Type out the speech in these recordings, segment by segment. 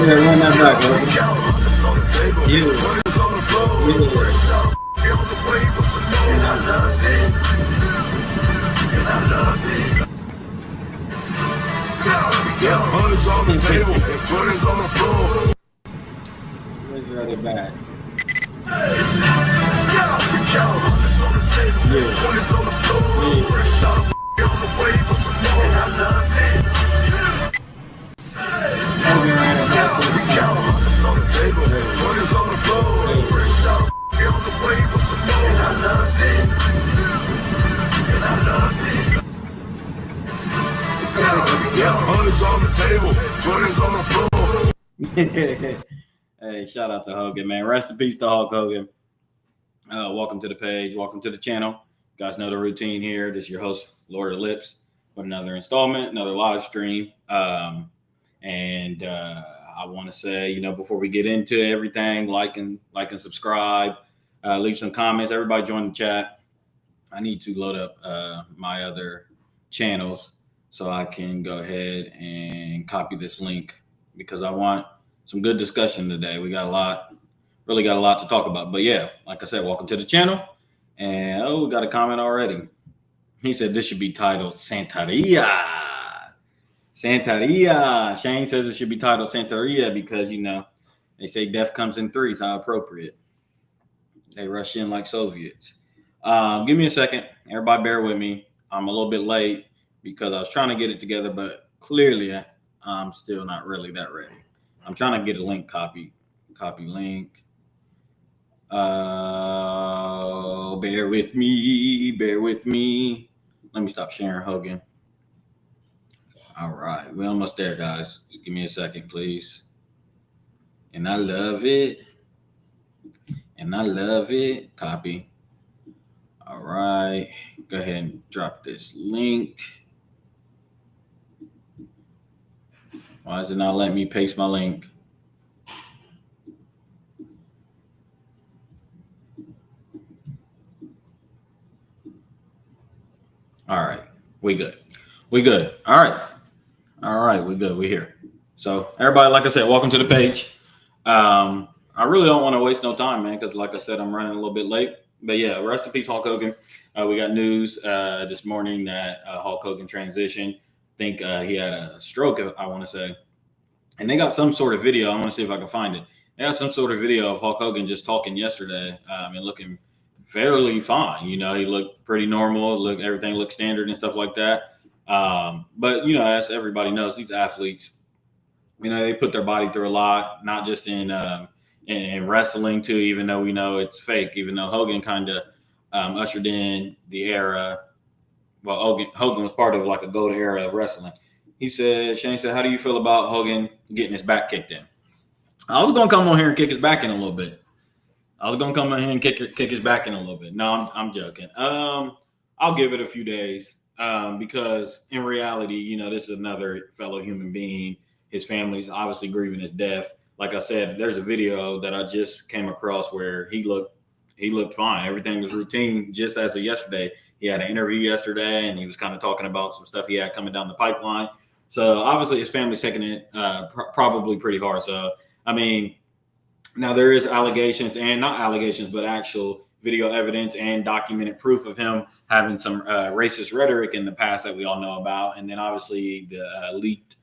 run that back, you. And I love it. And I love it. Hundreds on the table, 20s on the floor. Let's run it back. Hey, shout out to Hogan, man. Rest in peace to Hulk Hogan. Welcome to the page. Welcome to the channel. You guys know the routine here. This is your host, Lord of Lips, with another installment, another live stream. I want to say, before we get into everything, like and subscribe, leave some comments. Everybody join the chat. I need to load up my other channels so I can go ahead and copy this link because I want some good discussion today. We got really got a lot to talk about. But yeah, like I said, welcome to the channel. And we got a comment already. He said this should be titled Santeria. Santeria. Shane says it should be titled Santeria because, they say death comes in threes. How appropriate. They rush in like Soviets. Give me a second. Everybody bear with me. I'm a little bit late because I was trying to get it together, but clearly I'm still not really that ready. I'm trying to get a link copy link. Bear with me. Let me stop sharing Hogan. All right, we're almost there, guys. Just give me a second, please. And I love it. Copy. All right, go ahead and drop this link. Why is it not letting me paste my link? All right, we good. All right, we good. We're here. So everybody, like I said, welcome to the page. I really don't want to waste no time, man, because like I said, I'm running a little bit late. But yeah, rest in peace, Hulk Hogan. We got news this morning that Hulk Hogan transitioned. I think he had a stroke, I want to say. And they got some sort of video. I want to see if I can find it. They got some sort of video of Hulk Hogan just talking yesterday and looking fairly fine. He looked pretty normal. Everything looked standard and stuff like that. But, as everybody knows, these athletes, they put their body through a lot, not just in wrestling too, even though we know it's fake, even though Hogan kind of ushered in the era. Well, Hogan was part of like a golden era of wrestling. Shane said, how do you feel about Hogan getting his back kicked in? I was going to come on here and kick his back in a little bit. No, I'm joking. I'll give it a few days because in reality, this is another fellow human being. His family's obviously grieving his death. Like I said, there's a video that I just came across where he looked fine. Everything was routine just as of yesterday. He had an interview yesterday and he was kind of talking about some stuff he had coming down the pipeline. So obviously his family's taking it probably pretty hard. So, now there is allegations and not allegations, but actual video evidence and documented proof of him having some racist rhetoric in the past that we all know about. And then obviously the leaked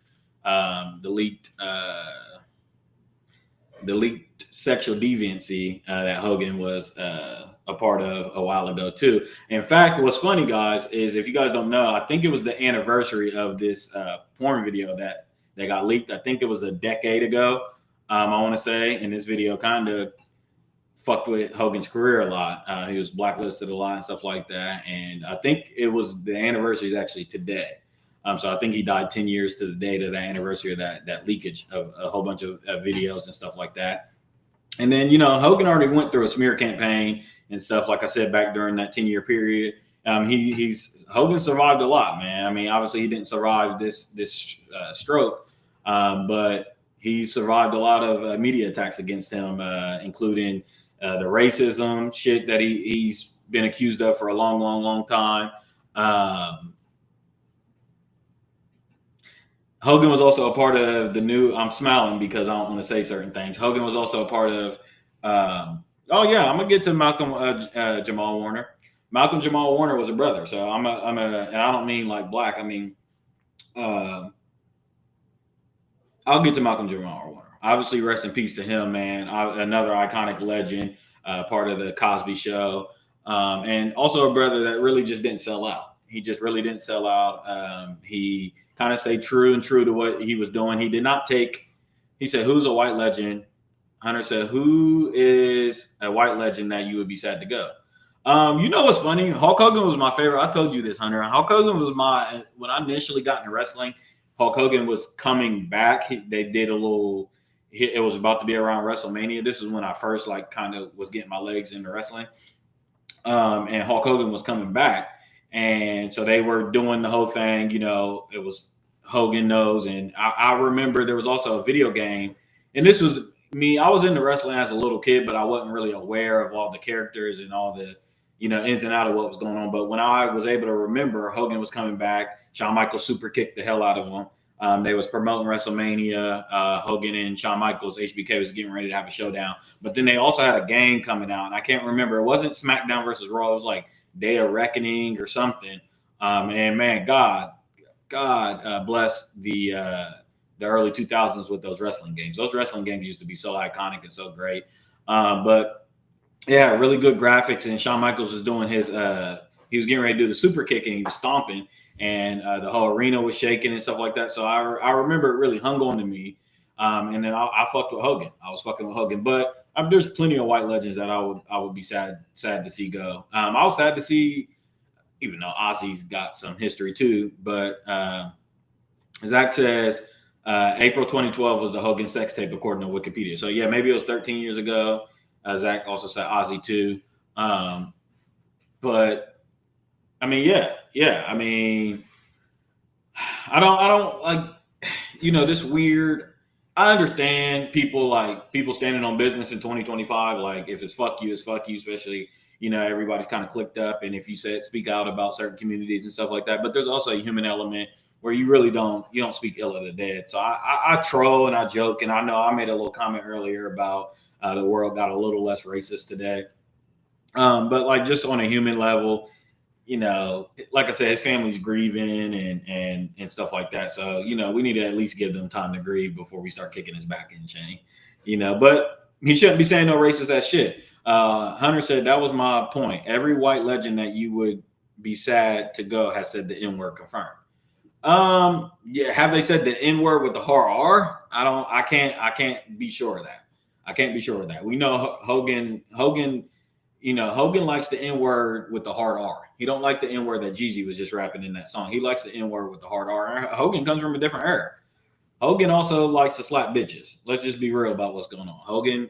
sexual deviancy that Hogan was a part of a while ago too. In fact, what's funny, guys, is if you guys don't know, I think it was the anniversary of this porn video that got leaked. I think it was a decade ago. I want to say, and this video kind of fucked with Hogan's career a lot. He was blacklisted a lot and stuff like that. And I think it was the anniversary is actually today. So I think he died 10 years to the date of the anniversary of that leakage of a whole bunch of videos and stuff like that. And then, Hogan already went through a smear campaign and stuff, like I said, back during that 10-year period. Hogan survived a lot, man. Obviously he didn't survive this stroke, but he survived a lot of media attacks against him, including the racism shit that he's been accused of for a long time. Hogan was also a part of the new. I'm smiling because I don't want to say certain things. Hogan was also a part of. Oh yeah, I'm gonna get to Malcolm Jamal Warner. Malcolm Jamal Warner was a brother, so and I don't mean like black. I mean, uh, I'll get to Malcolm Jamal Warner. Obviously, rest in peace to him, man. Another iconic legend, part of the Cosby Show, and also a brother that really just didn't sell out. He just really didn't sell out. He kind of stayed true to what he was doing. He did not take. He said, "Who's a white legend?" Hunter said, "Who is a white legend that you would be sad to go?" You know what's funny? Hulk Hogan was my favorite. I told you this, Hunter. Hulk Hogan was my when I initially got into wrestling. Hulk Hogan was coming back. They did a little. It was about to be around WrestleMania. This is when I first like kind of was getting my legs into wrestling. And Hulk Hogan was coming back, and so they were doing the whole thing. You know, it was Hogan knows, and I remember there was also a video game, and this was me. I was into wrestling as a little kid, but I wasn't really aware of all the characters and all the ins and out of what was going on. But when I was able to remember, Hogan was coming back. Shawn Michaels super kicked the hell out of him. They was promoting WrestleMania. Hogan and Shawn Michaels, HBK was getting ready to have a showdown. But then they also had a game coming out, and I can't remember. It wasn't SmackDown versus Raw. It was like Day of Reckoning or something. And man, God bless the early 2000s with those wrestling games. Those wrestling games used to be so iconic and so great. But yeah, really good graphics. And Shawn Michaels was doing his. He was getting ready to do the super kick, and he was stomping, and the whole arena was shaking and stuff like that. So I remember it really hung on to me. And then I fucked with Hogan. I was fucking with Hogan, but there's plenty of white legends that I would be sad to see go. I was sad to see, even though Ozzy's got some history too. But Zach says April 2012 was the Hogan sex tape according to Wikipedia. So yeah, maybe it was 13 years ago. Zach also said Ozzy too. But I mean, yeah. I mean, I don't like, this weird. I understand people standing on business in 2025. Like if it's fuck you, it's fuck you. Especially, everybody's kind of clicked up, and if you speak out about certain communities and stuff like that. But there's also a human element where you really don't speak ill of the dead. So I troll and I joke, and I know I made a little comment earlier about the world got a little less racist today. But like just on a human level, like I said, his family's grieving and stuff like that. So, we need to at least give them time to grieve before we start kicking his back in chain, but he shouldn't be saying no racist ass shit. Hunter said that was my point. Every white legend that you would be sad to go has said the N-word confirmed. Yeah, have they said the N-word with the hard R? I can't be sure of that. I can't be sure of that. We know Hogan, Hogan likes the N-word with the hard R. He don't like the N-word that Jeezy was just rapping in that song. He likes the N-word with the hard R. Hogan comes from a different era. Hogan also likes to slap bitches. Let's just be real about what's going on. Hogan,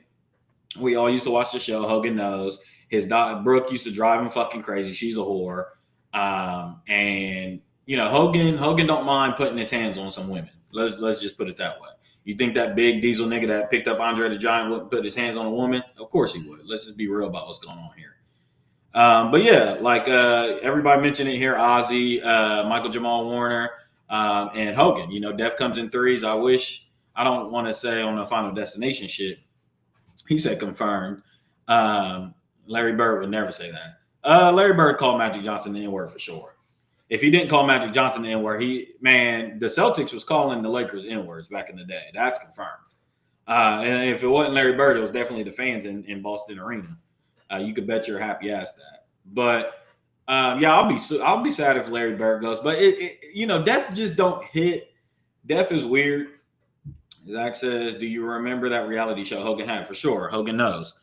we all used to watch the show. Hogan knows. His daughter, Brooke, used to drive him fucking crazy. She's a whore. And Hogan don't mind putting his hands on some women. Let's just put it that way. You think that big diesel nigga that picked up Andre the Giant wouldn't put his hands on a woman? Of course he would. Let's just be real about what's going on here. But yeah, like everybody mentioned it here, Ozzy, Michael Jamal Warner, and Hogan. Death comes in threes. I don't want to say on the Final Destination shit. He said confirmed. Larry Bird would never say that. Larry Bird called Magic Johnson the N-word for sure. If he didn't call Magic Johnson the N-word, the Celtics was calling the Lakers N-words back in the day. That's confirmed. And if it wasn't Larry Bird, it was definitely the fans in Boston Arena. You could bet your happy ass that. But yeah, I'll be sad if Larry Bird goes. But death just don't hit. Death is weird. Zach says, "Do you remember that reality show Hogan had?" For sure, Hogan knows.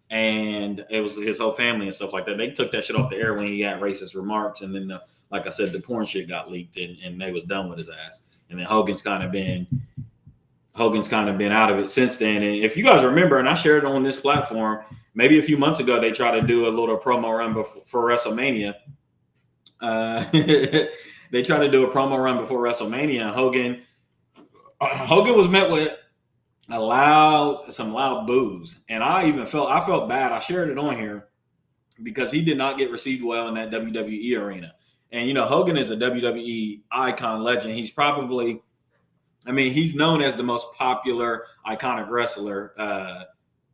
And it was his whole family and stuff like that. They took that shit off the air when he had racist remarks, and then, like I said, the porn shit got leaked, and they was done with his ass. And then Hogan's kind of been out of it since then. And if you guys remember, and I shared it on this platform, maybe a few months ago, they tried to do a little promo run for WrestleMania. They tried to do a promo run before WrestleMania. Hogan was met with some loud boos, and I felt bad. I shared it on here because he did not get received well in that WWE arena, And, you know, Hogan is a WWE icon legend. He's probably, I mean, he's known as the most popular iconic wrestler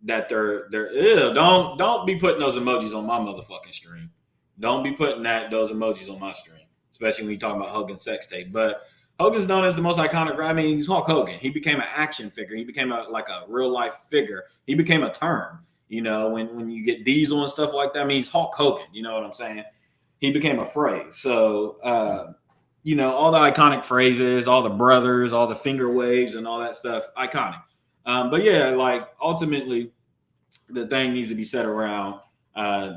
that they're ew, don't be putting those emojis on my motherfucking stream. Don't be putting those emojis on my stream, especially when you talk about Hogan's sex tape. But Hogan's known as the most iconic. I mean, he's Hulk Hogan. He became an action figure. He became like a real life figure. He became a term. You know, when you get Diesel and stuff like that, I mean, he's Hulk Hogan. You know what I'm saying? He became a phrase. So, you know, all the iconic phrases, all the brothers, all the finger waves, and all that stuff, iconic. But yeah, like ultimately, the thing needs to be set around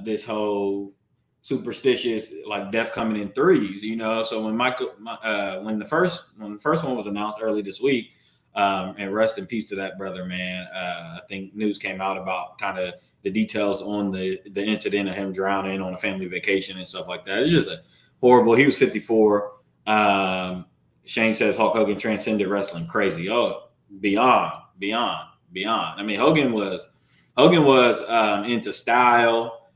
this whole superstitious, like death coming in threes, you know. So when when the first one was announced early this week, and rest in peace to that brother, man. I think news came out about kind of the details on the incident of him drowning on a family vacation and stuff like that. It's just a horrible. He was 54. Shane says Hulk Hogan transcended wrestling. Crazy. Oh, beyond. I mean, Hogan was into style.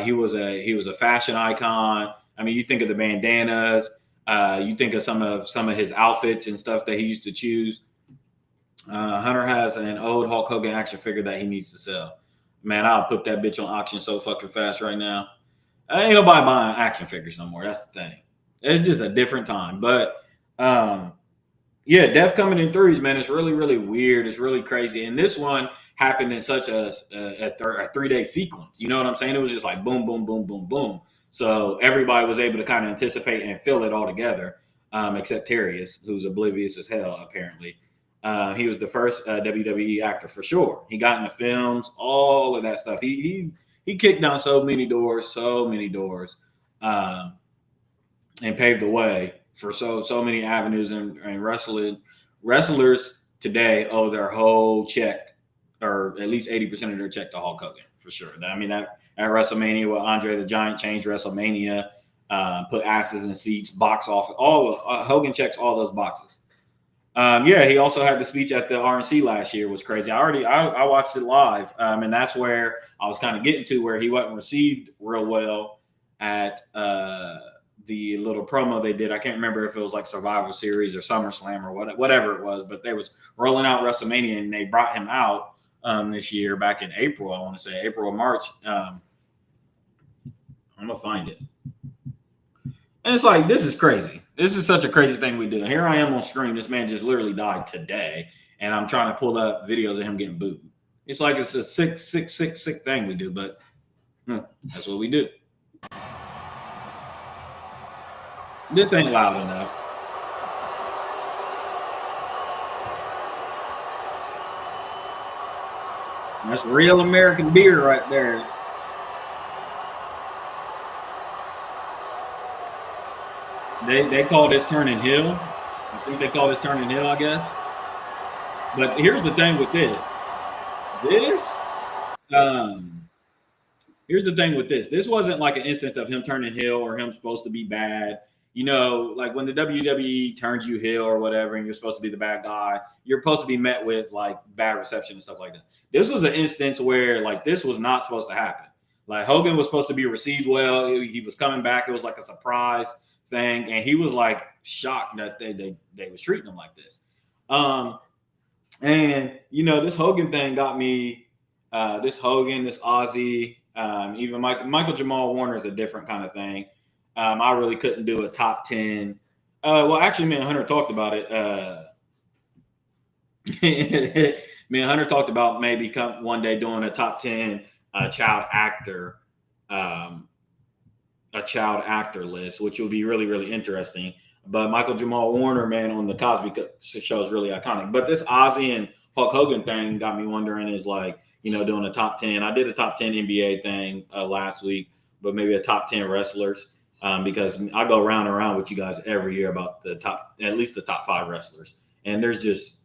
He was a fashion icon. I mean, you think of the bandanas. You think of some of his outfits and stuff that he used to choose. Hunter has an old Hulk Hogan action figure that he needs to sell. Man, I'll put that bitch on auction so fucking fast right now. Ain't nobody buying action figures no more. That's the thing. It's just a different time. But yeah, death coming in threes, man. It's really, really weird. It's really crazy. And this one happened in such a 3-day sequence. You know what I'm saying? It was just like boom, boom, boom, boom, boom. So everybody was able to kind of anticipate and feel it all together, except Terrius, who's oblivious as hell, apparently. He was the first WWE actor for sure. He got into films, all of that stuff. He kicked down so many doors, and paved the way for so many avenues. And wrestlers today owe their whole check, or at least 80% of their check, to Hulk Hogan for sure. I mean, that at WrestleMania with Andre the Giant changed WrestleMania, put asses in seats, box office. Hogan checks all those boxes. Yeah, he also had the speech at the RNC last year. Was crazy. I watched it live, and that's where I was kind of getting to, where he wasn't received real well at the little promo they did. I can't remember if it was like Survivor Series or SummerSlam or whatever it was, but they was rolling out WrestleMania, and they brought him out this year back in April. I want to say April or March. I'm gonna find it. And it's like, this is crazy. This is such a crazy thing we do. Here I am on stream. This man just literally died today, and I'm trying to pull up videos of him getting booed. It's like it's a sick thing we do, but that's what we do. This ain't loud enough. That's real American beer right there. They call this turning heel. I think they call this turning heel, I guess. But here's the thing with this. Here's the thing with this. This wasn't like an instance of him turning heel or him supposed to be bad. You know, like when the WWE turns you heel or whatever, and you're supposed to be the bad guy, you're supposed to be met with like bad reception and stuff like that. This was an instance where like this was not supposed to happen. Like Hogan was supposed to be received well. He was coming back. It was like a surprise thing, and he was like shocked that they was treating him like this. And you know, this Hogan thing got me. This Hogan, this Ozzy, even Michael Jamal Warner is a different kind of thing. I really couldn't do a top 10. Well, actually, me and Hunter talked about it. Me and Hunter talked about maybe one day doing a top 10 child actor list, which would be really, really interesting. But Michael Jamal Warner, man, on the Cosby Show is really iconic. But this Ozzy and Hulk Hogan thing got me wondering, is like, you know, doing a top 10. I did a top 10 NBA thing last week, but maybe a top 10 wrestlers, because I go round and round with you guys every year about at least the top 5 wrestlers. And there's just,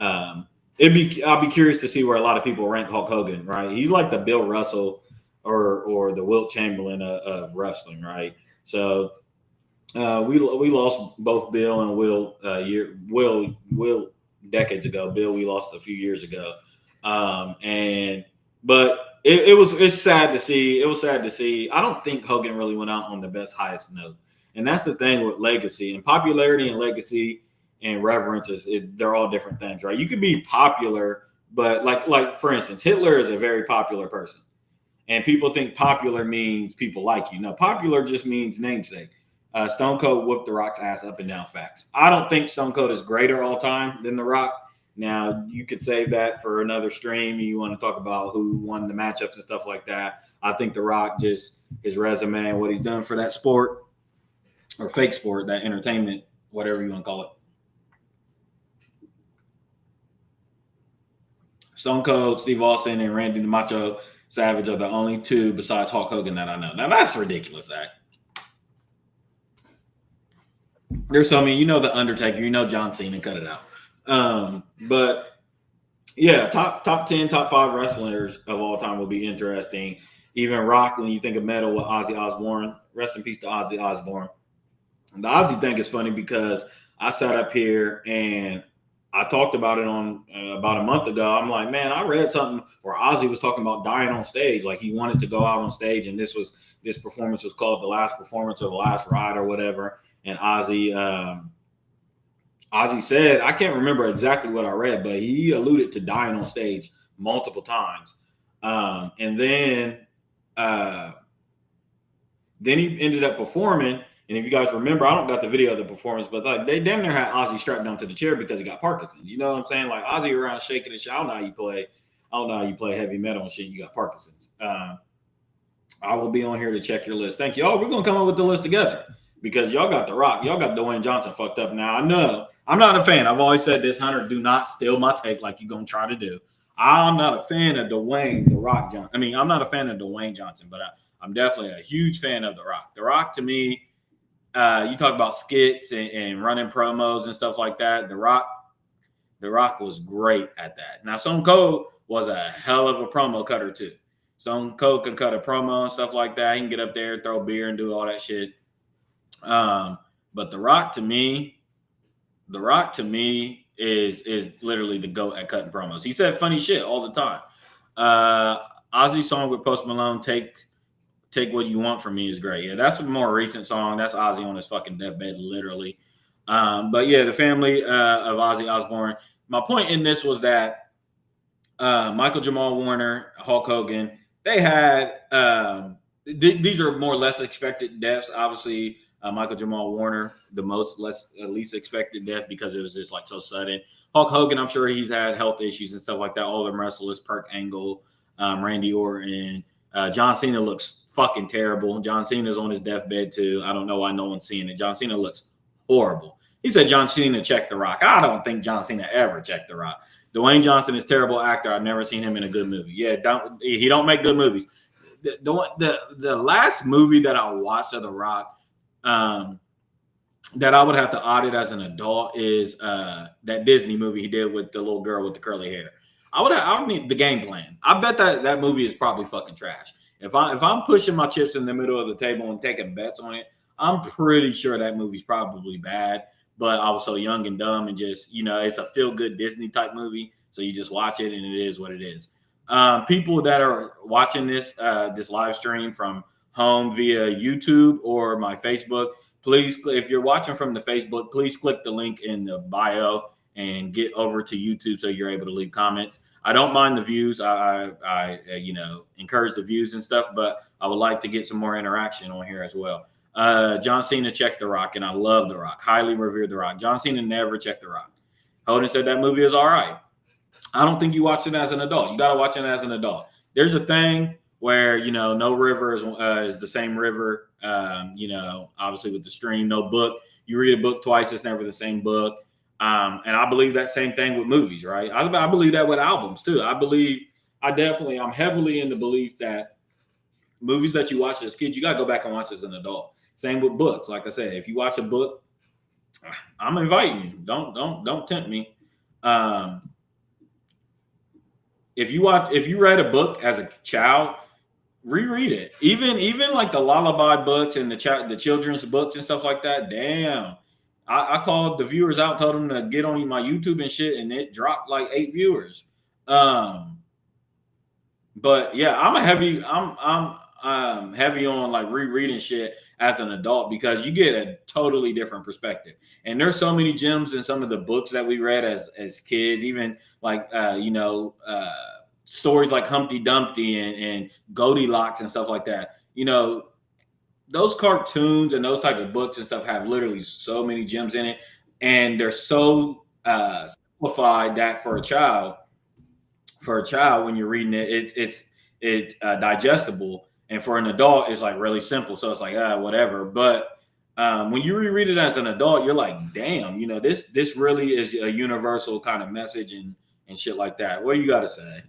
I'll be curious to see where a lot of people rank Hulk Hogan, right? He's like the Bill Russell or the Wilt Chamberlain of wrestling, right? So we lost both Bill and Will Will decades ago. Bill we lost a few years ago, but it's sad to see. It was sad to see. I don't think Hogan really went out on the highest note, And that's the thing with legacy and popularity and legacy and reverence they're all different things, right? You could be popular, but like for instance, Hitler is a very popular person. And people think popular means people like you. No, popular just means namesake. Stone Cold whooped The Rock's ass up and down facts. I don't think Stone Cold is greater all time than The Rock. Now, you could save that for another stream. You want to talk about who won the matchups and stuff like that. I think The Rock, just his resume and what he's done for that sport or fake sport, that entertainment, whatever you want to call it. Stone Cold, Steve Austin, and Randy the Macho Savage are the only two besides Hulk Hogan that I know. Now, that's ridiculous, Zach. There's so many, The Undertaker, John Cena, cut it out. But yeah, top 10, top 5 wrestlers of all time will be interesting. Even Rock, when you think of metal with Ozzy Osbourne, rest in peace to Ozzy Osbourne. The Ozzy thing is funny because I sat up here and I talked about it on about a month ago. I'm like, man, I read something where Ozzy was talking about dying on stage. Like he wanted to go out on stage, and this performance was called The Last Performance or The Last Ride or whatever. And Ozzy said, I can't remember exactly what I read, but he alluded to dying on stage multiple times. And then he ended up performing. And if you guys remember, I don't got the video of the performance, but like they damn near had Ozzy strapped down to the chair because he got Parkinson's. You know what I'm saying? Like Ozzy around shaking and shit. I don't know how you play heavy metal and shit. You got Parkinson's. I will be on here to check your list. Thank you. Oh, we're gonna come up with the list together because y'all got The Rock, y'all got Dwayne Johnson fucked up. Now I know I'm not a fan. I've always said this, Hunter. Do not steal my take like you're gonna try to do. I'm not a fan of Dwayne The Rock Johnson. I mean, I'm not a fan of Dwayne Johnson, but I'm definitely a huge fan of The Rock. The Rock to me. You talk about skits and running promos and stuff like that. The Rock was great at that. Now, Stone Cold was a hell of a promo cutter too. Stone Cold can cut a promo and stuff like that. He can get up there, throw beer, and do all that shit. But The Rock to me is literally the GOAT at cutting promos. He said funny shit all the time. Ozzy's song with Post Malone, Take What You Want From Me, is great. Yeah, that's a more recent song. That's Ozzy on his fucking deathbed, literally. But yeah, the family of Ozzy Osbourne. My point in this was that Michael Jamal Warner, Hulk Hogan, they had these are more or less expected deaths. Obviously, Michael Jamal Warner, the least expected death because it was just like so sudden. Hulk Hogan, I'm sure he's had health issues and stuff like that. All them wrestlers, Kurt Angle, Randy Orton, John Cena looks fucking terrible. John Cena's on his deathbed too. I don't know why no one's seeing it. John Cena looks horrible. He said John Cena checked The Rock. I don't think John Cena ever checked The Rock. Dwayne Johnson is a terrible actor. I've never seen him in a good movie. Yeah, he don't make good movies. The last movie that I watched of The Rock that I would have to audit as an adult is that Disney movie he did with the little girl with the curly hair. I would need The Game Plan. I bet that movie is probably fucking trash. If I'm pushing my chips in the middle of the table and taking bets on it, I'm pretty sure that movie's probably bad. But I was so young and dumb and just, it's a feel-good Disney type movie. So you just watch it and it is what it is. People that are watching this live stream from home via YouTube or my Facebook, please, if you're watching from the Facebook, please click the link in the bio and get over to YouTube so you're able to leave comments. I don't mind the views. I encourage the views and stuff, but I would like to get some more interaction on here as well. John Cena checked The Rock, and I love The Rock. Highly revered The Rock. John Cena never checked The Rock. Hogan said that movie is all right. I don't think you watched it as an adult. You got to watch it as an adult. There's a thing where, no river is the same river, obviously with the stream, no book. You read a book twice, it's never the same book. And I believe that same thing with movies, right? I believe that with albums too. I'm heavily in the belief that movies that you watch as a kid, you got to go back and watch as an adult. Same with books. Like I said, if you watch a book, I'm inviting you. Don't tempt me. If you read a book as a child, reread it. Even like the lullaby books and the children's books and stuff like that. Damn. I called the viewers out, told them to get on my YouTube and shit, and it dropped like 8 viewers. But yeah, I'm heavy on like rereading shit as an adult because you get a totally different perspective. And there's so many gems in some of the books that we read as kids, even like stories like Humpty Dumpty and Goldilocks and stuff like that. Those cartoons and those type of books and stuff have literally so many gems in it, and they're so simplified that for a child when you're reading it, it's digestible, and for an adult it's like really simple, so it's like whatever. But when you reread it as an adult, you're like, damn, this really is a universal kind of message and shit like that. What do you got to say?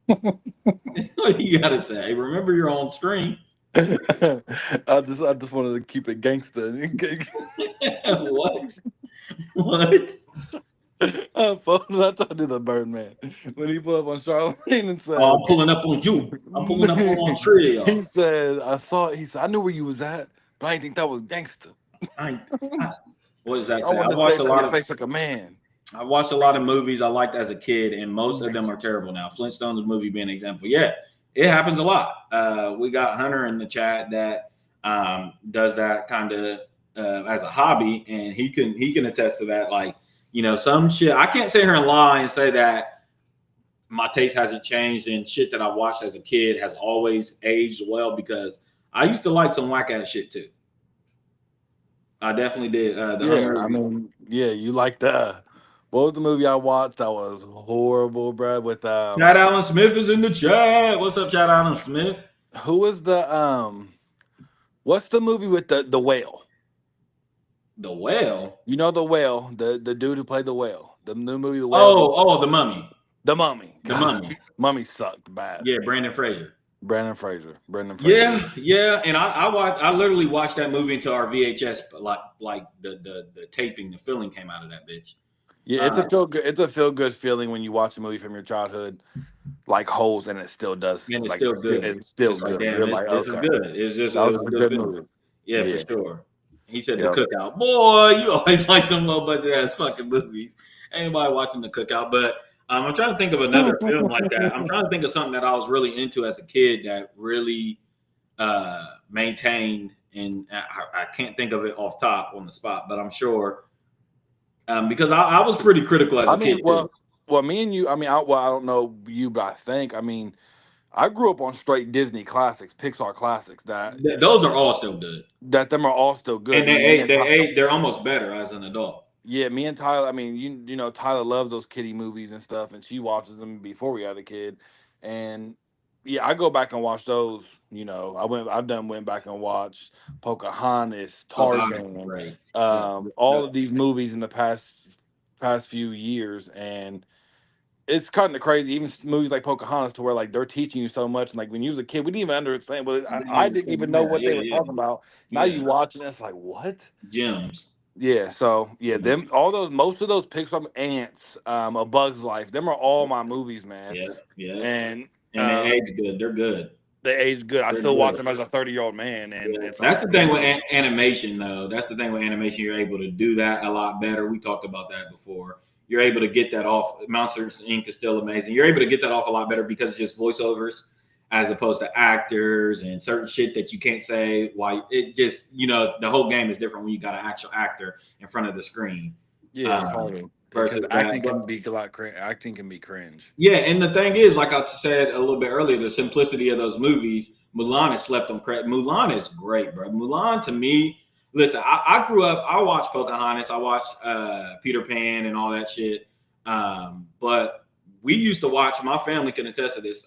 What do you got to say? Remember your own stream. I just wanted to keep it gangster. What? I tried to do the Birdman when he pulled up on Charlamagne and said, "Oh, I'm pulling up on you. I'm pulling up on Trill." He said, I knew where you was at, but I didn't think that was gangster. What does that I say? I wanted to watched say a lot of face like a man. I watched a lot of movies I liked as a kid, and most of them are terrible now. Flintstones movie being an example. Yeah, it happens a lot. We got Hunter in the chat that does that kind of as a hobby, and he can attest to that. Like, some shit I can't sit here and lie and say that my taste hasn't changed, and shit that I watched as a kid has always aged well, because I used to like some whack ass shit too. I definitely did. You like the. What was the movie I watched that was horrible, bro? With Chad Allen Smith is in the chat. What's up, Chad Allen Smith? Who was the what's the movie with the whale? The Whale? The whale, the dude who played the whale. The new movie, The Whale. Oh, The Mummy. The Mummy. The Mummy. Mummy sucked bad. Yeah, Brendan Fraser. Yeah, and I literally watched that movie until our VHS, like the taping, the filling came out of that bitch. Yeah, it's a feel good feeling when you watch a movie from your childhood, like holes, and it still does. And it's like, still good. It's still it's good. Like, damn, this is good. It was a good movie. Yeah, for sure. He said The Cookout. Boy, you always like them low budget ass fucking movies. Anybody watching The Cookout? But I'm trying to think of another film like that. I'm trying to think of something that I was really into as a kid that really maintained, and I can't think of it off top on the spot, but I'm sure. Because I was pretty critical as a kid. Well, me and you, I don't know you, but I grew up on straight Disney classics, Pixar classics. Those are all still good. Them are all still good. And they're almost better as an adult. Yeah, me and Tyler, Tyler loves those kiddie movies and stuff, and she watches them before we had a kid. And yeah, I go back and watch those. Went back and watched Pocahontas, Tarzan, all of these movies in the past few years, and it's kind of crazy. Even movies like Pocahontas, to where like they're teaching you so much. And like when you was a kid, we didn't even understand. But I didn't even know what they were talking about. Now you watch it, and it's like, what? Gems. Yeah. So most of those Pixar, Ants, A Bug's Life, them are all my movies, man. Yeah. And they age good. They're good. They age good. I still watch them as a 30-year-old man. And that's the thing with animation, though. That's the thing with animation. You're able to do that a lot better. We talked about that before. You're able to get that off. Monsters Inc. is still amazing. You're able to get that off a lot better because it's just voiceovers as opposed to actors and certain shit that you can't say. Why it just, the whole game is different when you got an actual actor in front of the screen. Yeah, it's harder. Versus acting can be a lot acting can be cringe. Yeah, and the thing is, like I said a little bit earlier, the simplicity of those movies. Mulan is slept on credit. Mulan is great, bro. Mulan, to me, listen, I grew up, I watched Pocahontas, I watched Peter Pan and all that shit. But we used to watch, my family can attest to this,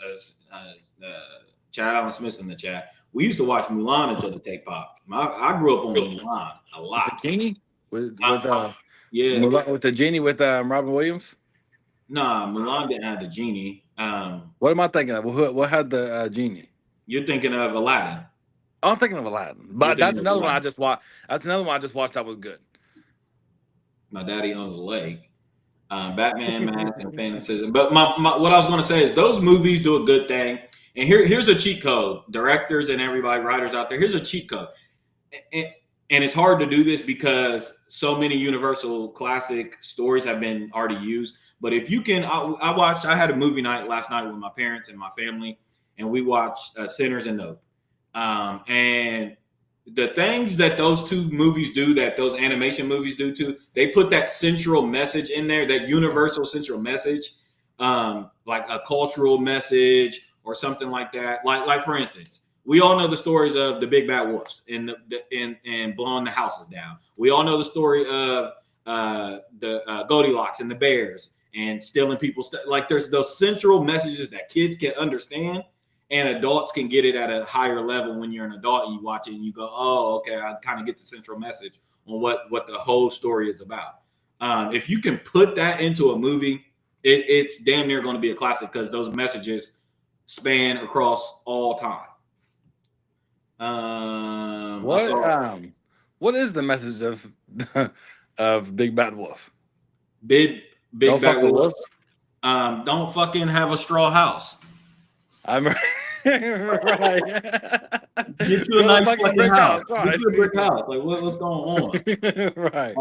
Chad Allen Smith's in the chat. We used to watch Mulan until the tape popped. I grew up on Mulan a lot. The genie? With the genie with Robin Williams? Nah, Mulan didn't have the genie. What am I thinking of? What had the genie? You're thinking of Aladdin. I'm thinking of Aladdin, but that's another one I just watched. That's another one I just watched that was good. My Daddy Owns a Lake. Batman, Mask, and Fantasy. But what I was going to say is those movies do a good thing. And here's a cheat code. Directors and everybody, writers out there, here's a cheat code. And it's hard to do this because so many Universal classic stories have been already used. But if you can, I had a movie night last night with my parents and my family, and we watched Sinners and Nope. And the things that those two movies do, that those animation movies do too, they put that central message in there, that universal central message, like a cultural message or something like that. Like for instance, we all know the stories of the big bad wolves and blowing the houses down. We all know the story of the Goldilocks and the bears and stealing people's stuff. Like there's those central messages that kids can understand and adults can get it at a higher level when you're an adult and you watch it and you go, oh, okay, I kind of get the central message on what the whole story is about. If you can put that into a movie, it's damn near going to be a classic because those messages span across all time. What is the message of of Big Bad Wolf? Big Don't Bad fucking Wolf. Don't fucking have a straw house. I'm right. Get you a nice fucking brick house. Get you a brick house. Like what's going on? Right.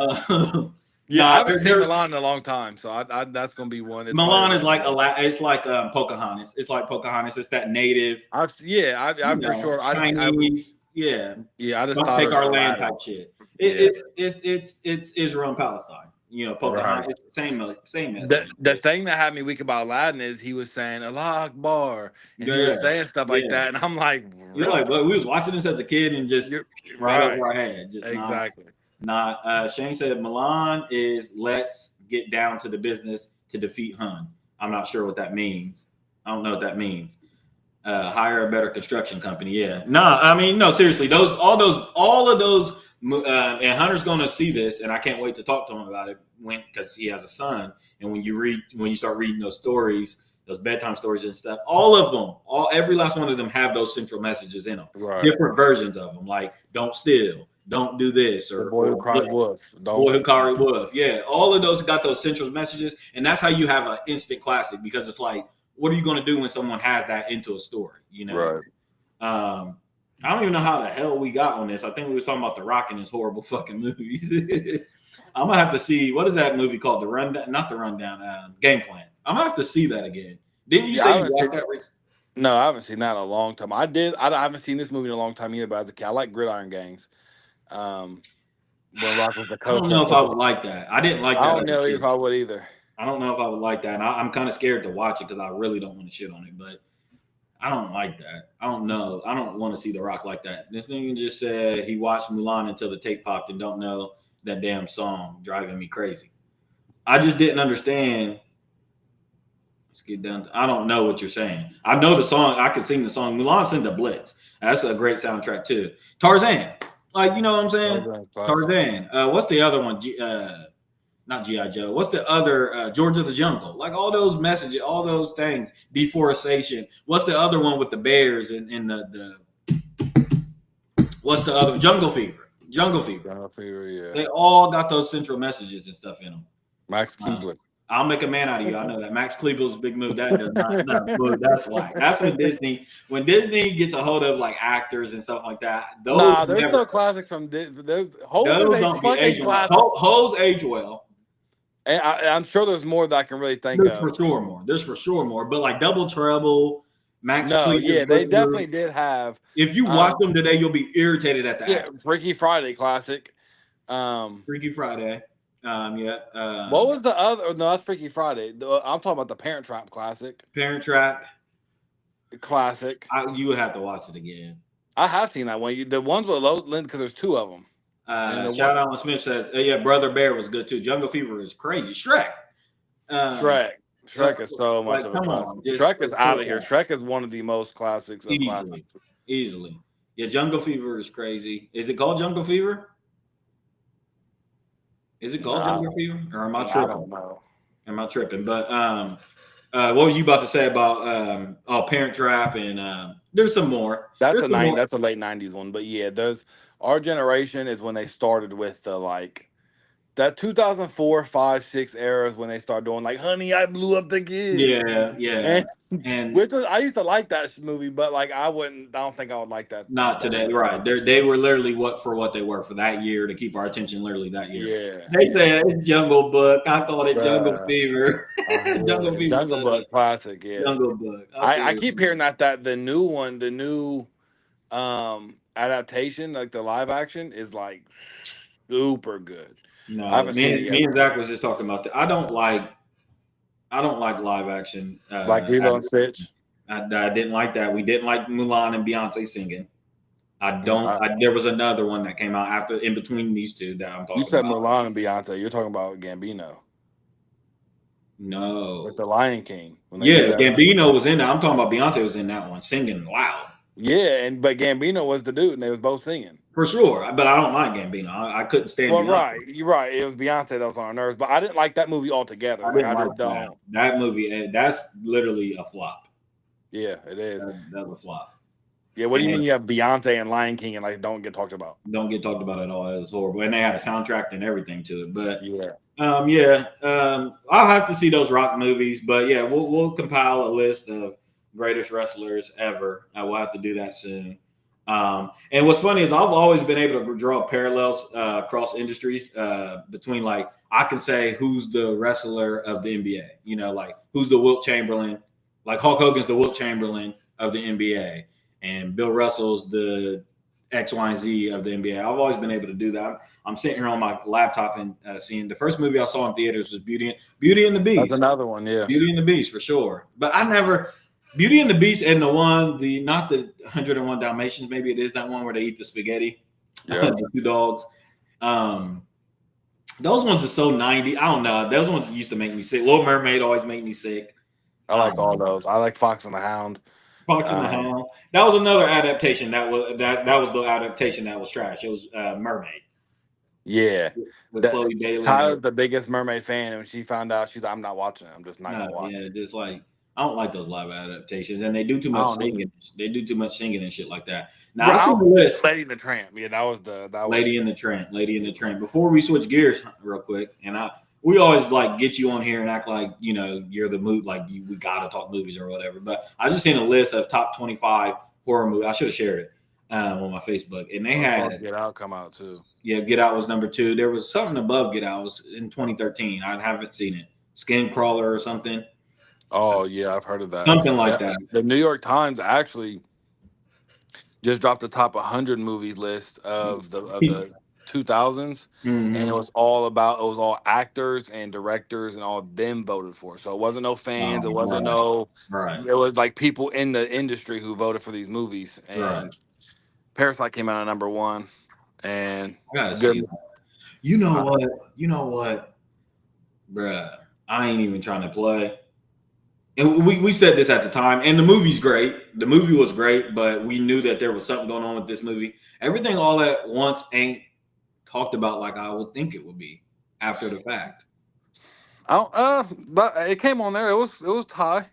Yeah, I haven't seen Milan in a long time, so I that's gonna be one. Milan is like it's like Pocahontas. It's like Pocahontas. It's that native. I'm for sure. Chinese. Yeah. I just don't take our land type shit. It's Israel and Palestine. You know, Pocahontas. Right. It's same message. The thing that had me weak about Aladdin is he was saying Allah Akbar, and he was saying stuff like that, and I'm like, really? You're like, well, we was watching this as a kid and just right over our head. Just exactly. Shane said Milan is let's get down to the business to defeat Hun. I'm not sure what that means. I don't know what that means. Hire a better construction company. Yeah. I mean, no, seriously, all of those, and Hunter's going to see this, and I can't wait to talk to him about it because he has a son. And when you start reading those stories, those bedtime stories and stuff, all of them, every last one of them have those central messages in them. Right. Different versions of them, like don't steal, don't do this, or the boy who cried wolf. Boy who cried wolf. Yeah, all of those got those central messages, and that's how you have an instant classic because it's like, what are you going to do when someone has that into a story? You know, right? I don't even know how the hell we got on this. I think we was talking about The Rock and his horrible fucking movies. I'm gonna have to see what is that movie called? The Rundown, not The Rundown. Game Plan. I'm gonna have to see that again. Didn't you say you watched that recently? No, I haven't seen that in a long time. I did. I haven't seen this movie in a long time either. But as a kid, I like Gridiron Gangs. When Rock was the coach. I don't know if I would like that. I didn't like that. I don't know if I would either. I don't know if I would like that. And I'm kind of scared to watch it because I really don't want to shit on it. But I don't like that. I don't know. I don't want to see The Rock like that. This thing just said he watched Mulan until the tape popped and don't know that damn song, driving me crazy. I just didn't understand. Let's get down. I don't know what you're saying. I know the song. I can sing the song. Mulan sent the Blitz. That's a great soundtrack too. Tarzan. Like, you know what I'm saying? Tarzan. What's the other one? Not G.I. Joe. What's the other? George of the Jungle. Like all those messages, all those things. Deforestation. What's the other one with the bears and the what's the other? Jungle Fever. Jungle Fever, yeah. They all got those central messages and stuff in them. Max Cleveland. I'll make a man out of you. I know that. Max Cleveland's a big move. That does not. That's why. That's when Disney gets a hold of like actors and stuff like that. There's no classics from Disney. Those don't age well. Hoes age well. And I'm sure there's more that I can really think of. There's for sure more. But like Double Trouble, Cleveland. Yeah, they definitely did have. If you watch them today, you'll be irritated at that. Yeah, Freaky Friday classic. Freaky Friday. What was the other? No, that's Freaky Friday. I'm talking about the Parent Trap classic. Parent Trap classic. You would have to watch it again. I have seen that one. The ones with Low Lynn, because there's two of them. Chad Allen Smith says, "Yeah, Brother Bear was good too. Jungle Fever is crazy. Shrek. Shrek is so much of a classic. Shrek is out of here. Shrek is one of the most classics of classics. Easily. Yeah, Jungle Fever is crazy. Is it called Jungle Fever? Is it called Jungle Fever? Or am I tripping? I don't know. Am I tripping? But what was you about to say about Parent Trap and there's some more. That's a late 90s one. But yeah, our generation is when they started with the like that 2004, 5, 6 eras when they started doing like Honey, I Blew Up the Kid. Yeah. And which was, I used to like that movie, but like I don't think I would like that. Not today, right? They were literally what they were for that year to keep our attention literally that year. Yeah. They said it's Jungle Book. I called it Jungle Fever. Jungle Fever. Jungle Book classic, yeah. Jungle Book. I keep hearing that the new one, I'm adaptation, like the live action, is like super good. I No, haven't seen it me yet and though. Zach was just talking about that. I don't like live action. Like Lilo and Stitch. I didn't like that. We didn't like Mulan and Beyonce singing. I don't. I, There was another one that came out after, in between these two that I'm you talking said about. Mulan and Beyonce. You're talking about Gambino with No. the Lion King when they did Yeah, that. Gambino was in that. I'm talking about Beyonce was in that one, singing loud Yeah, but Gambino was the dude, and they was both singing. for sure. But I don't like Gambino. I couldn't stand Well, Beyonce. right, you're right. It was Beyonce that was on our nerves, but I didn't like that movie altogether. I Like didn't I like just that. don't. That movie. That's literally a flop. Yeah, it is. That was a flop. Yeah, what do you mean And you have Beyonce and Lion King and like don't get talked about? don't get talked about at all. It was horrible, and they had a soundtrack and everything to it. But Yeah. yeah, I'll have to see those Rock movies. But yeah, we'll compile a list of greatest wrestlers ever. We'll have to do that soon. And what's funny is I've always been able to draw parallels across industries between, like, I can say who's the wrestler of the NBA. You know, like who's the Wilt Chamberlain. Like Hulk Hogan's the Wilt Chamberlain of the NBA, and Bill Russell's the X, Y, and Z of the NBA. I've always been able to do that. I'm sitting here on my laptop and seeing the first movie I saw in theaters was Beauty and the That's Beast. another one, yeah. Beauty and the Beast for sure. But I never Beauty and the Beast and not the 101 Dalmatians. Maybe it is that one where they eat the spaghetti. Yeah. The two dogs. Those ones are so 90. I don't know. Those ones used to make me sick. Little Mermaid always make me sick. I like all those. I like Fox and the Hound. Fox and the Hound. That was another adaptation. That was the adaptation that was trash. It was Mermaid. Yeah. With Chloe Bailey. Tyler's the biggest Mermaid fan, and when she found out, she's like, I'm not watching it. I'm just not gonna watch it. Yeah, just like I don't like those live adaptations, and they do too much singing. They do too much singing and shit like that. Now I see the list. Lady in the Tramp. Yeah, that was Lady in the Tramp. Lady in the Tramp. Before we switch gears, real quick, and we always like get you on here and act like you're the mood, like we gotta talk movies or whatever. But I just seen a list of top 25 horror movies. I should have shared it on my Facebook, and they had Get Out come out too. Yeah, Get Out was number 2. There was something above Get Out. It was in 2013. I haven't seen it. Skin Crawler or something. Oh yeah, I've heard of that. Something like that. The New York Times actually just dropped the top 100 movies list of the 2000s, and it was all actors and directors, and all of them voted for. So it wasn't no fans. It wasn't right. It was like people in the industry who voted for these movies. And Parasite came out at number 1. And I gotta see that. You know what, bruh? I ain't even trying to play. And we said this at the time, and the movie's great. The movie was great, but we knew that there was something going on with this movie. Everything all at once ain't talked about like I would think it would be after the fact. But it came on there. It was high.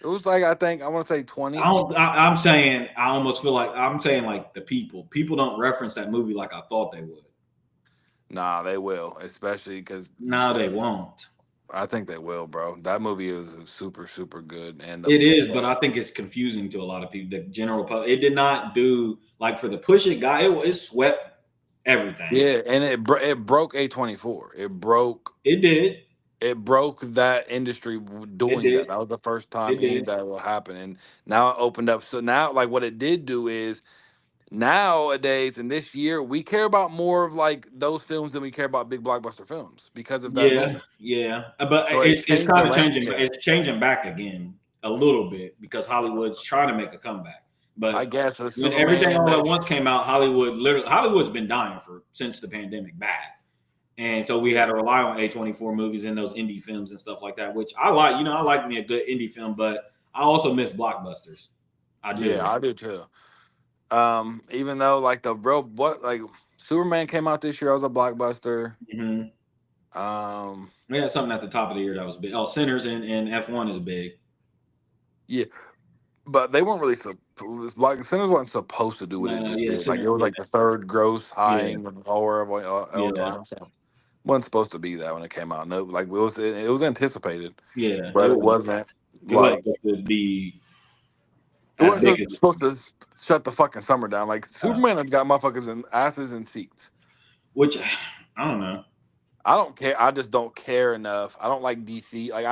It was like, I want to say 20. I'm saying I almost feel like I'm saying like the people don't reference that movie like I thought they would. Nah, they will, especially because they won't. I think they will, bro. That movie is super, super good, and it is, but I think it's confusing to a lot of people. The general public, it did not do like for the Push It guy. It swept everything. Yeah, and it broke A24. It did. It broke that industry doing that. That was the first time that will happen, and now it opened up. So now, like, what it did do is, nowadays in this year, we care about more of like those films than we care about big blockbuster films because of that movie. Yeah. But So it's kind of changing. It's changing back again a little bit because Hollywood's trying to make a comeback. But I guess when everything all at once came out, Hollywood's been dying since the pandemic bad. And so we had to rely on A24 movies and those indie films and stuff like that, which I like. I like me a good indie film, but I also miss blockbusters. I do. Yeah, I do too. Even though like Superman came out this year, I was a blockbuster. Mm-hmm. We had something at the top of the year that was big. Oh, Sinners and F1 is big. Yeah, but they weren't really Sinners wasn't supposed to do what it just did. Like it was like the third gross high horror of all time. So wasn't supposed to be that when it came out. No, like it was anticipated. Yeah, but it wasn't like supposed to be. It wasn't supposed to shut the fucking summer down. Like Superman has got motherfuckers in asses and seats. Which I don't know. I don't care. I just don't care enough. I don't like DC. Like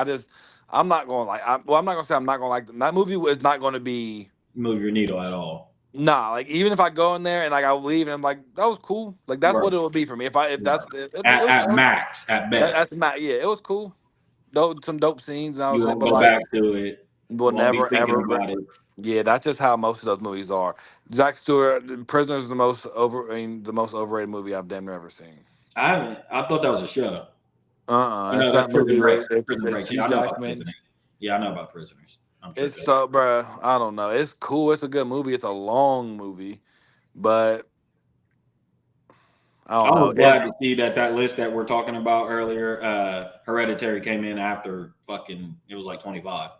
I'm not going to like. I'm not going to say I'm not going to like them. That movie is not going to be move your needle at all. Nah, like even if I go in there and like I leave and I'm like, that was cool. Like that's Right. what it would be for me. If Right. that's it At was max, at best. that's my yeah, it was cool. Some dope scenes and that You was it. won't But go like back to it. we'll Won't be never thinking ever about it. yeah, that's just how most of those movies are. Jack Stewart, The Prisoners is the most the most overrated movie I've damn near ever seen. I haven't. I thought that was a show. Oh, It's no, that's that Prison movie Break. with Prison it's Break. Hugh Yeah, I know about Jackman. prisoners. Yeah, I know about prisoners. I'm It's tripping. so, bruh, I don't know. It's cool. It's a good movie. It's a long movie, but I I don't know. was glad to see that list that we're talking about earlier, Hereditary came in after fucking. It was like 25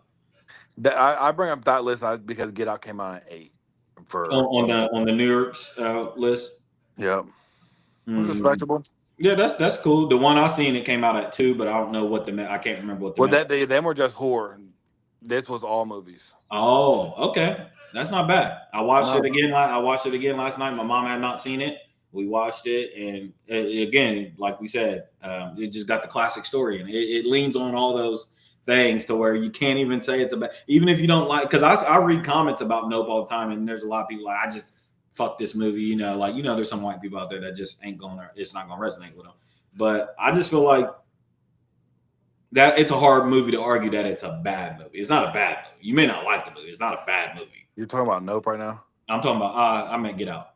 I bring up that list because Get Out came out at 8 for on the New York's list. yep. It was Mm. respectable. Yeah, that's cool. The one I seen it came out at 2, but I don't know what I can't remember what the Well, next. them were just horror. This was all movies. Oh, okay. That's not bad. I watched it No, again. I watched it again last night. My mom had not seen it. We watched it, and again, like we said, it just got the classic story, and it leans on all those things to where you can't even say it's a bad. Even if you don't like, because I read comments about Nope all the time, and there's a lot of people like I just fuck this movie. There's some white people out there that just ain't gonna. It's not gonna resonate with them. But I just feel like that it's a hard movie to argue that it's a bad movie. It's not a bad movie. You may not like the movie. It's not a bad movie. you're talking about Nope right now. I'm talking about. I may Get Out.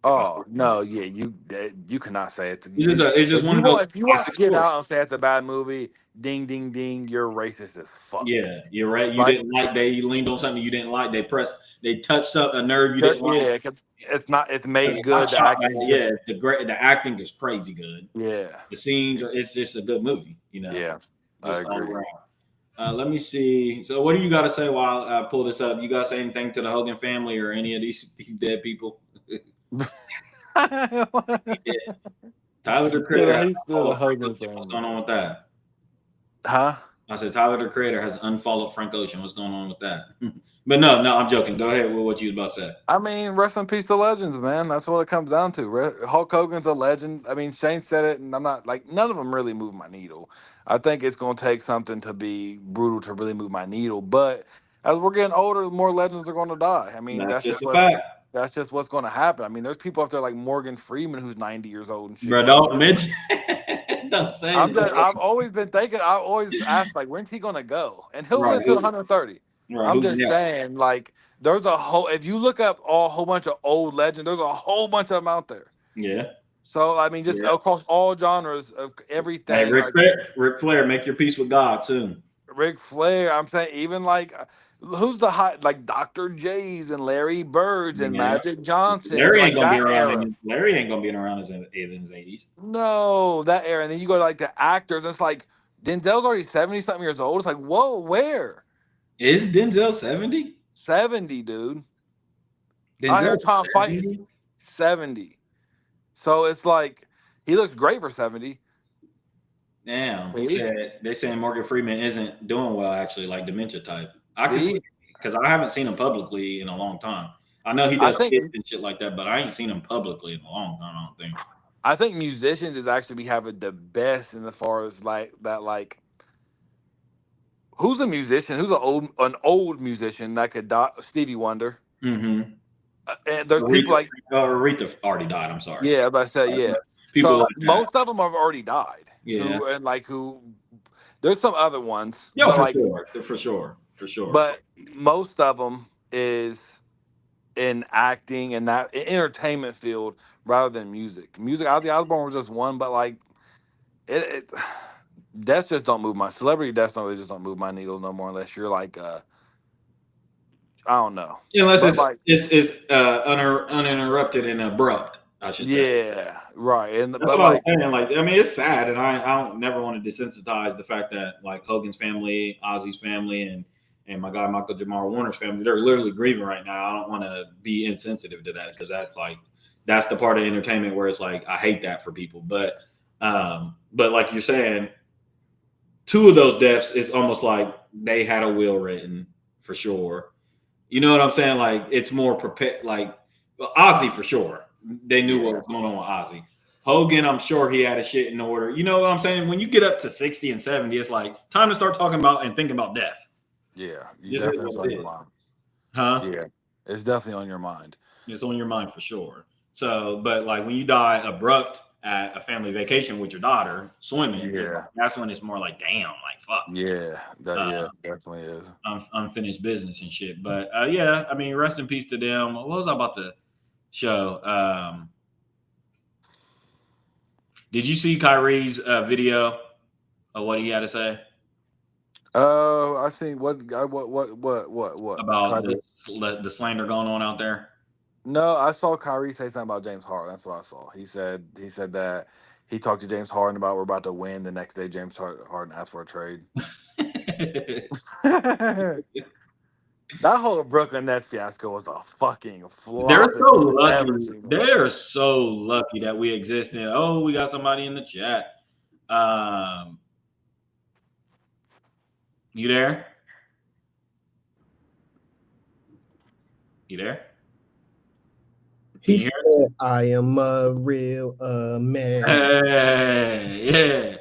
Oh no, yeah, you cannot say it's. It's just one of those If you watch classic Get stories. Out and say it's a bad movie, ding ding ding, you're racist as fuck. Yeah, you're right. You Like didn't like. They leaned on something you didn't like. They touched up a nerve you didn't like. yeah, 'cause it's not. It's made It's not good. The shot bad. acting is Yeah, good. the acting is crazy good. Yeah, The scenes are. It's just a good movie. yeah, I Just all agree. around. Let me see. So, what do you got to say while I pull this up? You got to say anything to the Hogan family or any of these dead people? Tyler the Creator has He's still a unfollowed Frank Hogan Ocean. What's fan. going on with that? Huh? I said Tyler the Creator has unfollowed Frank Ocean. What's going on with that? But no, I'm joking. Go ahead with what you was about to say. I mean, rest in peace to legends, man. That's what it comes down to. Hulk Hogan's a legend. I mean, Shane said it, and I'm not like none of them really move my needle. I think it's going to take something to be brutal to really move my needle. But as we're getting older, the more legends are going to die. I mean, That's just a fact. that's just what's going to happen. I mean, there's people up there like Morgan Freeman who's 90 years old and shit. Bro, Like, don't mention. Don't say his name. I've always been thinking. I always ask like, when's he going to go? And he'll Right. live to 130. Right. I'm Who's just next? saying, like, there's a whole. If you look up a whole bunch of old legends, there's a whole bunch of them out there. Yeah. So I mean, just Yeah. across all genres of Hey, everything. Ric Like Flair, Ric Flair, make your peace with God soon. Ric Flair, I'm saying even like who's the hot like Dr. J's and Larry Birds and Yeah. Magic Johnsons, Larry ain't like gonna be that around. era. Larry ain't gonna be around in his 80s. No, that era. And then you go to like the actors. It's like Denzel's already 70 something years old. It's like whoa, where Is Denzel 70? 70, dude? I hear Denzel Tom fight 70? 70. So it's like he looks great for 70. Damn. He See? said they saying Morgan Freeman isn't doing well actually, like dementia type. I can See? see because I haven't seen him publicly in a long time. I know he I does think skits and shit like that, but I ain't seen him publicly in a long time. I don't think. I think musicians is actually be having the best in as far as like that. Like, who's a musician? Who's an old musician that could die? Stevie Wonder. Mm-hmm. And there's people like Aretha already died. I'm sorry. yeah, but I said yeah. People So like that. most of them have already died. Yeah. Who? There's some other ones. Yeah, but for like, sure. For sure. For sure. but most of them is in acting and that entertainment field rather than music. Music, Ozzy Osbourne was just one, but like it deaths just don't move my celebrity deaths don't really just don't move my needle no more unless you're like I don't know. Unless But like it's uninterrupted and abrupt, I should say. yeah, right. And That's but what I was like saying. Like, I mean, it's sad, and I don't never want to desensitize the fact that like Hogan's family, Ozzy's family, and my guy Michael Jamar Warner's family, they're literally grieving right now. I don't want to be insensitive to that because that's the part of entertainment where it's like I hate that for people. But like you're saying, two of those deaths is almost like they had a will written for sure. You know what I'm saying? Like it's more prepared. Like Ozzy for sure. They knew what was going on with Ozzy. Hogan, I'm sure he had a shit in order. You know what I'm saying? When you get up to 60 and 70, it's like time to start talking about and thinking about death. yeah, Just definitely on your mind. Huh? Yeah, it's definitely on your mind. It's on your mind for sure. So, but like when you die abrupt at a family vacation with your daughter swimming, it's like, Yeah. that's when it's more like, damn, like fuck, Yeah. uh, Definitely is. unfinished business and shit. But yeah, I mean, rest in peace to them. What was I about to show? Did you see Kyrie's video of what he had to say I think what about Kyrie? the slander going on out there? No, I saw Kyrie say something about James Harden. That's what I saw. He said that he talked to James Harden about we're about to win. The next day, James Harden asked for a trade. That whole Brooklyn Nets fiasco was a fucking They're flop if so you lucky. ever seen one. They're so lucky that we exist. And oh, we got somebody in the chat. You there? You there? He said, "I am a real man." Hey, yeah.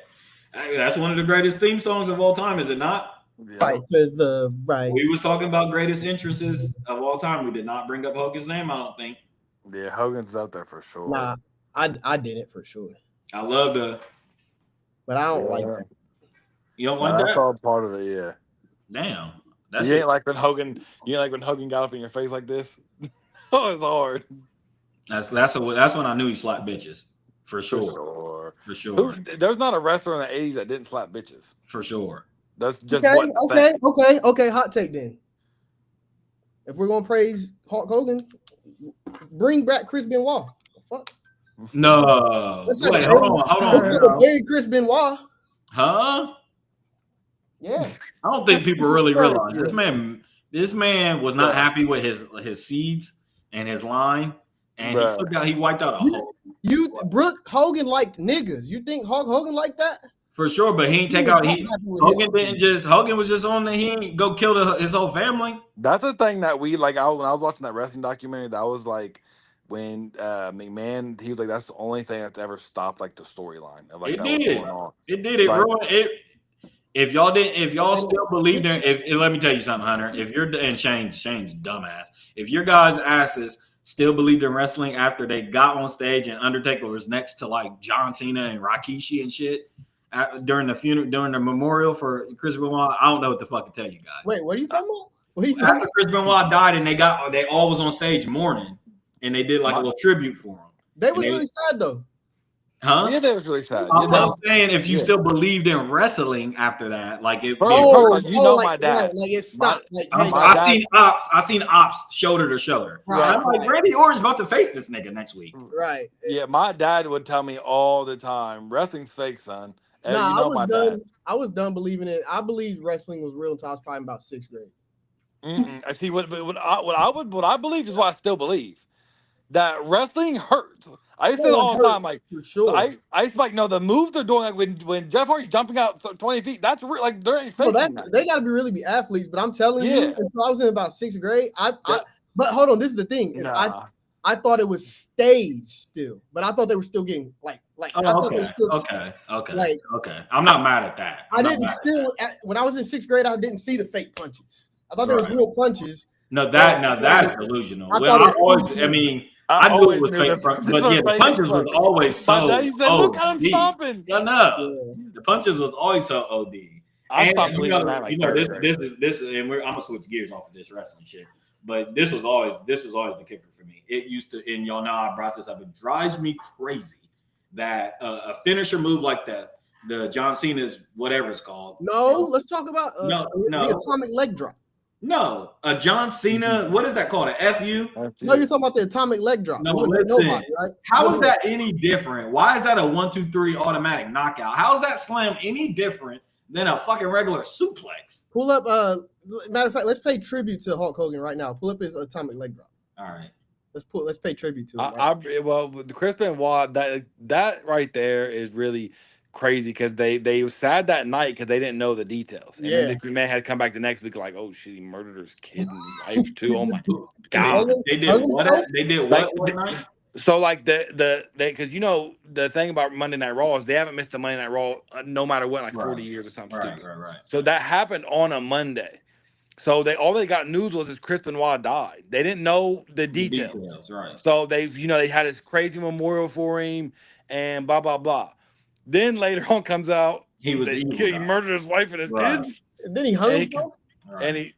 That's one of the greatest theme songs of all time, is it not? Yeah. Fight for the rights. We was talking about greatest entrances of all time. We did not bring up Hogan's name, I don't think. Yeah, Hogan's up there for sure. Nah, I did it for sure. I love the. But I don't like that. You don't Nah, like that's that? all part of it. Yeah. Damn. So That's you ain't like when Hogan. You ain't like when Hogan got up in your face like this. Oh, it's hard. that's when I knew he slapped bitches. For sure. For sure. There's not a wrestler in the '80s that didn't slap bitches. For sure. That's just what. Okay. Hot take then. If we're gonna praise Hulk Hogan, bring back Chris Benoit. Fuck. No. Wait, hold on. Bury Chris Benoit. Huh? Yeah. I don't think people really realize this man was not happy with his seeds and his line, and he wiped out a whole. Brooke Hogan liked niggas. You think Hulk Hogan liked that? For sure, but he didn't take out. Hogan was just on there. He didn't go kill his whole family. That's the thing that we like. When I was watching that wrestling documentary, that was like when McMahon. He was like, that's the only thing that's ever stopped like the storyline of like it that did. was going on. It did. It ruined it. If y'all still believed in, let me tell you something, Hunter. If you're and Shane's dumbass. If your guys' asses still believed in wrestling after they got on stage and Undertaker was next to like John Cena and Rikishi and shit during the memorial for Chris Benoit, I don't know what the fuck to tell you guys. Wait, what are you talking about? After Chris Benoit died and they all was on stage mourning and they did like a little tribute for him. They was really sad though. Huh? Yeah, that was really sad. I'm saying if you still believed in wrestling after that, like it. My dad. Like it stopped. I seen ops shoulder to shoulder. Right. I'm like, Randy Orton's about to face this nigga next week. Right. Yeah, my dad would tell me all the time, wrestling's fake, son. Nah, I was done believing it. I believed wrestling was real until I was probably about 6th grade. I see what I believe is what I still believe. That wrestling hurts. I used to say it all the time, like for sure. I used to like no the moves they're doing like when Jeff Hardy's jumping out 20 feet. That's real, like there ain't fake. They got to be athletes. But I'm telling you, until I was in about 6th grade, but hold on, this is the thing is I thought it was staged still, but I thought they were still getting like. Okay. I'm not mad at that. When I was in 6th grade, I didn't see the fake punches. I thought there was real punches. No, that is delusional. I knew it was fake, but the punches was always so OD. Look at him stomping. The punches was always so OD. I stopped believing that. This is, and I'm gonna switch gears off of this wrestling shit. But this was always the kicker for me. It used to, and y'all know I brought this up. It drives me crazy that a finisher move like that, the John Cena's whatever it's called. No, let's talk about the atomic leg drop. No, a John Cena. What is that called? A FU? No, you're talking about the atomic leg drop. No, listen. Right? How is that any different? Why is that a 1, 2, 3 automatic knockout? How is that slam any different than a fucking regular suplex? Pull up. Matter of fact, let's pay tribute to Hulk Hogan right now. Pull up his atomic leg drop. All right. Let's pay tribute to him. Well, the Chris Benoit, that right there is really crazy because they sad that night because they didn't know the details. And then the man had to come back the next week like, oh shit, he murdered his kid and wife too. Oh my god. They did what? They did what one night? So like because you know the thing about Monday Night Raw is they haven't missed the Monday Night Raw no matter what, like 40 years or something. Right. So that happened on a Monday. So all they got news was his Chris Benoit died. They didn't know the details. Right. So they had this crazy memorial for him and blah blah blah. Then later on comes out he murdered his wife and his kids. And then he hung himself. And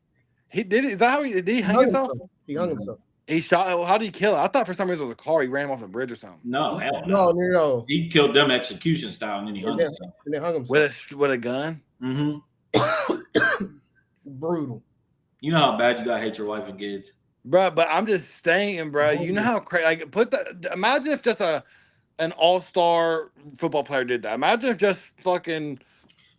he did it. Is that how did he hang himself? He hung himself. He shot. Well, how did he kill it? I thought for some reason it was a car. He ran him off a bridge or something. No, hell no. No. He killed them execution style, and then he hung himself. And then hung himself with a gun. Mm-hmm. Brutal. You know how bad you gotta hate your wife and kids, bro. But I'm just saying, bro. You know how crazy. Like, imagine if just an all-star football player did that. Imagine if just fucking.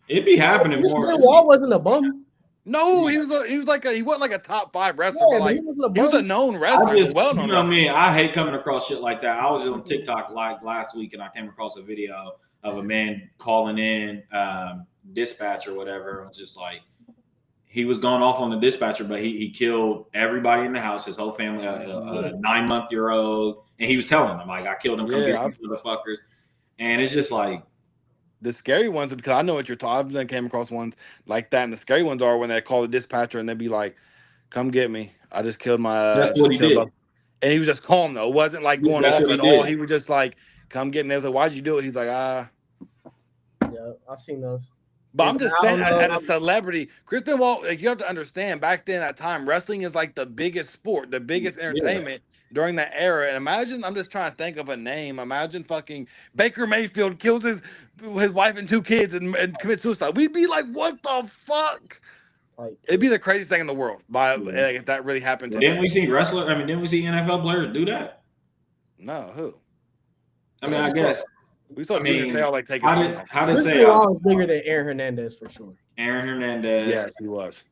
It'd be happening more. Wall wasn't a bum. No, he wasn't like a top 5 wrestler. Yeah, but like, he wasn't a bum. He was a known wrestler. You know me, I hate coming across shit like that. I was on TikTok like last week, and I came across a video of a man calling in dispatch or whatever. It was just like he was going off on the dispatcher, but he killed everybody in the house, his whole family, a 9-month-old, and he was telling them like, I killed him, come get these motherfuckers. And it's just like. The scary ones, because I know what you're talking. I've came across ones like that, and the scary ones are when they call the dispatcher and they'd be like, "Come get me! I just killed my." That's what he did, and he was just calm though. It wasn't like going off at all. He was just like, "Come get me." They was like, "Why'd you do it?" He's like, Yeah, I've seen those. But I'm just saying, as a celebrity, Chris Benoit, like, you have to understand, back then at that time, wrestling is like the biggest sport, the biggest entertainment during that era. And imagine, I'm just trying to think of a name. Imagine fucking Baker Mayfield kills his wife and 2 kids and commits suicide. We'd be like, what the fuck? It'd be the craziest thing in the world. If that really happened today. Didn't we see wrestlers? I mean, didn't we see NFL players do that? No, who? I mean, I guess. We saw Junior Seau like taking. How to say? Seau was bigger than Aaron Hernandez for sure. Aaron Hernandez. Yes, he was.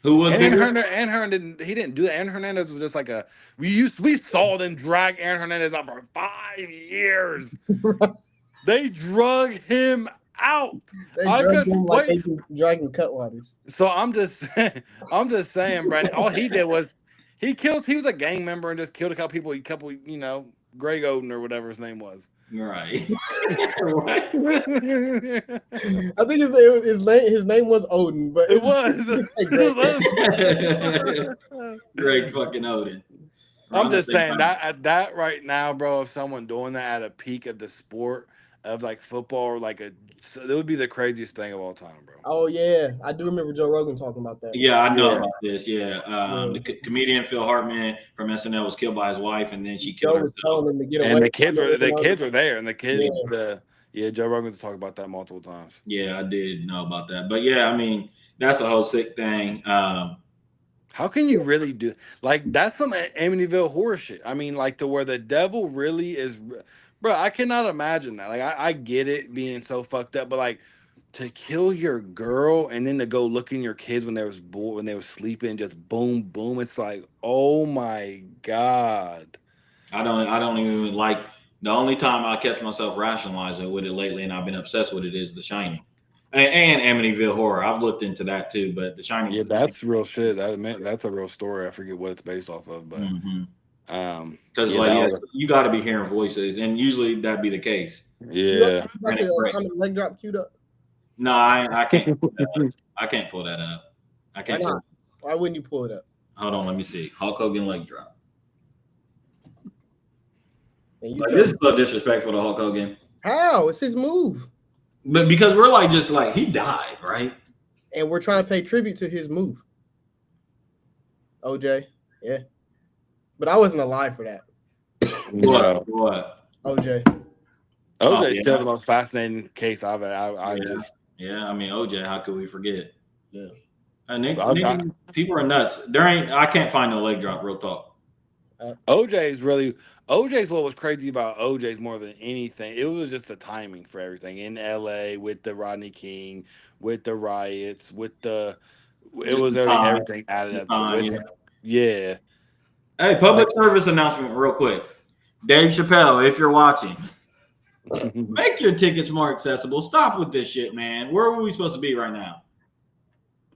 Who was bigger? Aaron Hernandez didn't do that. Aaron Hernandez was just like we saw them drag Aaron Hernandez out for 5 years. They drug him out. They drugged him like they dragging Cutwaters. So I'm just saying, Brandon. All he did was he was a gang member and just killed a couple people. Greg Oden or whatever his name was. Right. I think his name was Odin, but it was Greg fucking Oden. I'm just saying that right now, bro. If someone doing that at a peak of the sport of like football or it would be the craziest thing of all time, bro. Oh yeah, I do remember Joe Rogan talking about that. Yeah, I know about this. Yeah, the comedian Phil Hartman from SNL was killed by his wife, and then she killed herself. Telling him to get away. And the kids were there, and the kids. Joe Rogan's talked about that multiple times. Yeah, I did know about that, but yeah, I mean that's a whole sick thing. How can you really do that's some Amityville horror shit? I mean, to where the devil really is, bro. I cannot imagine that. I get it being so fucked up, but to kill your girl and then to go look in your kids when they was bored, when they were sleeping, just boom, boom. It's like, oh my God. I don't even the only time I catch myself rationalizing with it lately, and I've been obsessed with it, is The Shining and Amityville Horror. I've looked into that too, but The Shining. Yeah, that's real shit. That's a real story. I forget what it's based off of, but because you got to be hearing voices, and usually that'd be the case. Yeah. The leg drop queued up. No, I can't. I can't pull that up. I can't. Why not? Why wouldn't you pull it up? Hold on, let me see. Hulk Hogan leg drop. This is so disrespectful to Hulk Hogan. How? It's his move. But because we're he died, right? And we're trying to pay tribute to his move. OJ, yeah. But I wasn't alive for that. What? OJ. OJ's still the most fascinating case I've Yeah, I mean OJ, how could we forget? Yeah. And people are nuts. I can't find no leg drop, real talk. OJ's what was crazy about OJ's more than anything. It was just the timing for everything in LA with the Rodney King, with the riots, everything added up to it. Yeah. Hey, public service announcement real quick. Dave Chappelle, if you're watching, make your tickets more accessible. Stop with this shit, man. Where are we supposed to be right now?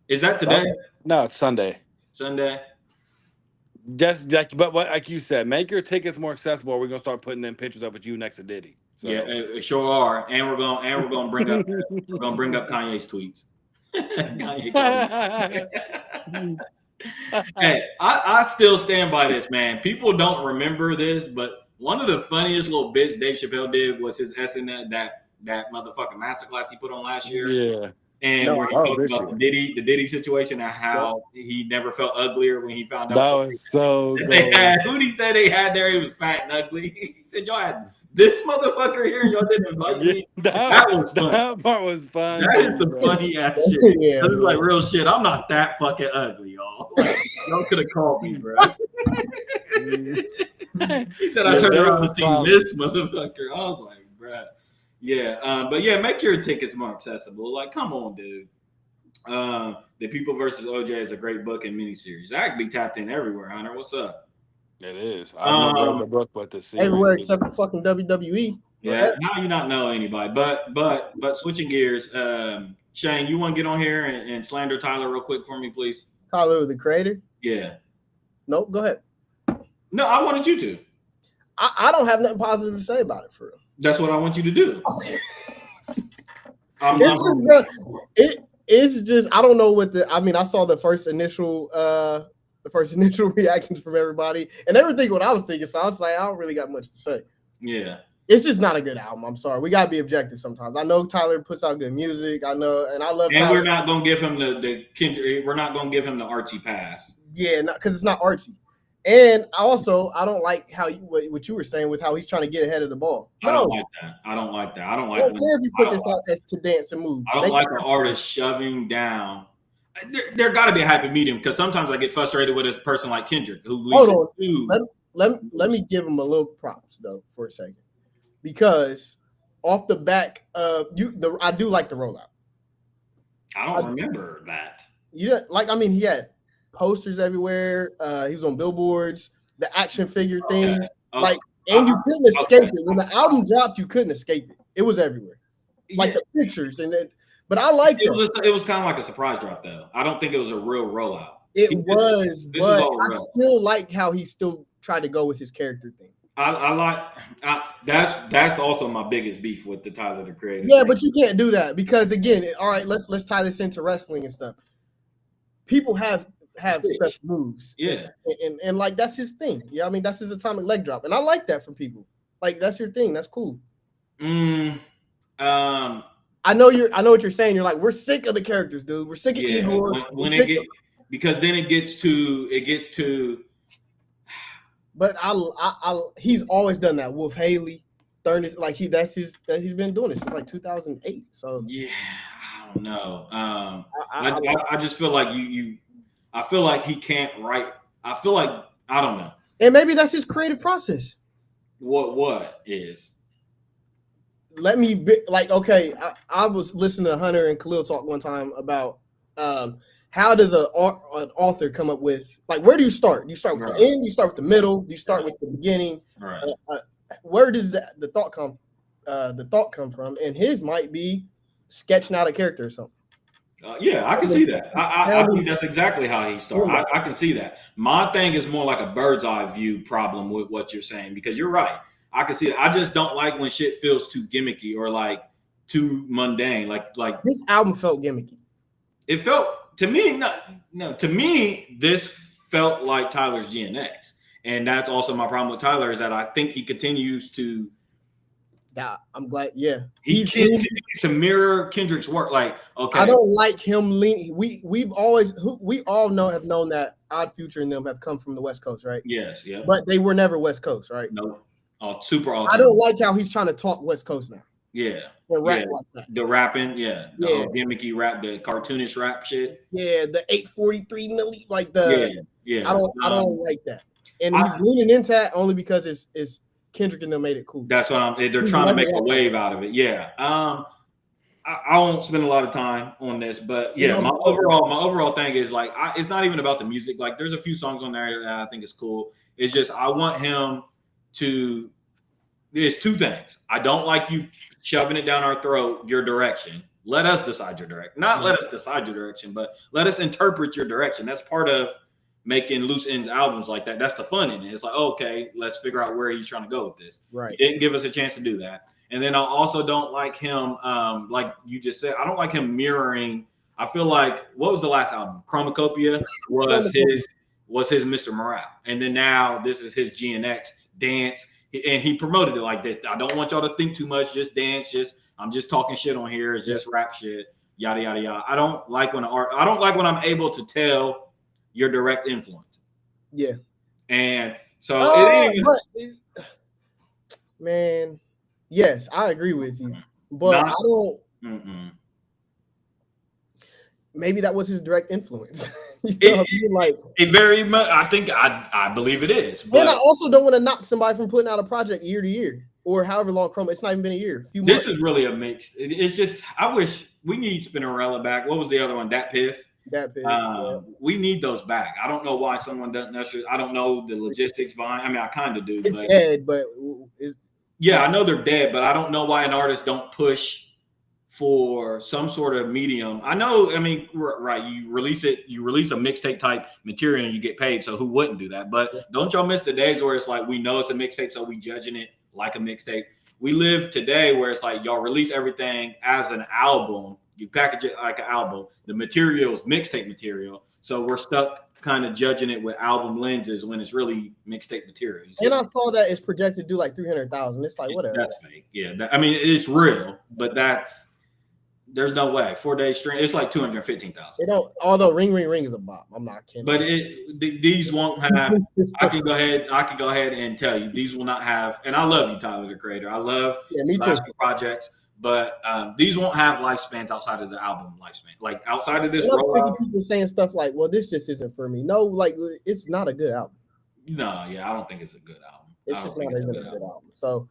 Is that today? No, it's Sunday. Sunday. Just like you said, make your tickets more accessible. Or we're gonna start putting them pictures up with you next to Diddy. So. Yeah, sure are. And we're gonna bring up Kanye's tweets. Kanye called me. Hey, I still stand by this, man. People don't remember this, but one of the funniest little bits Dave Chappelle did was his SNL that motherfucking masterclass he put on last year. Yeah. And where he talked about the Diddy situation and how he never felt uglier when he found out. That was so good. Who'd he say they had there? He was fat and ugly. He said, y'all had this motherfucker here and y'all didn't invite me. That was fun. That part was fun. That is the funny ass shit. Yeah, it was like real shit. I'm not that fucking ugly, y'all. Like, y'all could have called me, bro. He said, I turned around and seen this motherfucker. I was like, bro. Yeah, but yeah, make your tickets more accessible. Like, come on, dude. The People versus OJ is a great book and miniseries. That can be tapped in everywhere, Hunter. What's up? It is. I've never read the book, but the series. Everywhere except for fucking WWE. Yeah, how you not know anybody? But switching gears, Shane, you want to get on here and slander Tyler real quick for me, please? Tyler, the creator? Yeah. Nope, go ahead. No, I wanted you to. I don't have nothing positive to say about it, for real. That's what I want you to do. It's just I don't know what I saw the first initial reactions from everybody, and they were thinking what I was thinking, so I was like, I don't really got much to say. Yeah. It's just not a good album. I'm sorry. We gotta be objective sometimes. I know Tyler puts out good music. I know, and I love. And Tyler. we're not gonna give him the Kendrick. We're not gonna give him the artsy pass. Yeah, because it's not artsy. And also, I don't like how what you were saying with how he's trying to get ahead of the ball. No. I don't like that. I don't like that. I don't care if you put this out as to dance and move. I don't like an artist shoving down. There got to be a happy medium, because sometimes I get frustrated with a person like Kendrick who. Hold on. Let me give him a little props though for a second, because off the back of I do like the rollout. I don't remember that. He had posters everywhere. He was on billboards, the action figure thing. Okay. And you couldn't escape it. When the album dropped, you couldn't escape it. It was everywhere. Like the pictures but I liked it. It was kind of like a surprise drop, though. I don't think it was a real rollout. But I still like how he still tried to go with his character thing. That's also my biggest beef with the Tyler the Creator. Yeah, but you can't do that, because again, all right, let's tie this into wrestling and stuff. People have special moves. Yeah. And like that's his thing. Yeah, that's his atomic leg drop. And I like that from people. Like that's your thing. That's cool. I know what you're saying. You're like, we're sick of the characters, dude. We're sick of Igor. Because then it gets to But he's always done that. Wolf Haley, Thurnis, like he's been doing it since like 2008. So yeah, I don't know. I just feel like I feel like he can't write. I feel like I don't know. And maybe that's his creative process. What is? Let me be like, okay, I was listening to Hunter and Khalil talk one time about how does an author come up with, like, where do you start? Do you start with the end? Do you start with the middle? Do you start with the beginning? Right. Where does the thought come from? And his might be sketching out a character or something. Yeah, I can see that. I think that's exactly how he started. I can see that. My thing is more like a bird's eye view problem with what you're saying, because you're right. I can see it. I just don't like when shit feels too gimmicky or like too mundane. Like this album felt gimmicky. It felt to me. No. To me, this felt like Tyler's GNX, and that's also my problem with Tyler, is that I think he continues to. Yeah, I'm glad. Yeah, he continues to mirror Kendrick's work. Like, okay, I don't like him leaning. We all have known that Odd Future and them have come from the West Coast, right? Yes, yeah. But they were never West Coast, right? No. Super awesome. I don't like how he's trying to talk West Coast now. Yeah. The rap like that. The rapping, yeah. The whole gimmicky rap, the cartoonish rap shit. Yeah, the 843 milli, like the yeah. I don't like that. And he's leaning into that only because it's Kendrick and them made it cool. That's what they're trying to make a wave out of it. Yeah. I won't spend a lot of time on this, but yeah, my overall thing is like it's not even about the music. Like there's a few songs on there that I think is cool. It's just I want him to. There's two things. I don't like you shoving it down our throat, your direction. Let us decide your direction. Not let us decide your direction, but let us interpret your direction. That's part of making loose ends albums like that. That's the fun in it. It's like, okay, let's figure out where he's trying to go with this. Right. He didn't give us a chance to do that. And then I also don't like him, like you just said, I don't like him mirroring I feel like what was the last album? Chromacopia was his Mr. Morale, and then now this is his GNX dance, and he promoted it like this. I don't want y'all to think too much. Just dance. I'm just talking shit on here. It's just rap shit. Yada yada yada. I don't like when I'm able to tell your direct influence. Yeah. And so man, yes, I agree with you, but I don't. Maybe that was his direct influence. It very much. I think I believe it is. But and I also don't want to knock somebody from putting out a project year to year or however long Chroma. It's not even been a year. This is really a mix. It's just I wish we need Spinnerella back. What was the other one? Dat Piff. Yeah. We need those back. I don't know why someone doesn't. I don't know the logistics behind. I mean, I kind of do. It's dead, but yeah, I know they're dead, but I don't know why an artist don't push for some sort of medium. I know. I mean, right? You release a mixtape type material, and you get paid. So who wouldn't do that? But don't y'all miss the days where it's like we know it's a mixtape, so we judging it like a mixtape. We live today where it's like y'all release everything as an album. You package it like an album. The material is mixtape material. So we're stuck kind of judging it with album lenses when it's really mixtape material. And I saw that it's projected to do like 300,000. It's like, whatever. That's fake. Yeah. I mean, it's real, but there's no way. 4 days stream. It's like 215,000. Although Ring Ring Ring is a bop. I'm not kidding. But these won't have. I can go ahead and tell you these will not have. And I love you, Tyler the Creator. I love me too. Projects. But these won't have lifespans outside of the album lifespan. Like outside of this, people saying stuff like, "Well, this just isn't for me." No, like it's not a good album. No, yeah, I don't think it's a good album. It's just not even a good album. So,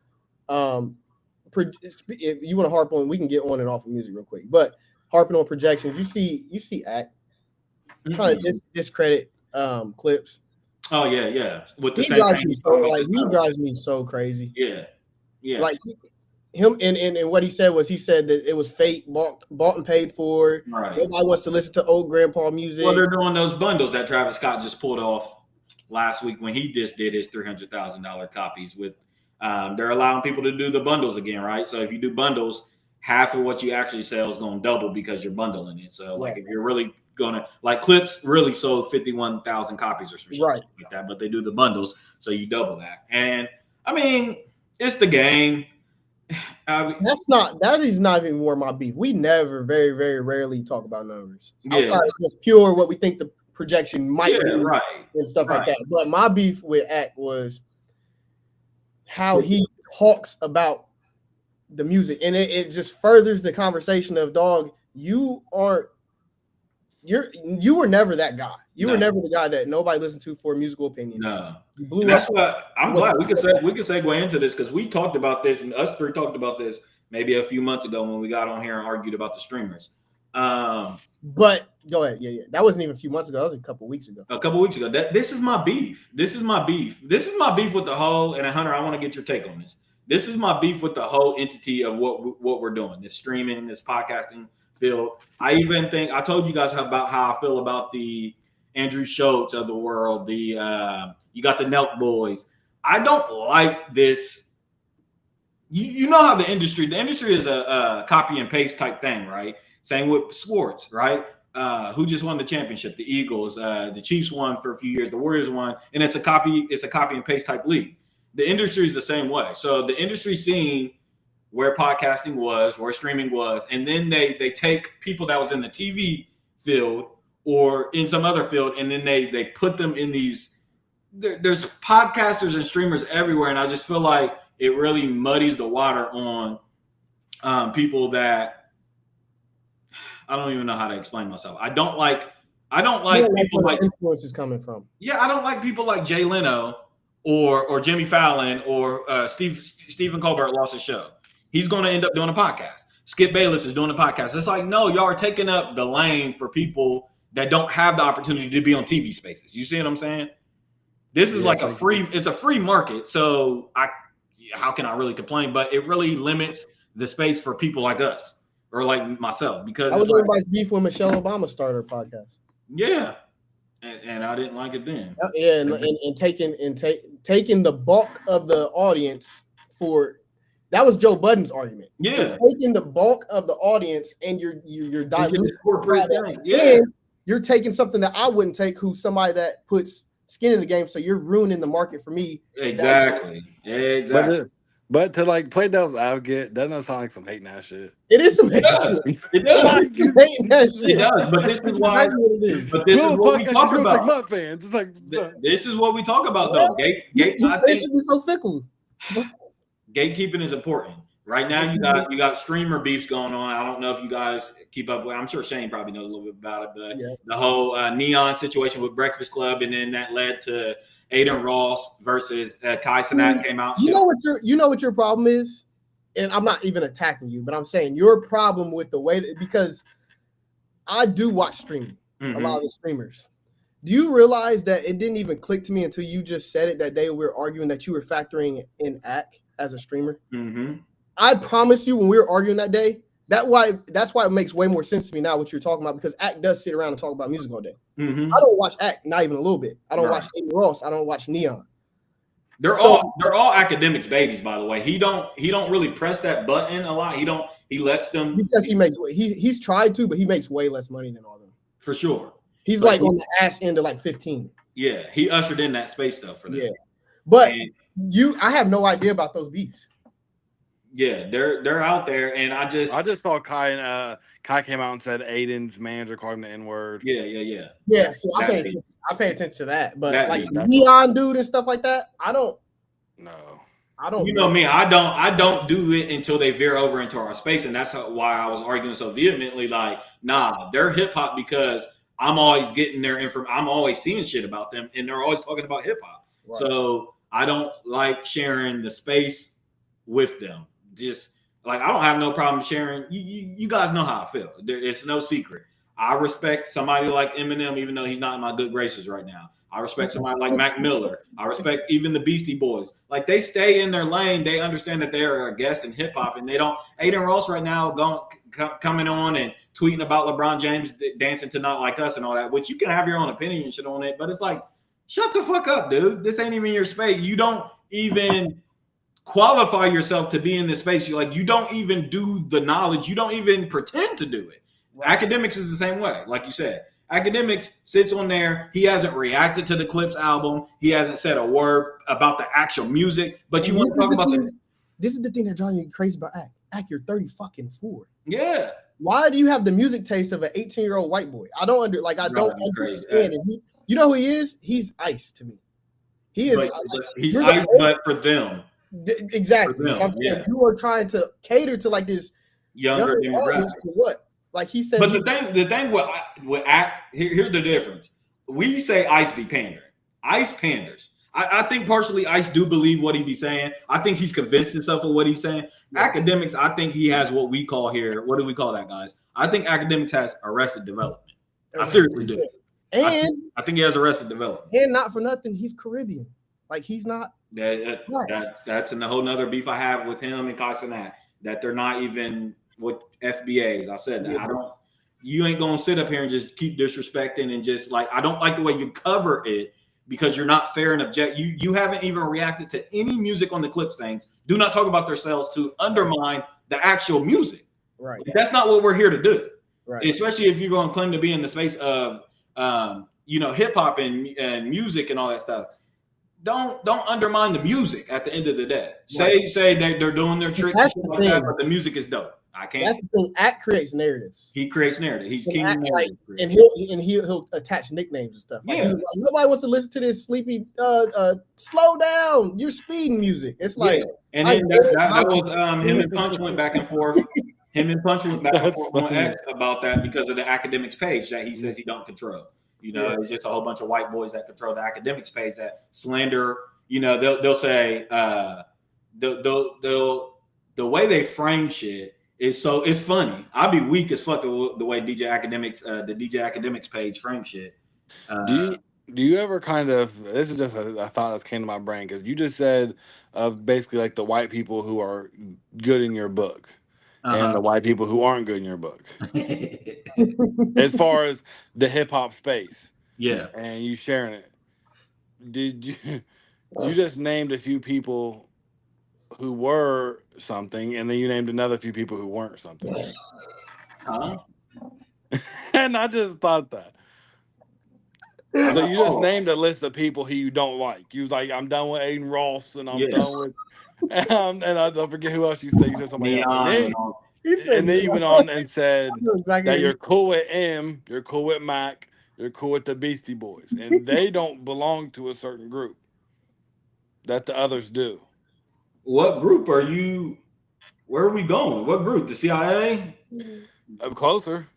if you want to harp on, we can get on and off of music real quick. But harping on projections, you see Act trying to discredit Clips. Oh yeah. With the he drives me so crazy. Yeah. Like him and what he said that it was fate bought and paid for. Right. Nobody wants to listen to old grandpa music. Well, they're doing those bundles that Travis Scott just pulled off last week when he just did his $300,000 copies with. They're allowing people to do the bundles again, right? So if you do bundles, half of what you actually sell is going to double because you're bundling it. So like if you're really going to like Clips really sold 51,000 copies or something like that, but they do the bundles, so you double that. And I mean, it's the game. That is not even more my beef. We never, very, very rarely talk about numbers outside of just pure what we think the projection might be and stuff like that. But my beef with Act was how he talks about the music, and it just furthers the conversation of dog. You were never that guy. You were never the guy that nobody listened to for a musical opinion. No, that's what I'm glad we could segue into this because we talked about this, and us three talked about this maybe a few months ago when we got on here and argued about the streamers. But go ahead, yeah. That wasn't even a few months ago. That was a couple weeks ago. This is my beef. This is my beef with the whole. And Hunter, I want to get your take on this. This is my beef with the whole entity of what we're doing. This streaming, this podcasting field. I told you guys about how I feel about the Andrew Schultz of the world. You got the Nelk boys. I don't like this. You know how the industry is a copy and paste type thing, right? Same with sports, right? Who just won the championship? The Eagles. The Chiefs won for a few years. The Warriors won, and it's a copy and paste type league. The industry is the same way. So the industry seeing where podcasting was, where streaming was, and then they take people that was in the TV field or in some other field, and then they put them in these. There's podcasters and streamers everywhere, and I just feel like it really muddies the water on people that. I don't even know how to explain myself. I don't like people where the influence is coming from. Yeah, I don't like people like Jay Leno or Jimmy Fallon or Stephen Colbert lost his show. He's going to end up doing a podcast. Skip Bayless is doing a podcast. It's like, no, y'all are taking up the lane for people that don't have the opportunity to be on TV spaces. You see what I'm saying? This is like it's a free market. So how can I really complain? But it really limits the space for people like us. Or like myself, because I was everybody's beef when Michelle Obama started her podcast. Yeah, and I didn't like it then. Yeah, and taking the bulk of the audience That was Joe Budden's argument. Yeah. You're taking the bulk of the audience and you're diluting corporate product. thing. Yeah. And you're taking something that I wouldn't take, who's somebody that puts skin in the game. So you're ruining the market for me. Exactly. But to like play devil's advocate, doesn't that sound like some hating ass shit? It is some hating shit. It does. It does. But this is why. But this is what we talk about. Like fans. It's like this is what we talk about, though. I think should be so fickle. Gatekeeping is important. Right now, you got streamer beefs going on. I don't know if you guys keep up with. I'm sure Shane probably knows a little bit about it, but the whole Neon situation with Breakfast Club, and then that led to Aiden Ross versus Kai Cenat came out. You know what your problem is, and I'm not even attacking you, but I'm saying your problem with the way that, because I do watch streaming, a lot of the streamers. Do you realize that it didn't even click to me until you just said it, that they were arguing that you were factoring in AC as a streamer? I promise you, when we were arguing that day, that's why it makes way more sense to me now what you're talking about, because AC does sit around and talk about music all day. I don't watch AC, not even a little bit. I don't watch Aiden Ross. I don't watch Neon. They're all academics babies, by the way. He don't really press that button a lot. He lets them, because he's tried to, but he makes way less money than all of them. For sure. He's on the ass end of like 15. Yeah, he ushered in that space stuff for them. Yeah, but I have no idea about those beefs. Yeah, they're out there, and I just saw Kai and Kai came out and said Aiden's manager called him the N-word. Yeah. See, I pay attention to that, but like Neon dude and stuff like that, I don't. You know me, I don't do it until they veer over into our space, and that's why I was arguing so vehemently. Like, nah, they're hip hop because I'm always getting their information. I'm always seeing shit about them, and they're always talking about hip hop. Right. So I don't like sharing the space with them. Just like, I don't have no problem sharing. You guys know how I feel. It's no secret. I respect somebody like Eminem, even though he's not in my good graces right now. I respect somebody like Mac Miller. I respect even the Beastie Boys. Like, they stay in their lane. They understand that they are a guest in hip hop, and they don't. Aiden Ross right now coming on and tweeting about LeBron James dancing to Not Like Us and all that, which you can have your own opinion and shit on it, but it's like, shut the fuck up, dude. This ain't even your space. You don't even qualify yourself to be in this space. You don't even do the knowledge. You don't even pretend to do it. Right. Academics is the same way, like you said. Academics sits on there. He hasn't reacted to the Clips album. He hasn't said a word about the actual music. But you want to talk about this is the thing that drives me crazy about AC. AC, you're 34. Yeah. Why do you have the music taste of an 18-year-old white boy? I don't understand it. You know who he is? He's Ice to me. He is. He's Ice, but for them. Exactly. For them, I'm saying you are trying to cater to like this younger audience for what? Like he said. But the thing with AC, here's the difference. We say Ice be pandering. Ice panders. I think partially Ice do believe what he be saying. I think he's convinced himself of what he's saying. Yeah. Academics, I think he has what we call here. What do we call that, guys? I think Academics has arrested development. I seriously do. And I think he has arrested development. And not for nothing, he's Caribbean. Like, he's not. That's a whole nother beef I have with him and Kai Cenat, that they're not even with FBAs. I said that. Yeah. You ain't gonna sit up here and just keep disrespecting and just like, I don't like the way you cover it, because you're not fair and object. You haven't even reacted to any music on the Clips things. Do not talk about themselves to undermine the actual music. Right. That's not what we're here to do. Right. Especially if you're going to claim to be in the space of hip hop and music and all that stuff. Don't undermine the music at the end of the day. Say they're doing their tricks and stuff like that, but the music is dope. I can't. That's the thing. AC creates narratives. He creates narrative. He's king of narratives. And he'll attach nicknames and stuff. Like, yeah. Nobody wants to listen to this sleepy slow down, you're speeding music. It's like, and then that was him and Punch went back and forth. Him and Punch went back and forth on X about that because of the Academics page that he says he don't control. It's just a whole bunch of white boys that control the Academics page that slander. They'll say the way they frame shit is so it's funny. I'd be weak as fuck the way the DJ Academics page frame shit. Do you ever kind of, this is just a thought that came to my brain, because you just said of basically like the white people who are good in your book and the white people who aren't good in your book. As far as the hip hop space. Yeah. And you sharing it. Did you just named a few people who were something, and then you named another few people who weren't something. Huh? And I just thought that. So you just named a list of people who you don't like. You was like, I'm done with Aiden Ross, and I'm done with, and I don't forget who else you said. You said somebody else. And then you went on and said that you're cool with M, you're cool with Mac, you're cool with the Beastie Boys, and they don't belong to a certain group that the others do. What group are you? Where are we going? What group? The CIA? I'm closer.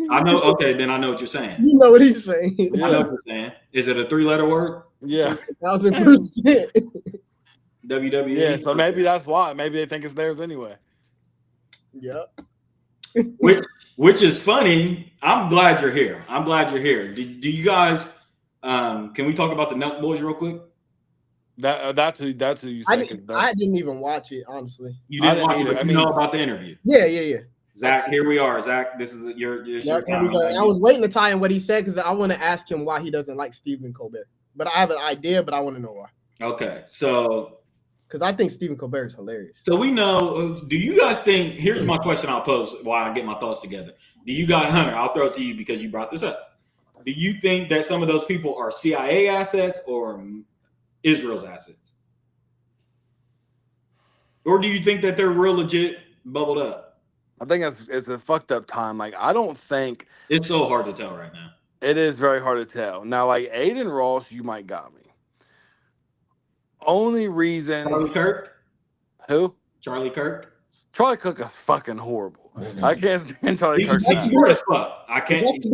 I know. Okay, then I know what you're saying. You know what he's saying. Yeah. I know what you're saying. Is it a 3-letter word? Yeah. 1,000%. WWE. Yeah. So maybe that's why. Maybe they think it's theirs anyway. Yep. Which is funny. I'm glad you're here. Do you guys? Can we talk about the Nelk Boys real quick? That's who you said. I didn't even watch it, honestly. You didn't watch it, but you know about the interview. Yeah. Zach, here we are. Zach, this is your time. I was waiting to tie in what he said because I want to ask him why he doesn't like Stephen Colbert. But I have an idea, but I want to know why. Okay, so because I think Stephen Colbert is hilarious. So we know. Do you guys think? Here's my question. I'll pose while I get my thoughts together. Do you guys, Hunter? I'll throw it to you because you brought this up. Do you think that some of those people are CIA assets or Israel's assets, or do you think that they're real legit bubbled up? I think it's a fucked up time. Like, I don't think it's so hard to tell right now. It is very hard to tell. Now, like Aiden Ross, you might got me. Only reason Charlie Kirk? Who? Charlie Kirk? Charlie Kirk is fucking horrible. I can't stand Charlie Kirk. He's smart as fuck. I can't.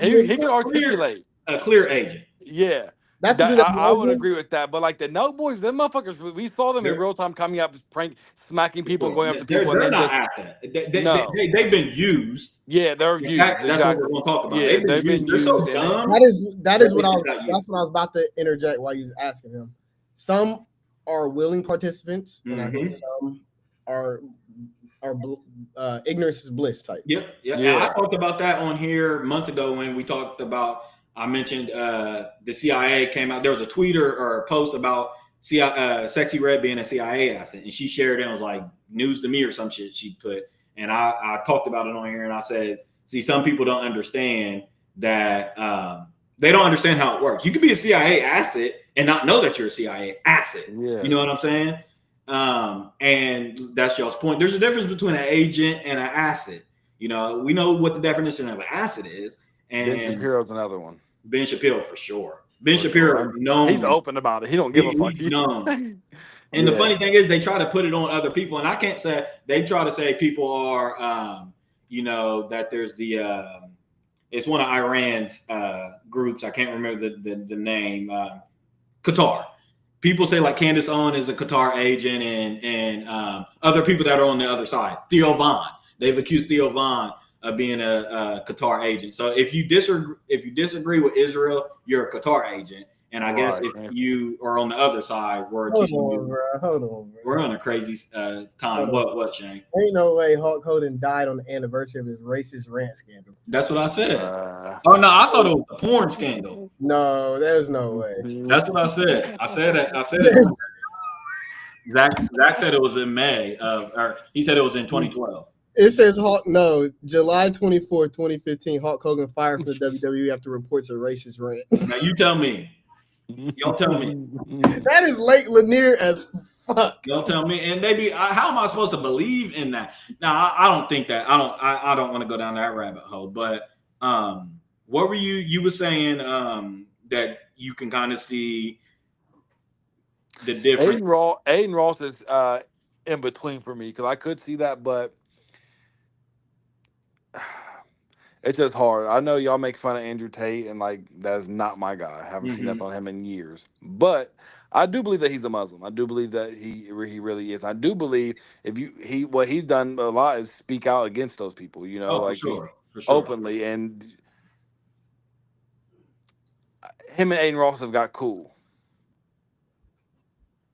He can articulate. A clear agent. Yeah. I would agree with that. But like the Nelk Boys, them motherfuckers, we saw them in real time coming up, smacking people, going up to people. They're not assets. They've been used. Yeah, they're used. That's what we're going to talk about. Yeah, they've been used. So dumb. That is what I was about to interject while you was asking him. Some are willing participants, and I think some are ignorance is bliss type. Yep. Yeah. I talked about that on here months ago when we talked about. I mentioned the CIA came out. There was a tweet or a post about Sexy Red being a CIA asset, and she shared it and was like news to me or some shit she put. And I talked about it on here, and I said, see, some people don't understand that they don't understand how it works. You can be a CIA asset and not know that you're a CIA asset. Yeah. You know what I'm saying? And that's y'all's point. There's a difference between an agent and an asset. You know, we know what the definition of an asset is. And Ben Shapiro's another one. Ben Shapiro for sure. Ben Shapiro, known. He's open about it. He don't give a fuck. He's known. And the funny thing is, they try to put it on other people, and I can't say they try to say people are, that there's the it's one of Iran's groups. I can't remember the name. Qatar. People say like Candace Owen is a Qatar agent, and other people that are on the other side. Theo Von. They've accused Theo Von of being a Qatar agent. So if you disagree with Israel, you're a Qatar agent. And I guess if you are on the other side, we're hold on, bro. We're on a crazy time. What, Shane? Ain't no way Hulk Hogan died on the anniversary of his racist rant scandal. That's what I said. Oh no, I thought it was a porn scandal. No, there's no way. That's what I said. I said it. Zach said it was in May or he said it was in 2012. It says July 24th, 2015, Hulk Hogan fired from the WWE after reports of racist rant. Now you tell me. Y'all tell me. That is Lake Lanier as fuck. Y'all tell me. And maybe how am I supposed to believe in that? Now I don't think that. I don't want to go down that rabbit hole. But what were you were saying that you can kind of see the difference? Aiden Ross is in between for me because I could see that, but it's just hard. I know y'all make fun of Andrew Tate, and like that's not my guy. I haven't seen that on him in years. But I do believe that he's a Muslim. I do believe that he really is. I do believe what he's done a lot is speak out against those people. You know, for sure. Openly, and him and Aiden Ross have got cool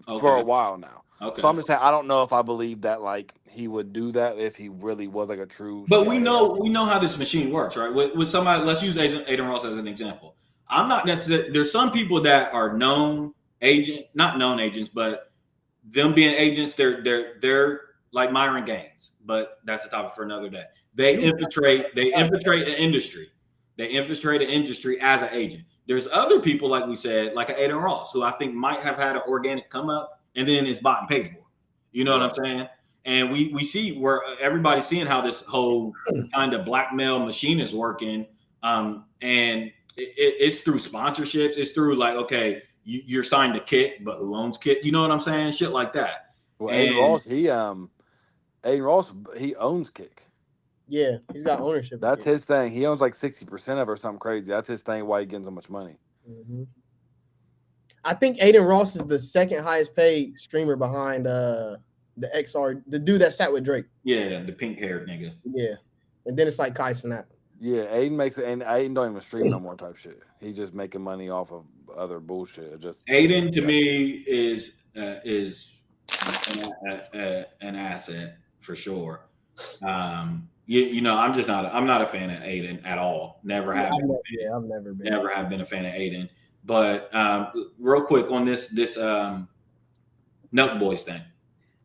for a while now. Okay. So I'm just saying I don't know if I believe that like he would do that if he really was like a true. But we know how this machine works, right? With somebody, let's use Aiden Ross as an example. I'm not necessarily. There's some people that are not known agents, but them being agents, they're like Myron Gaines, but that's a topic for another day. They infiltrate the industry. They infiltrate the industry as an agent. There's other people, like we said, like an Aiden Ross, who I think might have had an organic come up and then is bought and paid for. You know what I'm saying? And we see where everybody's seeing how this whole kind of blackmail machine is working. And it's through sponsorships. It's through like, okay, you're signed to Kit, but who owns Kit? You know what I'm saying? Shit like that. Well, Aiden Ross, he owns Kick. Yeah, he's got ownership. That's his thing. He owns like 60% of it or something crazy. That's his thing. Why he getting so much money? Mm-hmm. I think Aiden Ross is the second highest paid streamer behind the XR, the dude that sat with Drake. Yeah, the pink haired nigga. Yeah, and then it's like Kai Cenat. Yeah, Aiden makes it, and Aiden don't even stream no more type shit. He's just making money off of other bullshit. Just Aiden to me is an asset for sure. You know, I'm not a fan of Aiden at all. Never have been. I've never been. Never have been a fan of Aiden. But real quick on this Nelk Boys thing.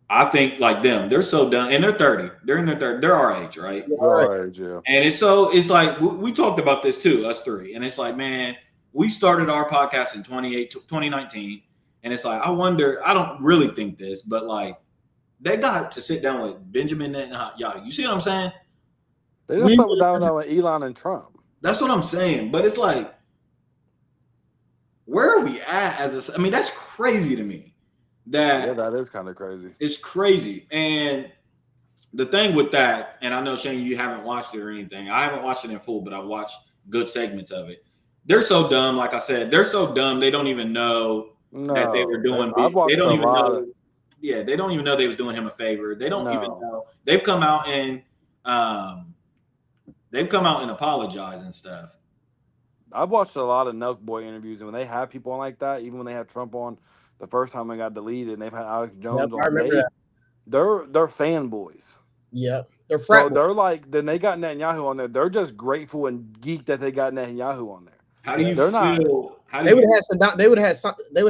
I think like them, they're so done, and they're 30. They're in their 30. They're our age, right? Our age, yeah. And it's like we talked about this too, us three. And it's like, man, we started our podcast in 2019, and it's like, I wonder, I don't really think this, but like they got to sit down with Benjamin Netanyahu. You see what I'm saying? They just sat down with Elon and Trump. That's what I'm saying. But it's like, where are we at I mean, that's crazy to me. That is kind of crazy. It's crazy. And the thing with that, and I know, Shane, you haven't watched it or anything. I haven't watched it in full, but I've watched good segments of it. They're so dumb. Like I said, they're so dumb. They don't even know that they were doing. They don't even know. Yeah, they don't even know they was doing him a favor. They don't even know. They've come out and apologized and stuff. I've watched a lot of Nelk Boy interviews, and when they have people on like that, even when they have Trump on, the first time it got deleted, and they've had Alex Jones on. I remember that. They're fanboys. Yeah, they're frat. So they're like, then they got Netanyahu on there. They're just grateful and geeked that they got Netanyahu on there. How do you feel? They would have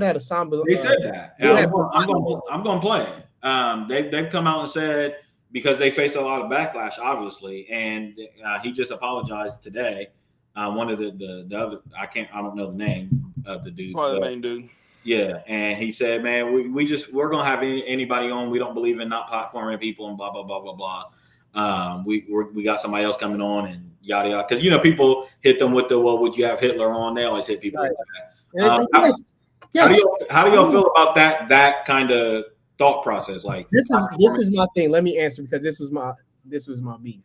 had a samba. They said that. I'm going to play it. They've come out and said, because they faced a lot of backlash, obviously, and he just apologized today. One of the other, I don't know the name of the dude. Probably the main dude. Yeah, and he said, man, we're gonna have anybody on. We don't believe in not platforming people and blah blah blah blah blah. We got somebody else coming on and yada yada. Because people hit them with the, well, would you have Hitler on? They always hit people like that. Yes. How do y'all feel about that kind of thought process? Like this is my thing. Let me answer, because this was my beef.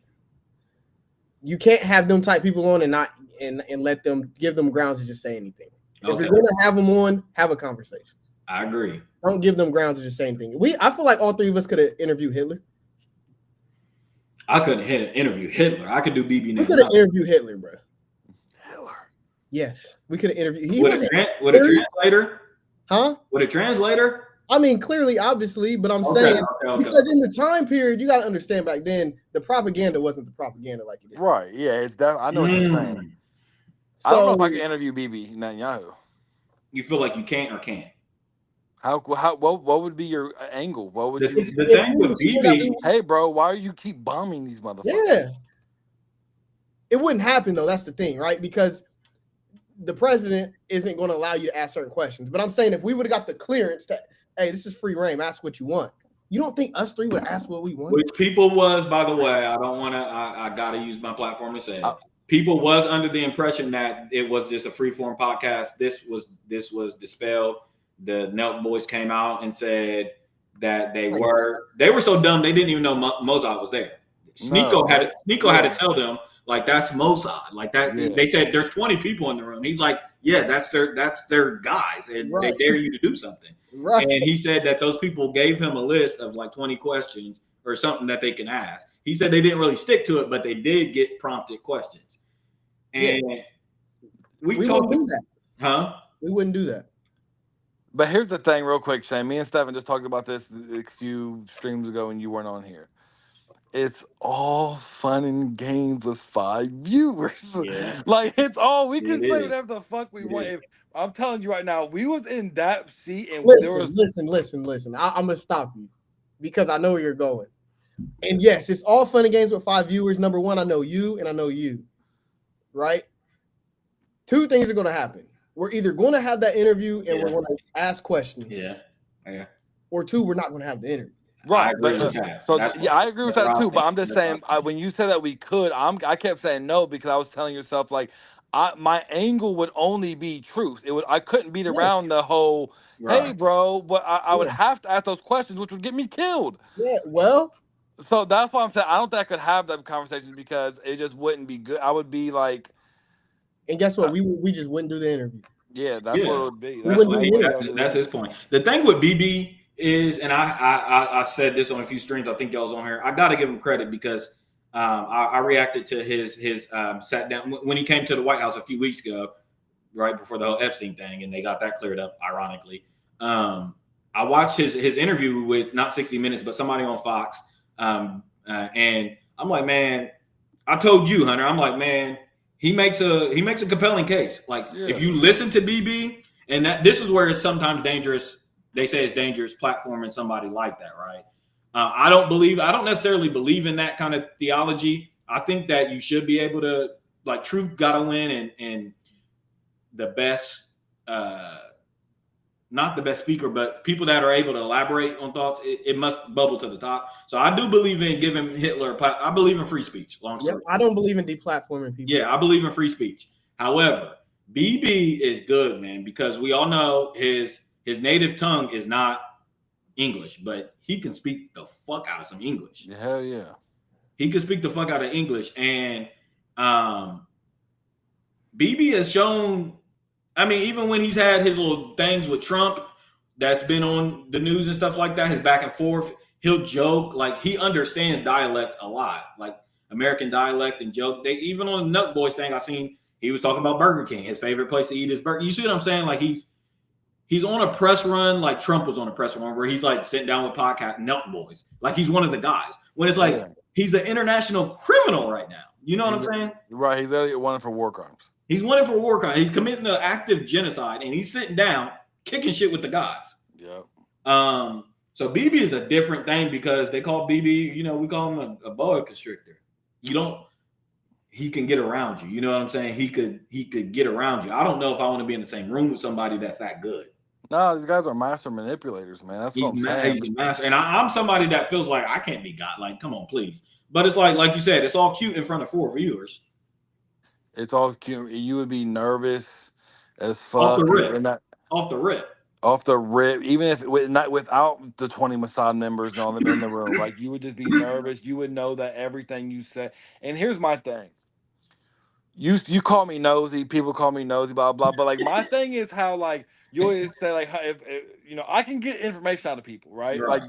You can't have them type people on and not and let them give them grounds to just say anything. If you're going to have them on, have a conversation. I agree. Don't give them grounds to just say anything. I feel like all three of us could have interviewed Hitler. I couldn't interview Hitler. I could do BB. We could have interviewed Hitler, bro. Hitler. Yes, we could have interviewed. With a translator? Huh? With a translator? I mean, clearly, obviously, but I'm saying because in the time period, you got to understand, back then the propaganda wasn't the propaganda like it is. Right? Yeah, it's that. I know what you're saying. So, I don't know if I can interview Bibi Netanyahu. You feel like you can't or can't? What would be your angle? What would the thing with Bibi? Hey, bro, why do you keep bombing these motherfuckers? Yeah, it wouldn't happen though. That's the thing, right? Because the president isn't going to allow you to ask certain questions. But I'm saying if we would have got the clearance that, hey, this is free reign, ask what you want. You don't think us three would ask what we want? Which people was, by the way, I don't want to. I got to use my platform to say it. People was under the impression that it was just a free-form podcast. This was dispelled. The Nelk Boys came out and said that they were so dumb they didn't even know Mozart was there. Sneeko had to tell them, like, that's Mozart. Like that, They said there's 20 people in the room. He's like, yeah, that's their guys, and they dare you to do something. Right. And he said that those people gave him a list of like 20 questions or something that they can ask. He said they didn't really stick to it, but they did get prompted questions. And we wouldn't do that. Huh? We wouldn't do that. But here's the thing, real quick, Shane. Me and Stephen just talked about this a few streams ago, and you weren't on here. It's all fun and games with 5 viewers. Yeah. Like, it's all, we can say whatever the fuck we want. If, I'm telling you right now, we was in that seat and listen. I'm gonna stop you because I know where you're going. And yes, it's all fun and games with 5 viewers. Number one, I know you and I know you, right? 2 things are going to happen. We're either going to have that interview and we're going to ask questions. Yeah. Or 2, we're not going to have the interview. Right, I agree with that. So I agree with that too. But I'm just saying, when you said that we could, I kept saying no because I was telling yourself like, my angle would only be truth. I couldn't beat around the whole, hey, bro. But I would have to ask those questions, which would get me killed. Yeah, well. So that's why I'm saying I don't think I could have that conversation because it just wouldn't be good. I would be like, and guess what? We just wouldn't do the interview. Yeah, that's what it would be. That's his point. The thing with BB is, and I said this on a few streams. I think y'all was on here. I got to give him credit because I reacted to his sat down when he came to the White House a few weeks ago, right before the whole Epstein thing, and they got that cleared up. Ironically, I watched his interview with not 60 Minutes, but somebody on Fox, and I'm like, man, I told you, Hunter. I'm like, man, he makes a compelling case. Like, if you listen to BB, and this is where it's sometimes dangerous. They say it's dangerous platforming somebody like that, right? I don't necessarily believe in that kind of theology. I think that you should be able to, like, truth got to win, and the best, not the best speaker, but people that are able to elaborate on thoughts, it must bubble to the top. So I do believe in giving Hitler, I believe in free speech. Long story. I don't believe in deplatforming people. Yeah, I believe in free speech. However, BB is good, man, because we all know his native tongue is not English, but he can speak the fuck out of some English. Hell yeah. He can speak the fuck out of English. And BB has shown, I mean, even when he's had his little things with Trump that's been on the news and stuff like that, his back and forth, he'll joke. Like, he understands dialect a lot, like American dialect and joke. They even on the Nut Boys thing I seen, he was talking about Burger King, his favorite place to eat is Burger. You see what I'm saying? Like, he's on a press run, like Trump was on a press run, where he's like sitting down with podcast Nut Boys, like he's one of the guys. When it's like he's an international criminal right now. You know what I'm saying? Right. He's wanted for war crimes. He's wanted for war crimes. He's committing an active genocide, and he's sitting down kicking shit with the guys. Yep. So BB is a different thing because they call BB, we call him a boa constrictor. He can get around you. You know what I'm saying? He could get around you. I don't know if I want to be in the same room with somebody that's that good. No, these guys are master manipulators, man. That's what I'm saying. He's a master. And I'm somebody that feels like I can't be God. Like, come on, please. But it's like you said, it's all cute in front of 4 viewers. It's all cute. You would be nervous as fuck. Off the rip. Off the rip. Even if without the 20 Mossad members and all them in the room, like, you would just be nervous. You would know that everything you said. And here's my thing. You call me nosy. People call me nosy. Blah blah. But like, my thing is how, like, you always say, like, if I can get information out of people, right? Like,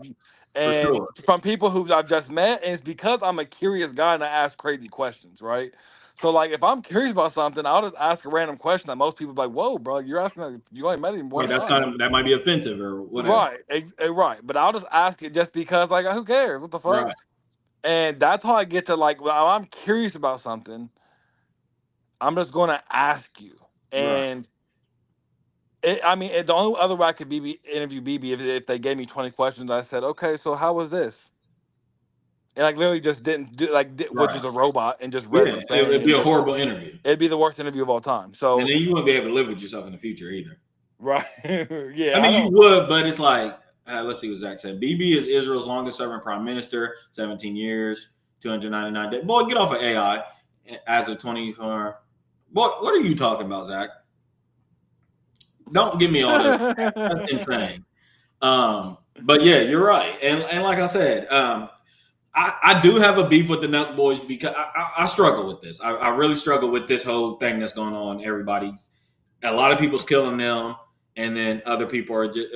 and from people who I've just met, and it's because I'm a curious guy and I ask crazy questions, right? So, like, if I'm curious about something, I'll just ask a random question that most people be like, "Whoa, bro, you're asking like, you only met him one time." That might be offensive or whatever. Right. But I'll just ask it just because, like, who cares? What the fuck? Right. And that's how I get to, like, well, I'm curious about something, I'm just going to ask you. And the only other way I could interview BB if they gave me 20 questions, I said, okay, so how was this? And, like, literally just didn't do, like, which is a robot, and just read the thing. It'd be a horrible interview. It'd be the worst interview of all time. So, and then you wouldn't be able to live with yourself in the future either. Right. Yeah. I mean, you would, but it's like, let's see what Zach said. BB is Israel's longest serving prime minister, 17 years, 299 days. Boy, get off of AI as of 24. Boy, what are you talking about, Zach? Don't give me all that. That's insane. But yeah, you're right. And like I said, I do have a beef with the Nut Boys because I struggle with this. I really struggle with this whole thing that's going on. Everybody, a lot of people's killing them, and then other people are just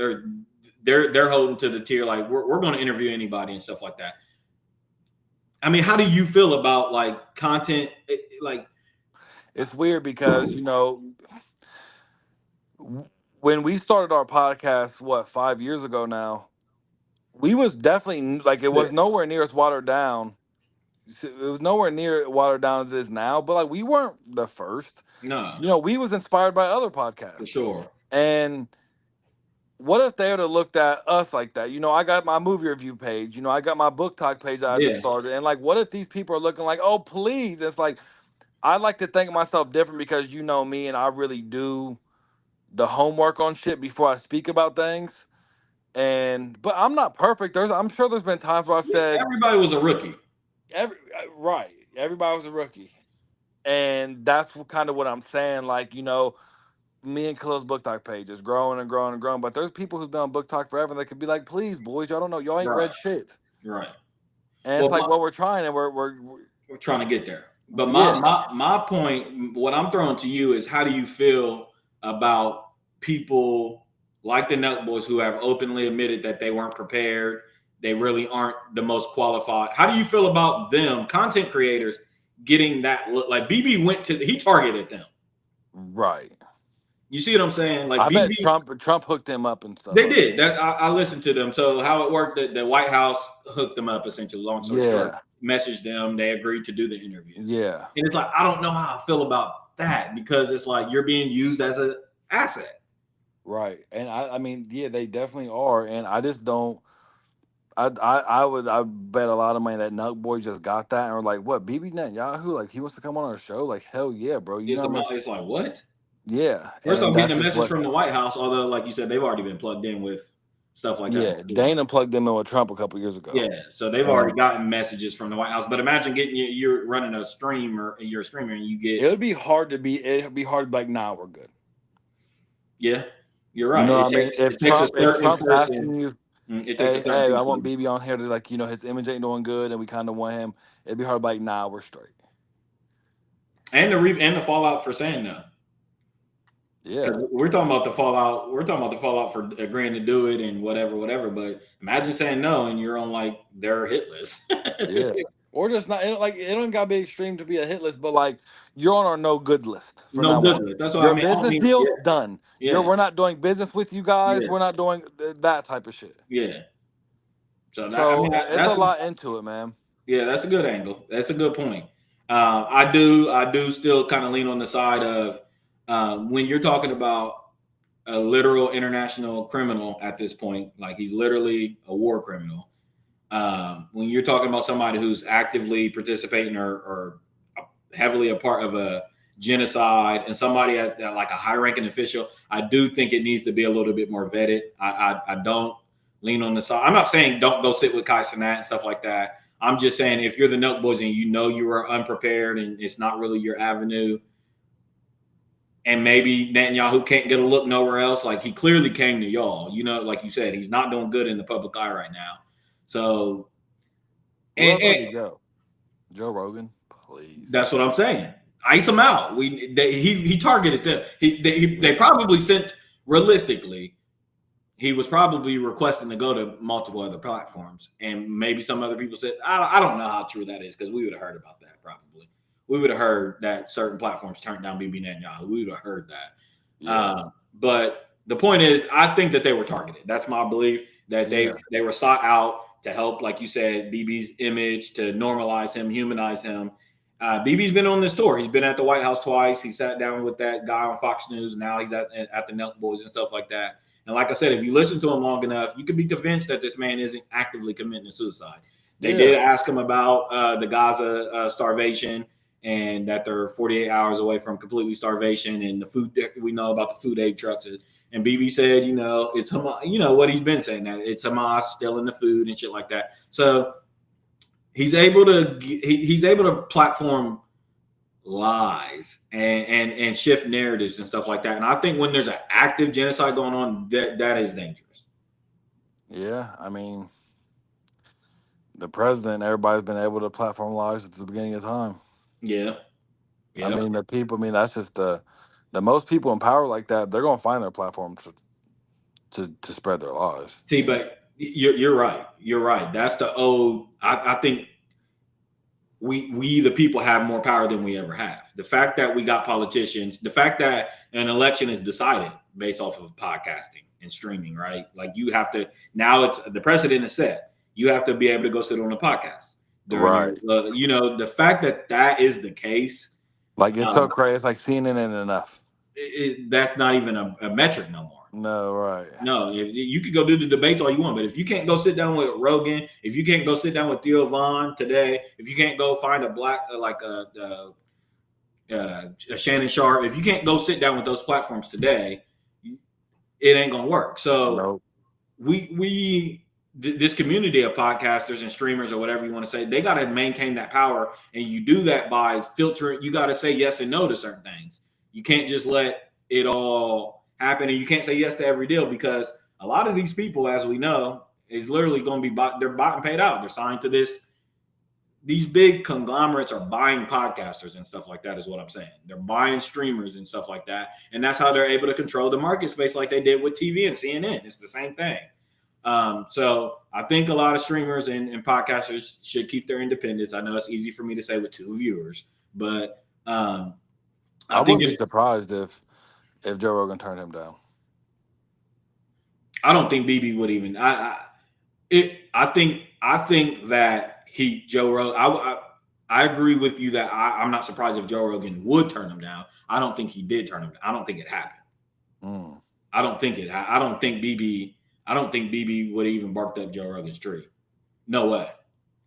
they're holding to the tier like we're going to interview anybody and stuff like that. I mean, how do you feel about, like, content? Like, it's weird because, when we started our podcast, 5 years ago now, we was definitely, like, it was nowhere near as watered down. It was nowhere near watered down as it is now, but, like, we weren't the first. No. We was inspired by other podcasts. For sure. And what if they would have looked at us like that? You know, I got my movie review page. You know, I got my book talk page that I just Yeah. started. And like, what if these people are looking like, oh, please? It's like, I like to think of myself different because you know me and I really do the homework on shit before I speak about things. But I'm not perfect. I'm sure there's been times where I've said Everybody was a rookie. right. Everybody was a rookie. And that's kind of what I'm saying. Like, you know, me and Khalil's book talk page is growing and growing and growing. But there's people who've been on book talk forever and they could be like, please, boys, y'all don't know. Y'all ain't Right. read shit. Right. And it's Well, like, well, we're trying and we're trying to get there. But yeah. my point, what I'm throwing to you is, how do you feel about people like the Nut Boys who have openly admitted that they weren't prepared? They really aren't the most qualified. How do you feel about them, content creators, getting that look? Like BB he targeted them. Right. You see what I'm saying? Like I bet BB, Trump hooked him up and stuff. they did. I listened to them. So how it worked, the White House hooked them up, essentially, long story short. Messaged them, they agreed to do the interview. Yeah. And it's like, I don't know how I feel about that, because it's like you're being used as an asset. Right. And I mean, yeah, they definitely are. And I just don't I bet a lot of money that Nut Boy just got that and were like, what, BB Netanyahu? Like, he wants to come on our show? Like, hell yeah, bro. You know how much? It's like, what? Yeah. First, I'm getting a message from the White House, although, like you said, they've already been plugged in with stuff like that. Yeah, Dana plugged them in with Trump a couple years ago. Yeah, so they've already gotten messages from the White House. But imagine you're running a stream, or you're a streamer, and you get. It'd be hard to be like, nah, we're good. Yeah, you're right. You know what I mean? If Trump's asking you, hey, I want BB on here to, like, you know, his image ain't doing good and we kind of want him, it'd be hard to be like, nah, we're straight. And the fallout for saying no. Yeah, we're talking about the fallout. We're talking about the fallout for agreeing to do it and whatever. But imagine saying no and you're on like their hit list. Yeah, or just not. It don't gotta be extreme to be a hit list, but like you're on our no good list. No good list. That's what your I mean. business deal's done. Yeah. We're not doing business with you guys. Yeah. We're not doing that type of shit. Yeah. So it's a lot into it, man. Yeah, that's a good angle. That's a good point. I do still kind of lean on the side of when you're talking about a literal international criminal at this point, like he's literally a war criminal. When you're talking about somebody who's actively participating or heavily a part of a genocide, and somebody at like a high-ranking official, I do think it needs to be a little bit more vetted. I don't lean on the side. I'm not saying don't go sit with Kai Cenat and stuff like that. I'm just saying, if you're the Nut Boys and you know you are unprepared and it's not really your avenue, and maybe Netanyahu can't get a look nowhere else, like he clearly came to y'all. You know, like you said, he's not doing good in the public eye right now. So, Joe Rogan, please. That's what I'm saying. Ice him out. He targeted them. They probably sent, realistically, he was probably requesting to go to multiple other platforms, and maybe some other people said, I don't know how true that is, because we would have heard about that. Probably we would have heard that certain platforms turned down BB Netanyahu. We would have heard that. Yeah. But the point is, I think that they were targeted. That's my belief, that they were sought out to help, like you said, BB's image, to normalize him, humanize him. BB's been on this tour. He's been at the White House twice. He sat down with that guy on Fox News. Now he's at the Nut Boys and stuff like that. And like I said, if you listen to him long enough, you can be convinced that this man isn't actively committing suicide. They did ask him about the Gaza starvation, and that they're 48 hours away from completely starvation, and the food, we know about the food aid trucks. And BB said, it's Hamas, what he's been saying, that it's Hamas stealing the food and shit like that. So he's able to platform lies and shift narratives and stuff like that. And I think when there's an active genocide going on, that is dangerous. Yeah, I mean, the president, everybody's been able to platform lies at the beginning of time. Yeah. I mean, the people. I mean, that's just the most people in power like that. They're gonna find their platform to spread their lies. See, but you're right. You're right. That's the old. I think we the people have more power than we ever have. The fact that we got politicians, the fact that an election is decided based off of podcasting and streaming, right? Like you have to, now it's the precedent is set. You have to be able to go sit on a podcast. Right. The fact that is the case. Like, it's so crazy. It's like CNN ain't enough. That's not even a metric no more. No, right. No, if you could go do the debates all you want, but if you can't go sit down with Rogan, if you can't go sit down with Theo Vaughn today, if you can't go find a black a Shannon Sharp, if you can't go sit down with those platforms today, it ain't gonna work. So this community of podcasters and streamers or whatever you want to say, they got to maintain that power, and you do that by filtering. You got to say yes and no to certain things. You can't just let it all happen, and you can't say yes to every deal, because a lot of these people, as we know, is literally going to be they're bought and paid out. They're signed to this. These big conglomerates are buying podcasters and stuff like that, is what I'm saying. They're buying streamers and stuff like that, and that's how they're able to control the market space like they did with TV and CNN. It's the same thing. So I think a lot of streamers and podcasters should keep their independence. I know it's easy for me to say with 2 viewers, but I wouldn't be surprised if Joe Rogan turned him down. I don't think BB would even. I think that Joe Rogan. I agree with you that I'm not surprised if Joe Rogan would turn him down. I don't think he did turn him down. I don't think it happened. I don't think BB. I don't think BB would have even barked up Joe Rogan's tree. No way.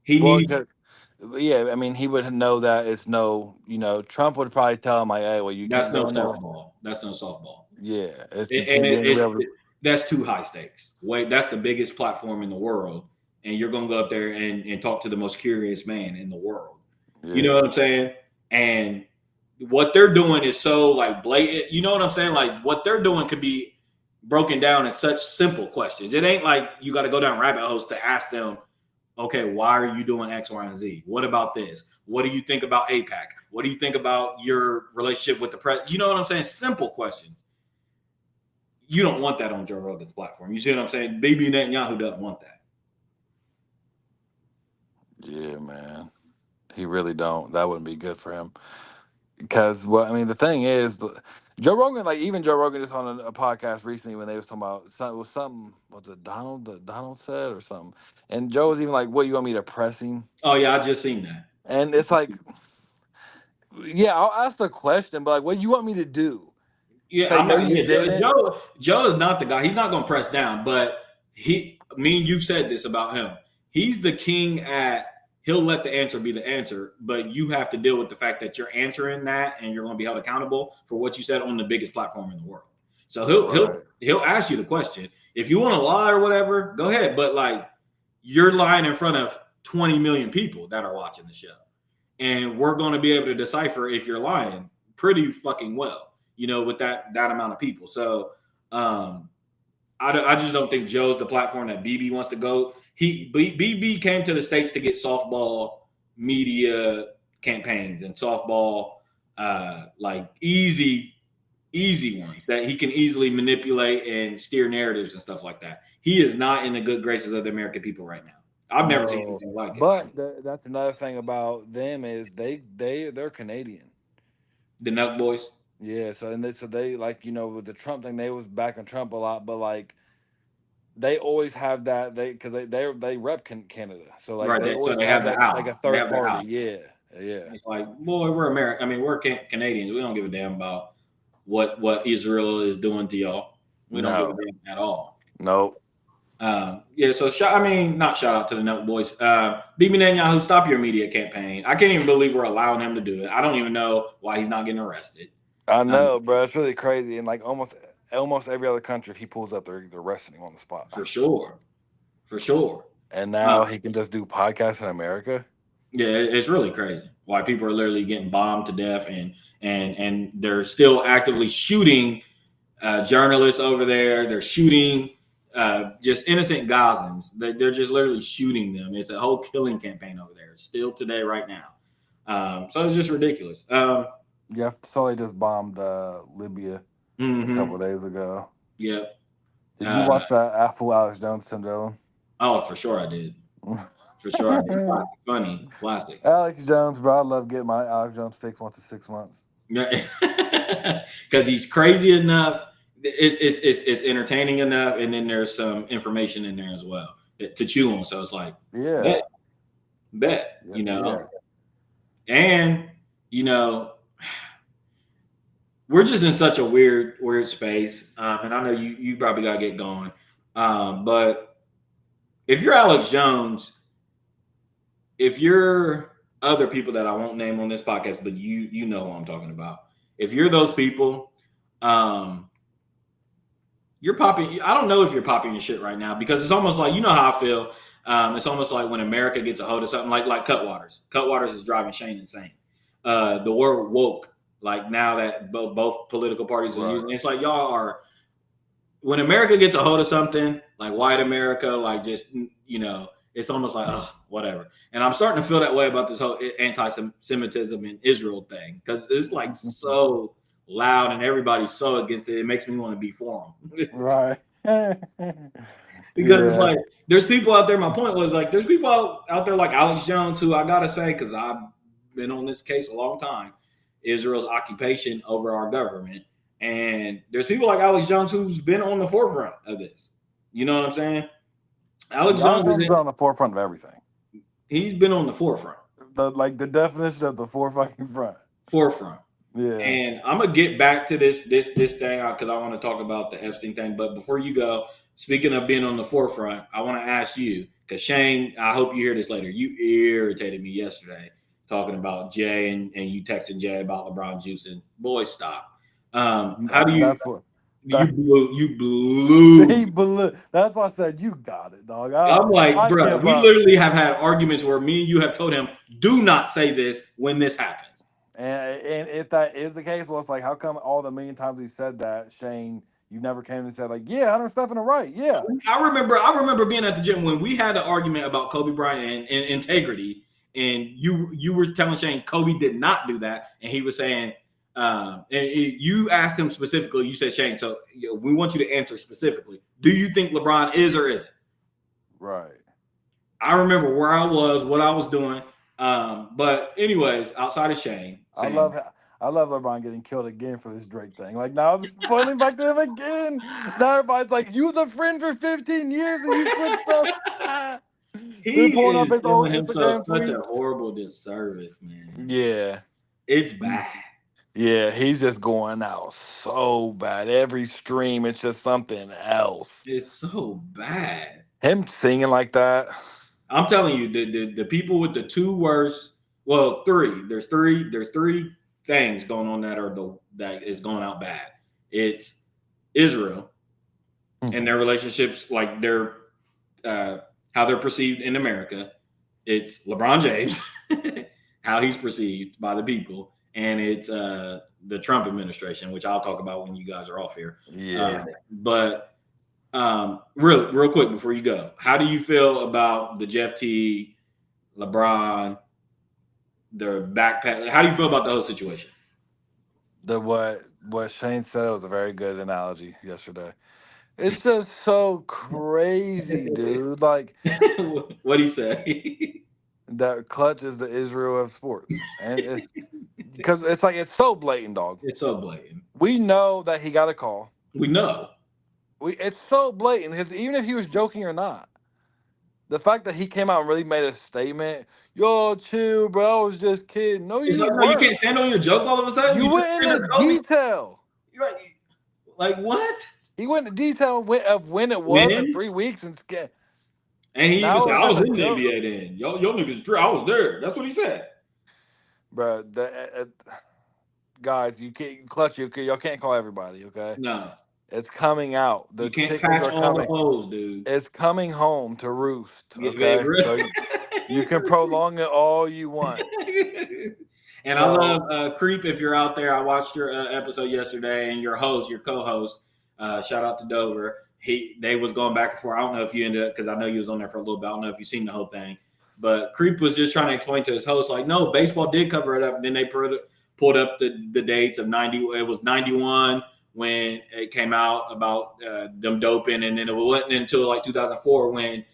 Yeah, I mean, he would know that it's no, Trump would probably tell him like, "Hey, well, that's no softball. That's no softball." Yeah, that's too high stakes. That's the biggest platform in the world, and you're gonna go up there and talk to the most curious man in the world. Yeah. You know what I'm saying? And what they're doing is so like blatant. You know what I'm saying? Like what they're doing could be broken down in such simple questions. It ain't like you got to go down rabbit holes to ask them, okay, why are you doing X, Y, and Z? What about this? What do you think about AIPAC? What do you think about your relationship with the press? You know what I'm saying? Simple questions. You don't want that on Joe Rogan's platform. You see what I'm saying? Bibi Netanyahu doesn't want that. Yeah, man. He really don't. That wouldn't be good for him. Because, the thing is, Joe Rogan, even Joe Rogan just on a podcast recently when they was talking about something, was it Donald said or something? And Joe was even like, what, you want me to press him? Oh, yeah, I just seen that. And it's like, yeah, I'll ask the question, but what do you want me to do? Yeah, Joe is not the guy. He's not going to press down, but me and you said this about him. He's the king at, he'll let the answer be the answer, but you have to deal with the fact that you're answering that and you're going to be held accountable for what you said on the biggest platform in the world. So he'll ask you the question. If you want to lie or whatever, go ahead. But you're lying in front of 20 million people that are watching the show. And we're going to be able to decipher if you're lying pretty fucking well, with that amount of people. So I just don't think Joe's the platform that BB wants to go. BB came to the States to get softball media campaigns and softball easy ones that he can easily manipulate and steer narratives and stuff like that. He is not in the good graces of the American people right now. I've never seen anything like it. But that's another thing about them is they're Canadian. The Nuck Boys. Yeah, so they with the Trump thing, they was backing Trump a lot, but they always have that because they rep Canada, so they always have that a third party. Yeah. It's like, boy, we're American. I mean, we're Canadians. We don't give a damn about what Israel is doing to y'all. We don't give a damn at all. Nope. Yeah. So not shout out to the Nuck Boys. Bibi Netanyahu, stop your media campaign. I can't even believe we're allowing him to do it. I don't even know why he's not getting arrested. I know, bro. It's really crazy, and almost every other country, if he pulls up, they're arresting him on the spot. For sure. And now he can just do podcasts in America. Yeah, it's really crazy. Why people are literally getting bombed to death, and they're still actively shooting journalists over there. They're shooting just innocent Gazans. They're just literally shooting them. It's a whole killing campaign over there, still today, right now. So it's just ridiculous. Yeah, so they just bombed Libya a couple of days ago. Yep. Did you watch that full Alex Jones syndrome? Oh, for sure I did. For sure I did. Funny, plastic. Alex Jones, bro. I love getting my Alex Jones fixed once in 6 months. Because he's crazy enough. It's entertaining enough, and then there's some information in there as well to chew on. So it's like, bet, and we're just in such a weird space. And I know you probably got to get going. But if you're Alex Jones, if you're other people that I won't name on this podcast, but you know who I'm talking about. If you're those people, you're popping. I don't know if you're popping your shit right now because it's almost like, you know how I feel. It's almost like when America gets a hold of something like Cutwaters. Cutwaters is driving Shane insane. The word woke, like now that both political parties are using, it's like y'all are. When America gets a hold of something, like white America, like just, you know, it's almost like, oh, whatever. And I'm starting to feel that way about this whole anti-Semitism in Israel thing because it's like so loud and everybody's so against it. It makes me want to be for them. Right. Because it's like there's people out there. My point was like there's people out there like Alex Jones who I gotta say, because I've been on this case a long time, Israel's occupation over our government. And there's people like Alex Jones who's been on the forefront of this. You know what I'm saying? Alex Jones has been on the forefront of everything. He's been on the forefront. The definition of the forefront. Forefront. Yeah. And I'm gonna get back to this thing because I want to talk about the Epstein thing. But before you go, speaking of being on the forefront, I want to ask you, because Shane, I hope you hear this later. You irritated me yesterday talking about Jay and you texting Jay about LeBron juicing. Boy, stop. How do you? That's what you blew. He blew. That's why I said you got it, dog. I'm like, bro, we literally have had arguments where me and you have told him, do not say this when this happens. And if that is the case, well, it's like, how come all the million times he said that, Shane, you never came and said like, yeah, Hunter Stephen are right, yeah. I remember being at the gym when we had an argument about Kobe Bryant and integrity, and you were telling Shane Kobe did not do that, and he was saying. You asked him specifically, you said, Shane, so we want you to answer specifically. Do you think LeBron is or isn't? Right. I remember where I was, what I was doing. But anyways, outside of Shane. I love LeBron getting killed again for this Drake thing. Like now it's pointing back to him again. Now everybody's like, you was a friend for 15 years and you switched stuff. He's pulling up his own Instagram such a horrible disservice, man. Yeah. It's bad. Yeah, he's just going out so bad. Every stream, it's just something else. It's so bad. Him singing like that. I'm telling you, the people with the two worst, well, three. There's three things going on that is going out bad. It's Israel and their relationships, like their how they're perceived in America. It's LeBron James, how he's perceived by the people. And it's the Trump administration, which I'll talk about when you guys are off here. Yeah. But real quick before you go, how do you feel about the Jeff T, LeBron, their backpack? How do you feel about the whole situation? What Shane said was a very good analogy yesterday. It's just so crazy, dude. Like, what'd he say? That Clutch is the Israel of sports, and because it's like it's so blatant, dog. It's so blatant. We know that he got a call. We know. It's so blatant because even if he was joking or not, the fact that he came out and really made a statement, yo, chill, bro, I was just kidding. No, you weren't. No, you can't stand on your joke all of a sudden. You went into detail. Like what? He went into detail of when it was in 3 weeks and scared. And he even said, I was in the NBA then. Yo niggas, I was there. That's what he said. Bro, guys, you can't Clutch. Y'all can't call everybody, okay? No. It's coming out. You can't patch all the holes, dude. It's coming home to roost, okay? So you can prolong it all you want. And I love Creep. If you're out there, I watched your episode yesterday, and your co-host, shout out to Dover. They was going back and forth. I don't know if you ended up, because I know you was on there for a little bit. I don't know if you've seen the whole thing, but Creep was just trying to explain to his host, like, no, baseball did cover it up. And then they pulled up the dates of 90. It was 91 when it came out about them doping, and then it wasn't until like 2004 when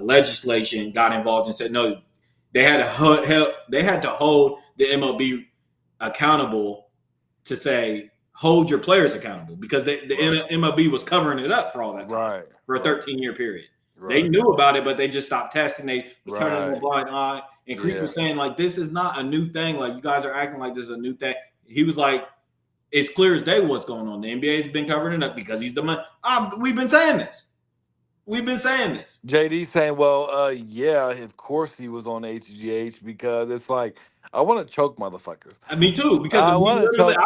legislation got involved and said no, they had to hold the MLB accountable to say, hold your players accountable, because the MLB was covering it up for all that time, for a 13-year period. They knew about it, but they just stopped testing. They were turning a blind eye. And Creek was saying, like, this is not a new thing. Like, you guys are acting like this is a new thing. He was like, it's clear as day what's going on. The NBA has been covering it up because he's the money. We've been saying this. JD saying, well, yeah, of course he was on HGH because it's like, I want to choke motherfuckers. Me too, because I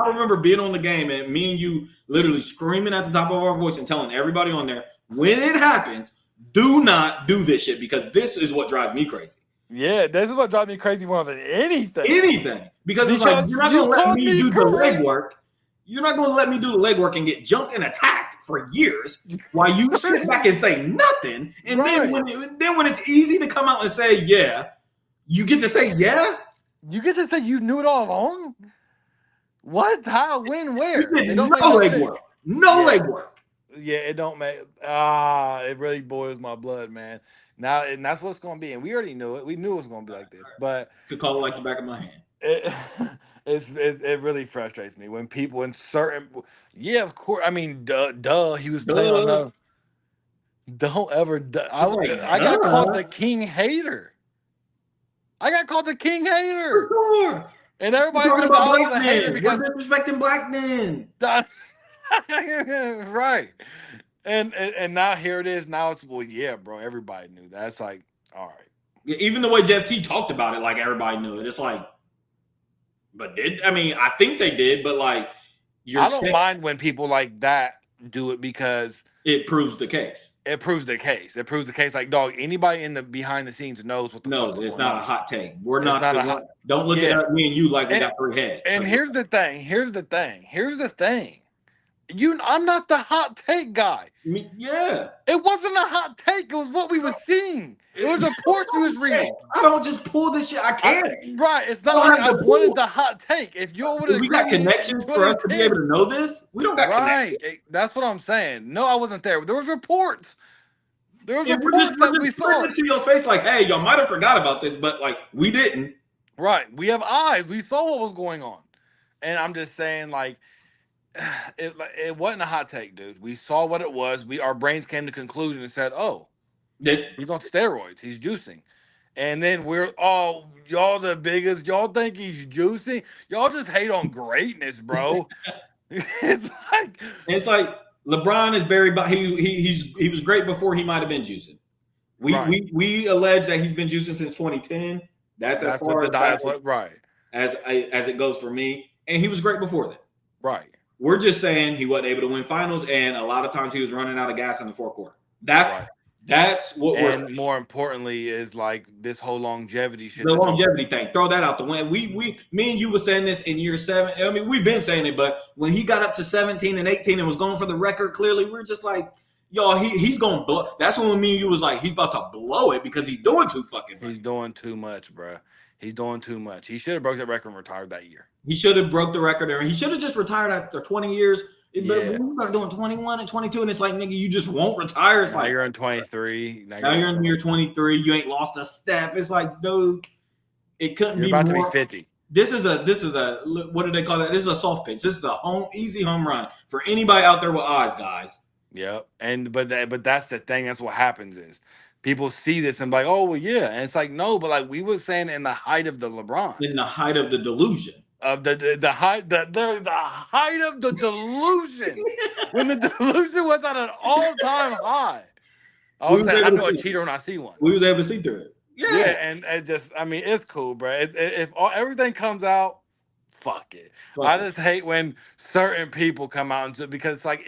remember being on the game and me and you literally screaming at the top of our voice and telling everybody on there, when it happens, do not do this shit because this is what drives me crazy. Yeah, this is what drives me crazy more than anything. Because it's like, you're not going to let me do the legwork. You're not going to let me do the legwork and get jumped and attacked for years while you sit back and say nothing. And then when it's easy to come out and say, yeah, you get to say, yeah? You get to say you knew it all along? What? How? When? Where? You did no legwork. No legwork. Yeah, it don't make it really boils my blood, man. Now, and that's what it's going to be. And we already knew it. We knew it was going to be like this. But could call it like the back of my hand. It really frustrates me when people in certain. Yeah, of course. I mean, duh. He was playing on the. Don't ever. I got called the king hater. Sure. And everybody said I was a hater because they're disrespecting black men. Right. And now here it is. Now it's, well, yeah, bro. Everybody knew that. It's like, all right. Yeah, even the way Jeff T talked about it, like everybody knew it. It's like, but I think they did, but like, I don't mind when people like that do it because it proves the case. It proves the case. Like, dog, anybody in the behind the scenes knows what the fuck. No, it's not a hot take. We're not. Don't look at me and you like we got three heads. And here's the thing. I'm not the hot take guy. Yeah. It wasn't a hot take. It was what we were seeing. It was a report we was reading. I don't just pull this shit. I can't. Right. It's not like I wanted the hot take. If you would have, we got connections for us to be able to know this. We don't got connections. Right. That's what I'm saying. No, I wasn't there. There was reports. Reports that we saw. To your face like, hey, y'all might have forgot about this, but like we didn't. Right. We have eyes. We saw what was going on. And I'm just saying, like, it wasn't a hot take, dude. We saw what it was. Our brains came to conclusion and said, oh, he's on steroids. He's juicing. And then y'all the biggest. Y'all think he's juicing? Y'all just hate on greatness, bro. It's like LeBron is buried, but he was great before he might have been juicing. We allege that he's been juicing since 2010. That's as far as it goes for me. And he was great before that. Right. We're just saying he wasn't able to win finals, and a lot of times he was running out of gas in the fourth quarter. That's what and more importantly is like this whole longevity shit. The longevity thing. Throw that out the window. Me and you were saying this in year 7. I mean, we've been saying it, but when he got up to 17 and 18 and was going for the record, clearly we're just like, y'all, he's going to blow. That's when me and you was like, he's about to blow it because he's doing too fucking much. He's doing too much, bro. He's doing too much. He should have broke that record and retired that year. He should have broke the record, and he should have just retired after 20 years. But when you start doing 21 and 22, and it's like, nigga, you just won't retire. It's now you're in 23. Now you're in year 23. You ain't lost a step. It's like, dude, it couldn't be about more. To be 50. This is a what do they call that? This is a soft pitch. This is a easy home run for anybody out there with eyes, guys. Yep. But that's the thing. That's what happens is people see this and be like, oh well, yeah. And it's like, no, but like we were saying in the height of the LeBron. In the height of the delusion. Of the height of the delusion. When the delusion was at an all-time high. I know a cheater when I see one. We was able to see through it. Yeah, and it just, I mean, it's cool, bro. If everything comes out, fuck it. I just hate when certain people come out and because it's like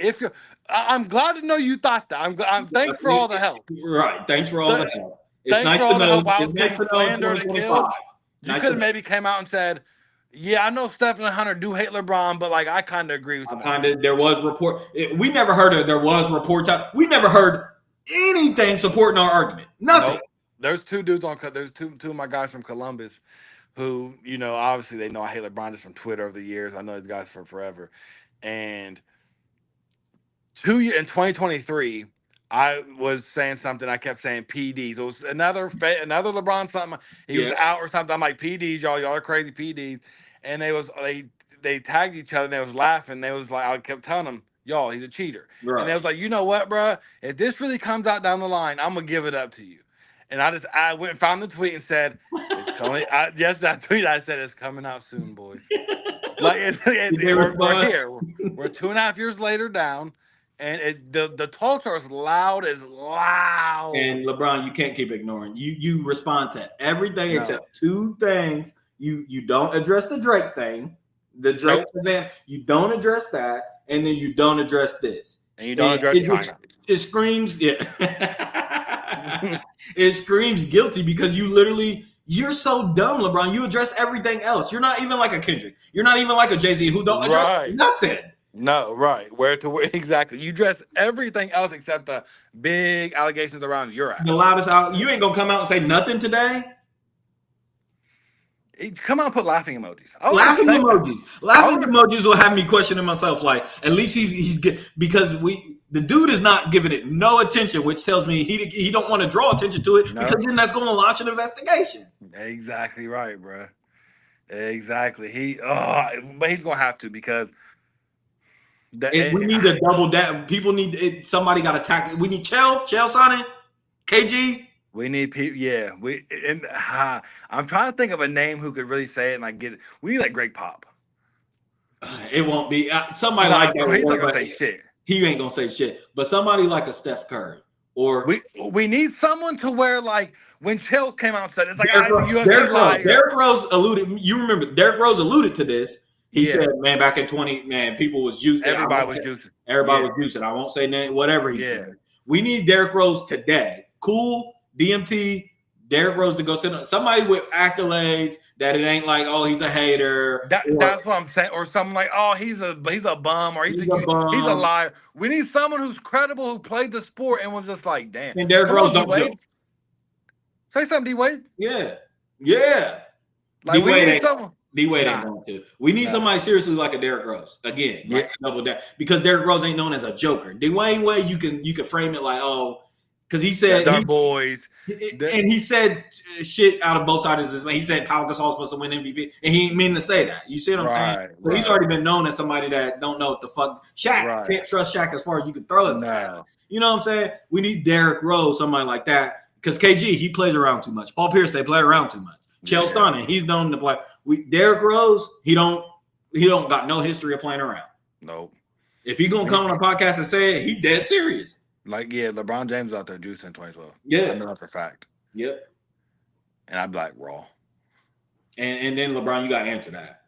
I'm glad to know you thought that. Thanks for all the help. Right. Thanks for all the help. Thanks for all the help. I was getting slandered and killed. You could have maybe came out and said, yeah, I know Steph and Hunter do hate LeBron, but like I kind of agree with them. There was report. We never heard of. There was reports out. We never heard anything supporting our argument. Nothing. Nope. There's two dudes on. There's two of my guys from Columbus, who obviously they know I hate LeBron just from Twitter over the years. I know these guys for forever, and in 2023. I was saying something. I kept saying PDs. It was another LeBron something. He was out or something. I'm like, PDs, y'all are crazy PDs. And they tagged each other and they was laughing. They was like, I kept telling them, y'all, he's a cheater. Right. And they was like, you know what, bro? If this really comes out down the line, I'm gonna give it up to you. And I went and found the tweet and said, it's coming. I tweeted, I said, it's coming out soon, boys. Like we're here. We're 2.5 years later down, and the talks are as loud as loud. And LeBron, you can't keep ignoring. You respond to everything except two things. You don't address the Drake thing, the Drake event. You don't address that, and then you don't address this. And you don't address China. It screams, yeah. It screams guilty because you're so dumb, LeBron. You address everything else. You're not even like a Kendrick. You're not even like a Jay-Z who don't address nothing. No, right. Where exactly. You address everything else except the big allegations around your ass. The loudest out. You ain't gonna come out and say nothing today. Come on, put laughing emojis. Laughing emojis will have me questioning myself. Like, at least he's good because the dude is not giving it no attention, which tells me he don't want to draw attention to it because then that's going to launch an investigation. Exactly right, bro. Exactly. But he's going to have to because we need a double down. People need somebody got to tackle. We need Chell Sonny, KG. We need people. Yeah, I'm trying to think of a name who could really say it and I get it. We need like Greg Pop. It won't be somebody like that. He's not gonna say shit. He ain't gonna say shit. But somebody like a Steph Curry or we need someone to where like when Chill came out and said it's like Derrick Rose alluded. You remember Derrick Rose alluded to this. He said, "Man, back in 20, man, people was juicing. Everybody was juicing. Everybody was juicing. I won't say name, whatever he said. We need Derrick Rose today. Cool." DMT, Derrick Rose to go sit on somebody with accolades that it ain't like, oh, he's a hater. That's what I'm saying. Or something like, oh, he's a bum or he's a liar. We need someone who's credible, who played the sport and was just like, damn. And Derrick Rose don't do. Say something, D-Wade. Yeah. Like we need someone. D-Wade ain't going to. We need somebody seriously like a Derrick Rose. Again, like double that. Because Derrick Rose ain't known as a joker. Dwayne Wade, you can frame it like, oh, because he said boys, and he said shit out of both sides of his mouth. He said Pau Gasol's supposed to win MVP, and he ain't mean to say that. You see what I'm saying? So he's already been known as somebody that don't know what the fuck. Shaq can't trust Shaq as far as you can throw it. You know what I'm saying? We need Derrick Rose, somebody like that, because KG he plays around too much. Paul Pierce they play around too much. Chael Sonnen he's known to play. Derrick Rose he don't got no history of playing around. Nope. If he gonna come on a podcast and say it, he dead serious. Like, LeBron James was out there juicing in 2012. Yeah. I know that for a fact. Yep. And I'd be like, raw. And then LeBron, you got to answer that.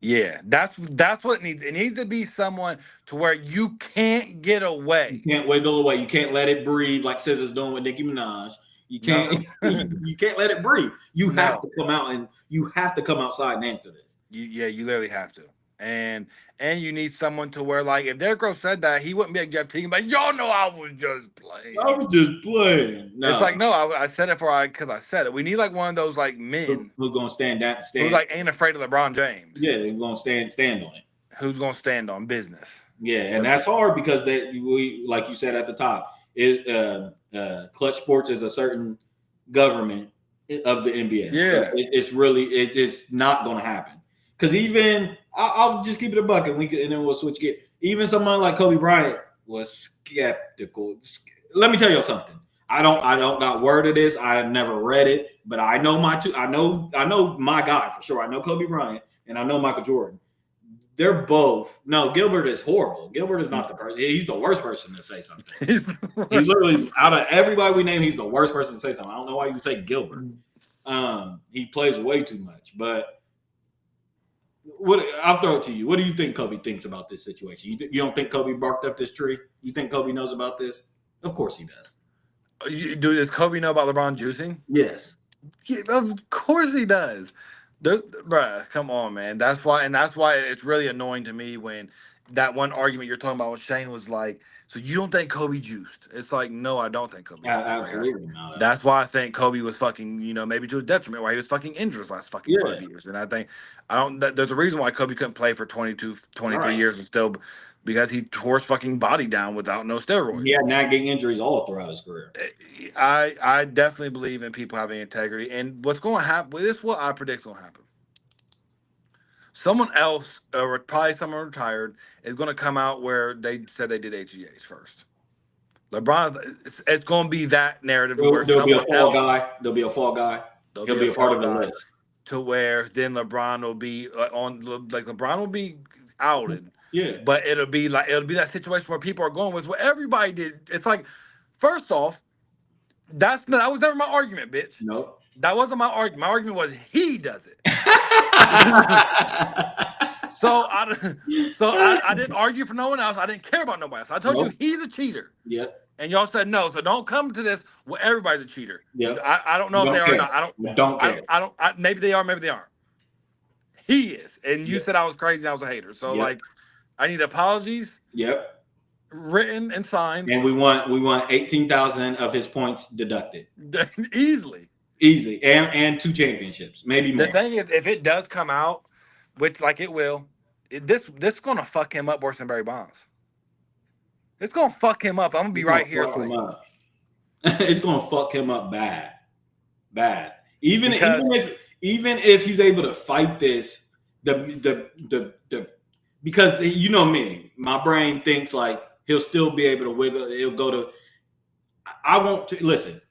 Yeah. That's what it needs. It needs to be someone to where you can't get away. You can't wiggle away. You can't let it breathe like Scissor's doing with Nicki Minaj. You can't you can't let it breathe. You have to come out and you have to come outside and answer this. You literally have to. And you need someone to where, like, if Derrick Rose said that, he wouldn't be like Jeff Teague. Like, y'all know I was just playing. I was just playing. No. It's like, no, I said it because I said it. We need, like, one of those, like, men. Who's going to stand. Who, like, ain't afraid of LeBron James. Yeah, who's going to stand on it. Who's going to stand on business. Yeah, and that's hard because we, like you said at the top, is Clutch Sports is a certain government of the NBA. Yeah. So it's not going to happen. Because even I'll just keep it a bucket. And then we'll switch gears. Even someone like Kobe Bryant was skeptical. Let me tell you something. I don't got word of this. I have never read it, but I know I know my guy for sure. I know Kobe Bryant and I know Michael Jordan. They're both. No, Gilbert is horrible. Gilbert is not the person. He's the worst person to say something. He's literally out of everybody we name, he's the worst person to say something. I don't know why you say Gilbert. He plays way too much, but. I'll throw it to you. What do you think Kobe thinks about this situation? You don't think Kobe barked up this tree? You think Kobe knows about this? Of course he does. Does Kobe know about LeBron juicing? Yes. Yeah, of course he does. Bruh, come on, man. That's why it's really annoying to me when that one argument you're talking about with Shane was like, so you don't think Kobe juiced? It's like, no, I don't think Kobe juiced. Absolutely not. That's why I think Kobe was fucking, maybe to a detriment, why he was fucking injured his last fucking 5 years. And I think, there's a reason why Kobe couldn't play for 22, 23 years and still, because he tore his fucking body down without no steroids. Yeah, nagging injuries all throughout his career. I definitely believe in people having integrity. And what's going to happen, this is what I predict is going to happen. Someone else, probably someone retired, is going to come out where they said they did HGAs first. LeBron, it's going to be that narrative where There'll be a someone fall else, guy. There'll be a fall guy. there'll He'll be a part fall of the guy, list. to where then LeBron will be LeBron will be outed. Yeah. But it'll be that situation where people are going with what everybody did. It's like, first off, that was never my argument, bitch. Nope. That wasn't my argument. My argument was he does it. So I didn't argue for no one else. I didn't care about nobody else. I told you he's a cheater. Yep. And y'all said no. So don't come to this. Well, everybody's a cheater. Yep. I don't know if they are or not. I don't care. Maybe they are. Maybe they aren't. He is. And you said I was crazy and I was a hater. So like, I need apologies. Yep. Written and signed. And we want 18,000 of his points deducted. Easily. And 2 championships, maybe more. The thing is, if it does come out, which like it will, this is gonna fuck him up worse than Barry Bonds. It's gonna fuck him up. I'm gonna be right here. It's gonna fuck him up bad. Even if he's able to fight this, because you know me, my brain thinks like he'll still be able to wiggle. He'll go to. I want to listen.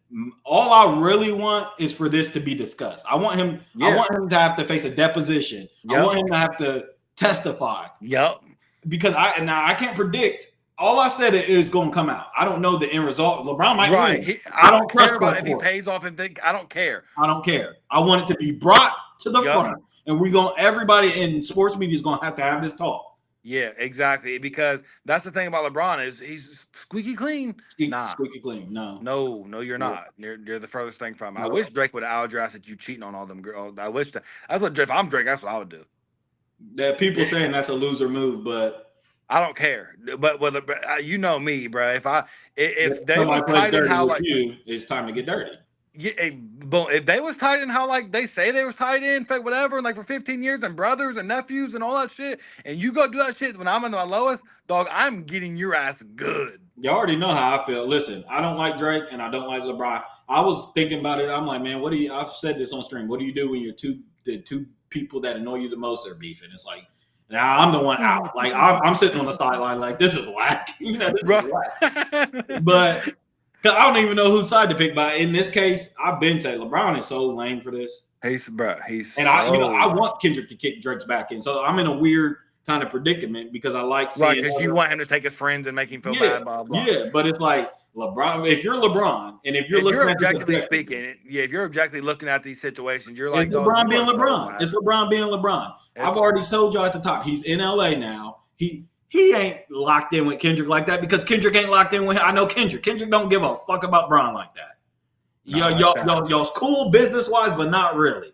All I really want is for this to be discussed. I want him. Yeah. I want him to have to face a deposition. Yep. I want him to have to testify. Yep. Because I can't predict. All I said is going to come out. I don't know the end result. LeBron might win. I don't care about if he pays off and think. I don't care. I don't care. I want it to be brought to the front, and everybody in sports media is going to have this talk. Yeah, exactly. Because that's the thing about LeBron is he's squeaky clean. Squeaky clean. No, you're not. You're the furthest thing from. I wish Drake would have out drafted you cheating on all them girls. I wish that's what if I'm Drake, that's what I would do. That people saying that's a loser move, but I don't care. But you know me, bro. If they was tight in how like you, it's time to get dirty. Yeah, but if they was tied in how like they say they was tied in, whatever, and like for 15 years and brothers and nephews and all that shit, and you go do that shit when I'm in my lowest, dog, I'm getting your ass good. You already know how I feel. Listen, I don't like Drake and I don't like LeBron. I was thinking about it. I'm like, man, I've said this on stream. What do you do when the two people that annoy you the most are beefing? It's like, now I'm the one out. Like I'm sitting on the sideline like this is whack. This is whack. But because I don't even know whose side to pick. But in this case, I've been saying LeBron is so lame for this. I want Kendrick to kick Drake's back in. So I'm in a weird kind of predicament because I like seeing because you want him to take his friends and make him feel bad. Blah, blah. Yeah, but it's like LeBron. If you're LeBron, and if you're objectively speaking, if you're objectively looking at these situations, you're like, it's LeBron being LeBron. It's LeBron being LeBron. I've already told y'all at the top. He's in LA now. He ain't locked in with Kendrick like that because Kendrick ain't locked in with him. I know Kendrick. Kendrick don't give a fuck about Bron like that. Y'all's cool business wise, but not really.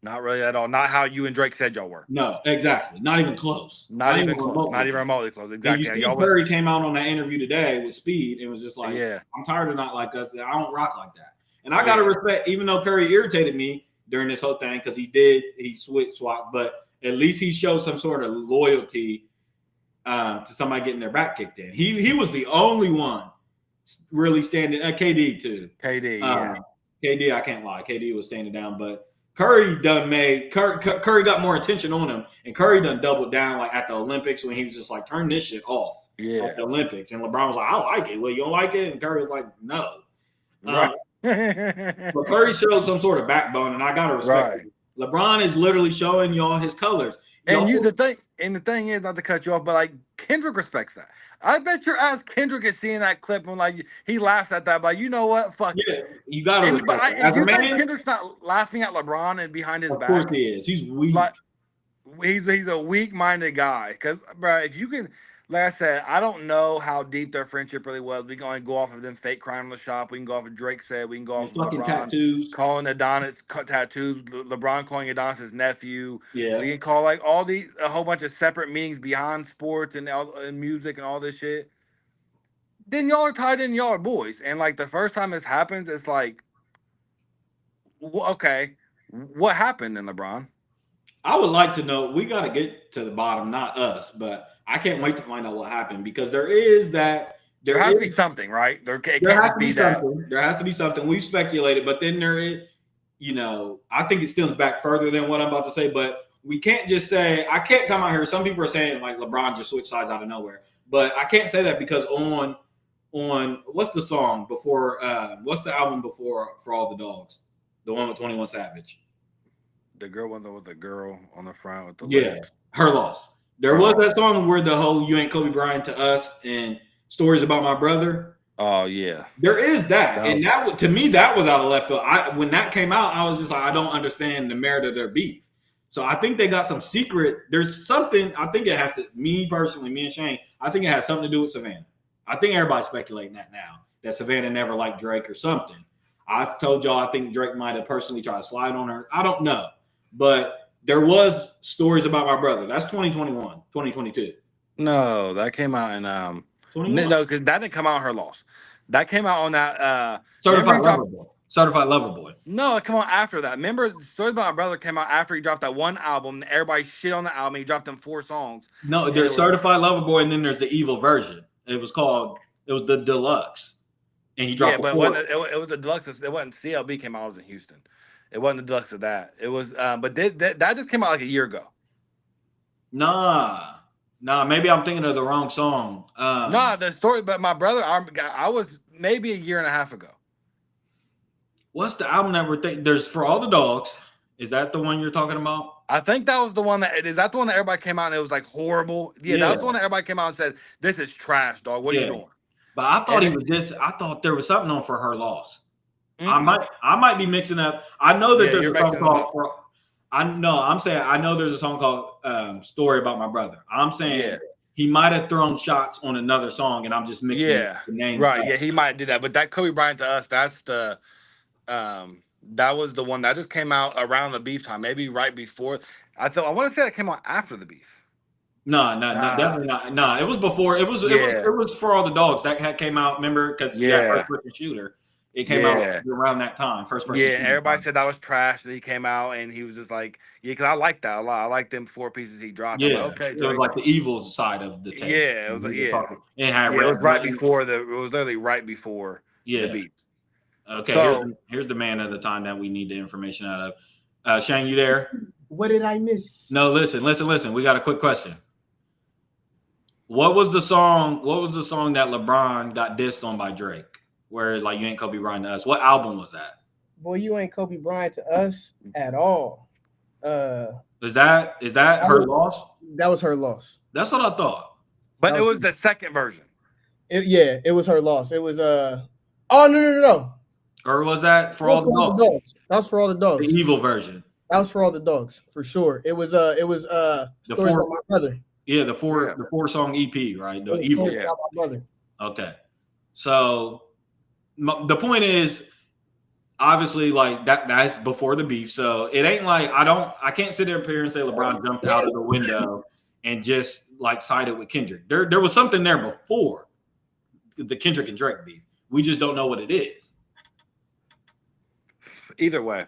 Not really at all. Not how you and Drake said y'all were. No, exactly. Not even close. Not even close. Not even remotely close. Exactly. Curry came out on that interview today with Speed and was just like, yeah, I'm tired of not like us. I don't rock like that. And I gotta respect, even though Curry irritated me during this whole thing because he switched, but at least he showed some sort of loyalty to somebody getting their back kicked in. He was the only one really standing. KD too. KD, I can't lie. KD was standing down, but Curry Curry got more attention on him, and Curry done doubled down like at the Olympics when he was just like, turn this shit off. Yeah, at the Olympics, and LeBron was like, I like it. Well, you don't like it, and Curry was like, no. Right. But Curry showed some sort of backbone, and I gotta respect it. LeBron is literally showing y'all his colors. The thing is, not to cut you off, but like Kendrick respects that. I bet your ass Kendrick is seeing that clip and like he laughs at that, but like, you know what? Fuck yeah, you gotta respect it. As a man, Kendrick's not laughing at LeBron and behind his back. Of course he is. He's weak. Like, he's a weak-minded guy. Because, bro, if you can, like I said, I don't know how deep their friendship really was. We can only go off of them fake crying in the shop. We can go off of Drake said. We can go off of fucking LeBron tattoos, calling Adonis tattoos. LeBron calling Adonis his nephew. Yeah, we can call like a whole bunch of separate meanings behind sports and music and all this shit. Then y'all are tied in. Y'all are boys. And like the first time this happens, it's like, okay, what happened then, LeBron? I would like to know. We got to get to the bottom, not us, but I can't wait to find out what happened because there has to be something, right? There has to be something. We've speculated, but then there is, I think it stems back further than what I'm about to say, but we can't just say, I can't come out here. Some people are saying like LeBron just switched sides out of nowhere, but I can't say that because on on what's the song before? What's the album before For All the Dogs? The one with 21 Savage. The girl one with the girl on the front with the legs. Her Loss. There was that song where the whole "You Ain't Kobe Bryant to Us" and Stories About My Brother. Oh yeah, there is that, and that to me that was out of left field. When that came out, I was just like, I don't understand the merit of their beef. So I think they got some secret. There's something. I think it has to. Me personally, me and Shane, I think it has something to do with Savannah. I think everybody's speculating that now that Savannah never liked Drake or something. I told y'all I think Drake might have personally tried to slide on her. I don't know, but there was Stories About My Brother. That's 2021, 2022. No, that came out in no, because that didn't come out on Her Loss. That came out on that Certified Lover Boy. Certified Lover Boy. No, it came out after that. Remember, Stories About My Brother came out after he dropped that one album. Everybody shit on the album. He dropped them 4 songs. No, there's Certified Lover Boy, and then there's the evil version. It was the deluxe, and he dropped. Yeah, but it was the deluxe. It wasn't CLB came out. I was in Houston. It wasn't the deluxe of that. It was, but that just came out like a year ago. Nah. Maybe I'm thinking of the wrong song. The Story About My Brother. I was maybe a year and a half ago. What's the album that we're thinking? There's For All the Dogs. Is that the one you're talking about? I think that was the one is that the one that everybody came out and it was like horrible? Yeah, that was the one that everybody came out and said, "This is trash, dog. What are you doing?" But I thought I thought there was something on For Her Loss. Mm-hmm. I might be mixing up. I know that there's a song called I'm saying I know there's a song called Story About My Brother. I'm saying he might have thrown shots on another song, and I'm just mixing the names. Right. Yeah, he might do that. But that Kobe Bryant to Us, that's the that was the one that just came out around the beef time, maybe right before. I want to say that came out after the beef. No, definitely not. No, it was before. It was For All the Dogs that came out. Remember, because first person shooter. It came out around that time. First person. Yeah, everybody said that was trash. That he came out and he was just like, because I like that a lot. I like them 4 pieces he dropped. Yeah, like, okay, it was like the evil side of the tape. Yeah, it was it was right before it was literally right before the beef. Okay, so, here's the man of the time that we need the information out of. Shane, you there? What did I miss? No, listen. We got a quick question. What was the song that LeBron got dissed on by Drake? Where like You Ain't Kobe Bryant to Us. What album was that? Boy, You Ain't Kobe Bryant to Us at all. Is that Her Loss? That was Her Loss. That's what I thought. But it was the second version. It was Her Loss. It was no. Or was that For All the Dogs? That was For All the Dogs. The evil version. That was For All the Dogs for sure. It was Stories About My Brother. Yeah, the 4 song EP, right? The evil. Stories About My Brother. Okay, so the point is, obviously, like that's before the beef. So it ain't like I can't sit there and say LeBron jumped out of the window and just like sided with Kendrick. There was something there before the Kendrick and Drake beef. We just don't know what it is. Either way.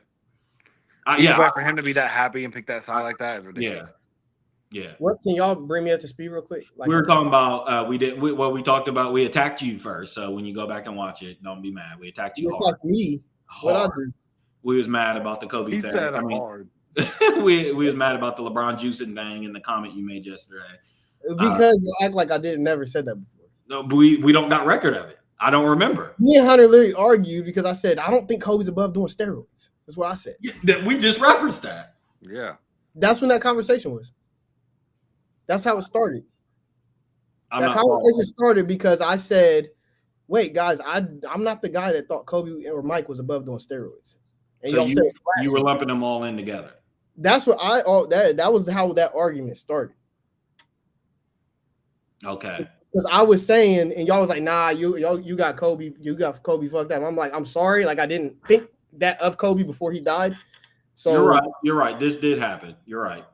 For him to be that happy and pick that side like that is ridiculous. Yeah. What can y'all bring me up to speed real quick? Like, we were talking about we talked about. We attacked you first, so when you go back and watch it, don't be mad. We attacked you. You attacked me. What I do? We was mad about the Kobe thing. He said hard. we was mad about the LeBron juicing thing in the comment you made yesterday. Because you act like I never said that before. No, but we don't got record of it. I don't remember. Me and Hunter literally argued because I said I don't think Kobe's above doing steroids. That's what I said. We just referenced that. Yeah. That's when that conversation was. That's how it started. That conversation started because I said, wait, guys, I'm not the guy that thought Kobe or Mike was above doing steroids. And so you were lumping them all in together. That's what that was how that argument started. Okay. Because I was saying, and y'all was like, nah, you got Kobe fucked up. I'm like, I'm sorry. Like, I didn't think that of Kobe before he died. So you're right. This did happen. You're right.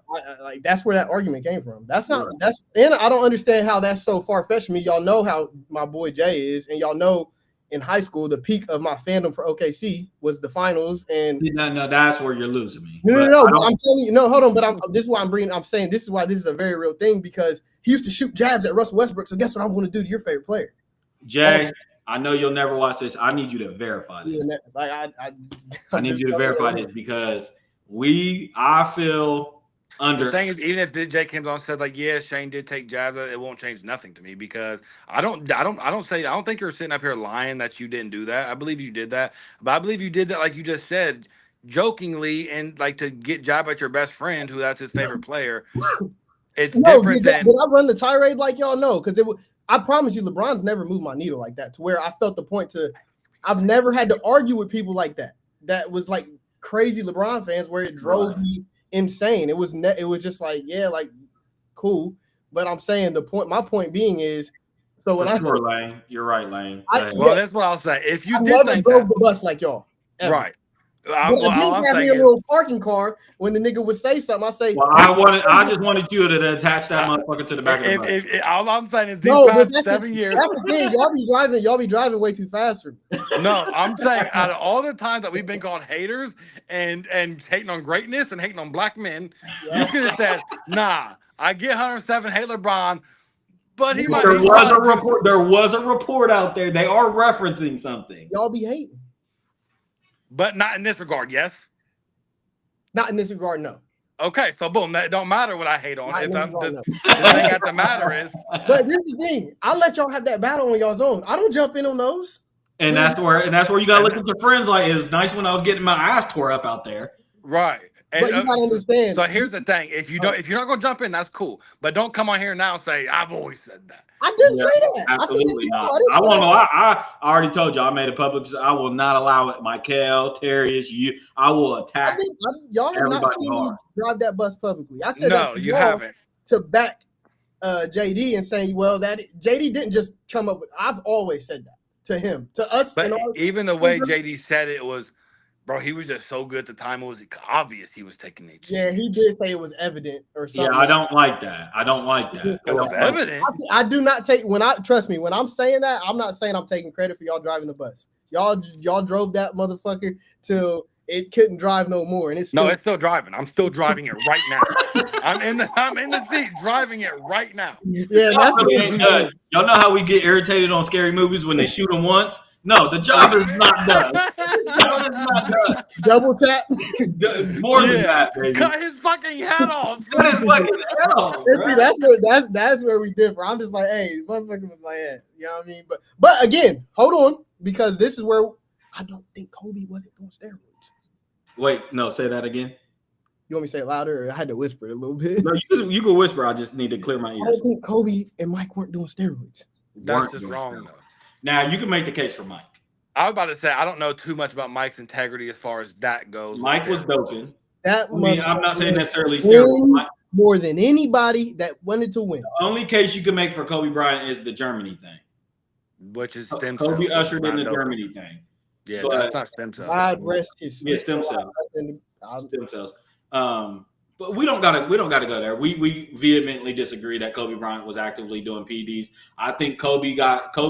Like that's where that argument came from. That's not and I don't understand how that's so far-fetched to me. Y'all know how my boy Jay is, and y'all know in high school the peak of my fandom for OKC was the finals. And no, that's where you're losing me. No. I'm telling you, no, hold on. But this is why I'm saying this is why this is a very real thing, because he used to shoot jabs at Russell Westbrook. So guess what I'm going to do to your favorite player? Jay, I know you'll never watch this. I need you to verify this. Like I need you to verify this because I feel The thing is, even if Jay came on and said like, yeah, Shane did take Jazza, it won't change nothing to me because I don't think you're sitting up here lying that you didn't do that. I believe you did that, but I believe you did that like you just said, jokingly and like to get jab at your best friend who that's his favorite player. It's different did I run the tirade like y'all know? Because I promise you, LeBron's never moved my needle like that to where I felt the point to. I've never had to argue with people like that. That was like crazy LeBron fans where it drove me insane. It was just like, yeah, like cool. But I'm saying my point being is, so when Lane, you're right, Lane. That's what I'll say. If you never drove the bus like y'all, ever. Right. I did have me a little parking car when the nigga would say something. I say, well, I just wanted you to attach that motherfucker to the back of the bus. All I'm saying is these past 7 years. That's the thing. Y'all be driving way too fast for me. No, I'm saying out of all the times that we've been called haters and hating on greatness and hating on black men, you could have said, nah, I get 107, hate LeBron, but he might. There was a report out there. They are referencing something. Y'all be hating. But not in this regard, yes? Not in this regard, no. Okay, so boom, that don't matter what I hate on. The thing that the matter is. But this is the thing. I let y'all have that battle on y'all's own. I don't jump in on those. And that's where you gotta look at your friends like it's nice when I was getting my ass tore up out there. Right. And, but you gotta understand. So here's the thing. If you're not gonna jump in, that's cool. But don't come on here now and say, I've always said that. I didn't say that. Absolutely not. I won't lie. I already told you I made a public. I will not allow it. Michael, Terrius, you. I will attack. Y'all have not seen me drive that bus publicly. I said no, you haven't. To back JD and saying, well, that JD didn't just come up with. I've always said that to him, to us. But even the way JD said it was, bro, he was just so good at the time. It was obvious he was taking it. Yeah, he did say it was evident or something. Yeah, I don't like that. It was evident. I do not take trust me, when I'm saying that, I'm not saying I'm taking credit for y'all driving the bus. Y'all drove that motherfucker till it couldn't drive no more. And it's still driving. I'm still driving it right now. I'm in the seat driving it right now. Yeah, that's y'all know how we get irritated on scary movies when they shoot them once? No, the job is not done. The job is not done. Double tap. More than that, baby. Cut his fucking head off. Cut his fucking head off. See, that's where we differ. I'm just like, hey, motherfucker was like, yeah, you know what I mean? But again, hold on, because this is where I don't think Kobe wasn't doing steroids. Wait, no, say that again. You want me to say it louder, or I had to whisper it a little bit? No, you can whisper. I just need to clear my ears. I don't think Kobe and Mike weren't doing steroids. That's just wrong, though. Now, you can make the case for Mike. I was about to say, I don't know too much about Mike's integrity as far as that goes. Mike was doping. I'm not saying necessarily steroids. More than anybody that wanted to win. The only case you can make for Kobe Bryant is the Germany thing. Which is stem cells. Kobe ushered in the Germany thing. Yeah, that's not stem cells. God rest his soul. Yeah, stem cells. Stem cells. But we don't gotta go there. We vehemently disagree that Kobe Bryant was actively doing PEDs. I think Kobe got a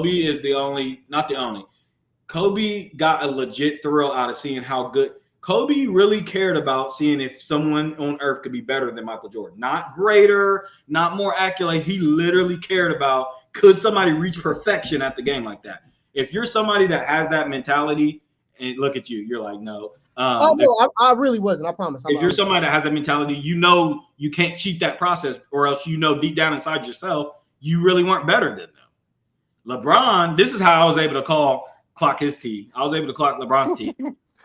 legit thrill out of seeing how good Kobe really cared about seeing if someone on earth could be better than Michael Jordan. Not greater, not more accolade. He literally cared about, could somebody reach perfection at the game like that? If you're somebody that has that mentality, and look at you, you're like, no. I really wasn't. I promise. If you're somebody that has that mentality, you know you can't cheat that process, or else you know deep down inside yourself, you really weren't better than them. LeBron, this is how I was able to clock his T. I was able to clock LeBron's T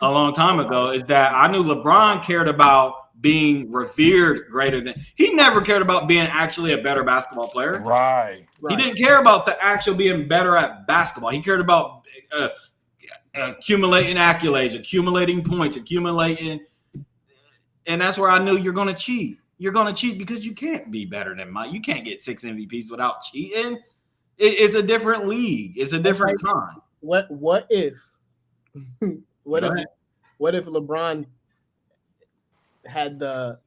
a long time ago, is that I knew LeBron cared about being revered greater than – he never cared about being actually a better basketball player. Right. He didn't care about the actual being better at basketball. He cared about accumulating accolades, accumulating points, and that's where I knew you're going to cheat. You're going to cheat because you can't be better than Mike. You can't get 6 MVPs without cheating. It's a different league. It's a different time. What if LeBron had the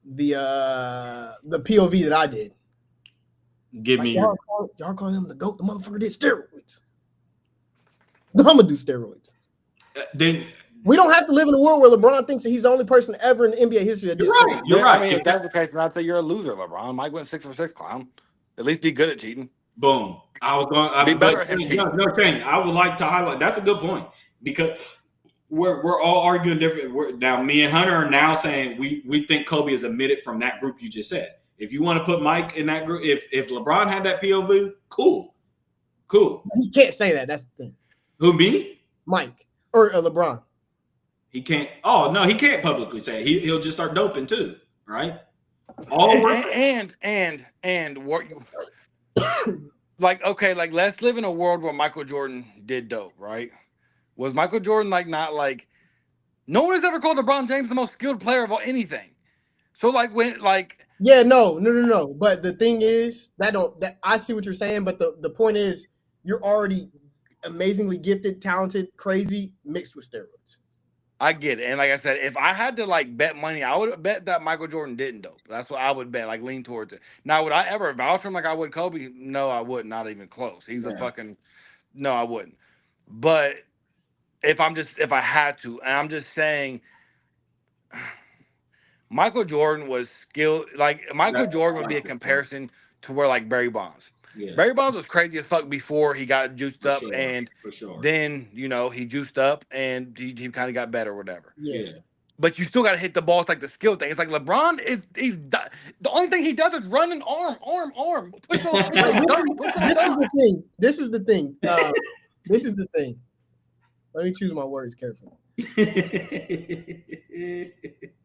POV that I did? Give me y'all calling him the GOAT. The motherfucker did steroids. I'm gonna do steroids. Then we don't have to live in a world where LeBron thinks that he's the only person ever in NBA history that did steroids. You're right. I mean, if that's the case, then I'd say you're a loser, LeBron. Mike went 6 for 6, clown. At least be good at cheating. Boom. I was going be better at cheating. No, Shane, I would like to highlight. That's a good point, because we're all arguing different. Now, me and Hunter are now saying we think Kobe is omitted from that group you just said. If you want to put Mike in that group, if LeBron had that POV, cool. He can't say that. That's the thing. Who, me? Mike or LeBron. He can't. Oh no, he can't publicly say it. He'll just start doping too, right? All and what you like? Okay, like let's live in a world where Michael Jordan did dope, right? Was Michael Jordan not like? No one has ever called LeBron James the most skilled player of anything. So Yeah, no. But the thing is that I see what you're saying, but the point is you're already amazingly gifted, talented, crazy, mixed with steroids. I get it. And like I said, if I had to like bet money, I would bet that Michael Jordan didn't dope. That's what I would bet, like lean towards it. Now, would I ever vouch for him like I would Kobe? No, I wouldn't. Not even close. He's a fucking no, I wouldn't. But if I had to, and I'm just saying Michael Jordan was skilled. Like Michael Jordan would be a comparison to where like Barry Bonds. Yeah. Barry Bonds was crazy as fuck before he got juiced up, and then he juiced up and he kind of got better or whatever. Yeah. But you still got to hit the ball. It's like the skill thing. It's like LeBron he's the only thing he does is run an arm. This is the thing. This is the thing. Let me choose my words carefully.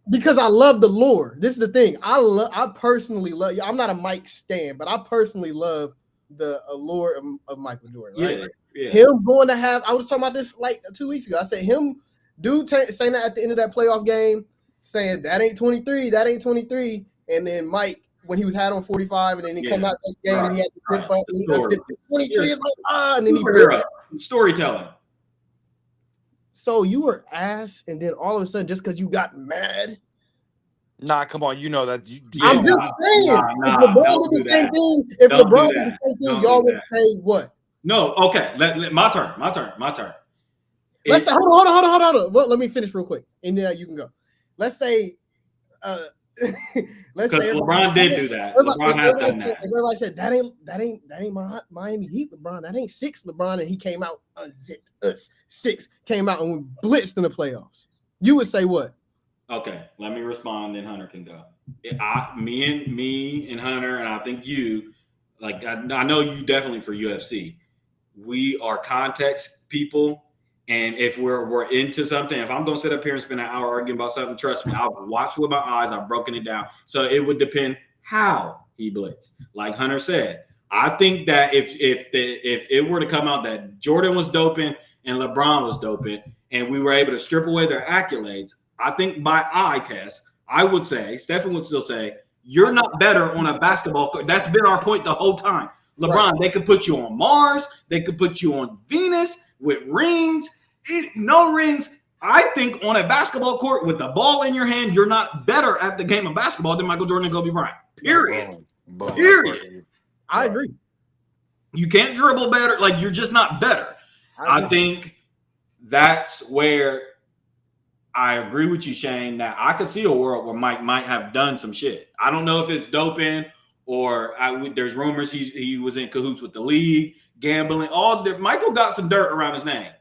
Because I love the lore. This is the thing. I personally love. I'm not a Mike stan, but I personally love the allure of Michael Jordan. Right? Yeah. Him going to have. I was talking about this like 2 weeks ago. I said saying that at the end of that playoff game, saying that ain't 23, and then Mike when he was had on 45, and then he come out that game and he had to zip up and he unzipped 23. It's like and then he storytelling. So you were ass, and then all of a sudden, just because you got mad. Nah, come on, you know that. I'm just saying. If LeBron did the same thing, y'all would say what? No, okay. My turn. Let's say, hold on. Well, let me finish real quick, and then you can go. Let's say, let's say LeBron did do that. LeBron has done that. Everybody said that ain't my Miami Heat LeBron. That ain't 6 LeBron, and he came out unzipped. 6 came out and we blitzed in the playoffs. You would say what? Okay, let me respond, then Hunter can go. Me and Hunter, and I think you, like I know you definitely for UFC. We are context people, and if we're into something, if I'm gonna sit up here and spend an hour arguing about something, trust me, I'll watch with my eyes. I've broken it down, so it would depend how he blitzed. Like Hunter said, I think that if it were to come out that Jordan was doping and LeBron was doping, and we were able to strip away their accolades, I think by eye test, I would say, Stephen would still say, you're not better on a basketball court. That's been our point the whole time. LeBron, They could put you on Mars. They could put you on Venus with rings. No rings. I think on a basketball court with the ball in your hand, you're not better at the game of basketball than Michael Jordan and Kobe Bryant. Period. Period. I agree. You can't dribble better. Like, you're just not better. I think that's where I agree with you, Shane, that I could see a world where Mike might have done some shit. I don't know if it's doping or there's rumors he was in cahoots with the league, gambling. Michael got some dirt around his name.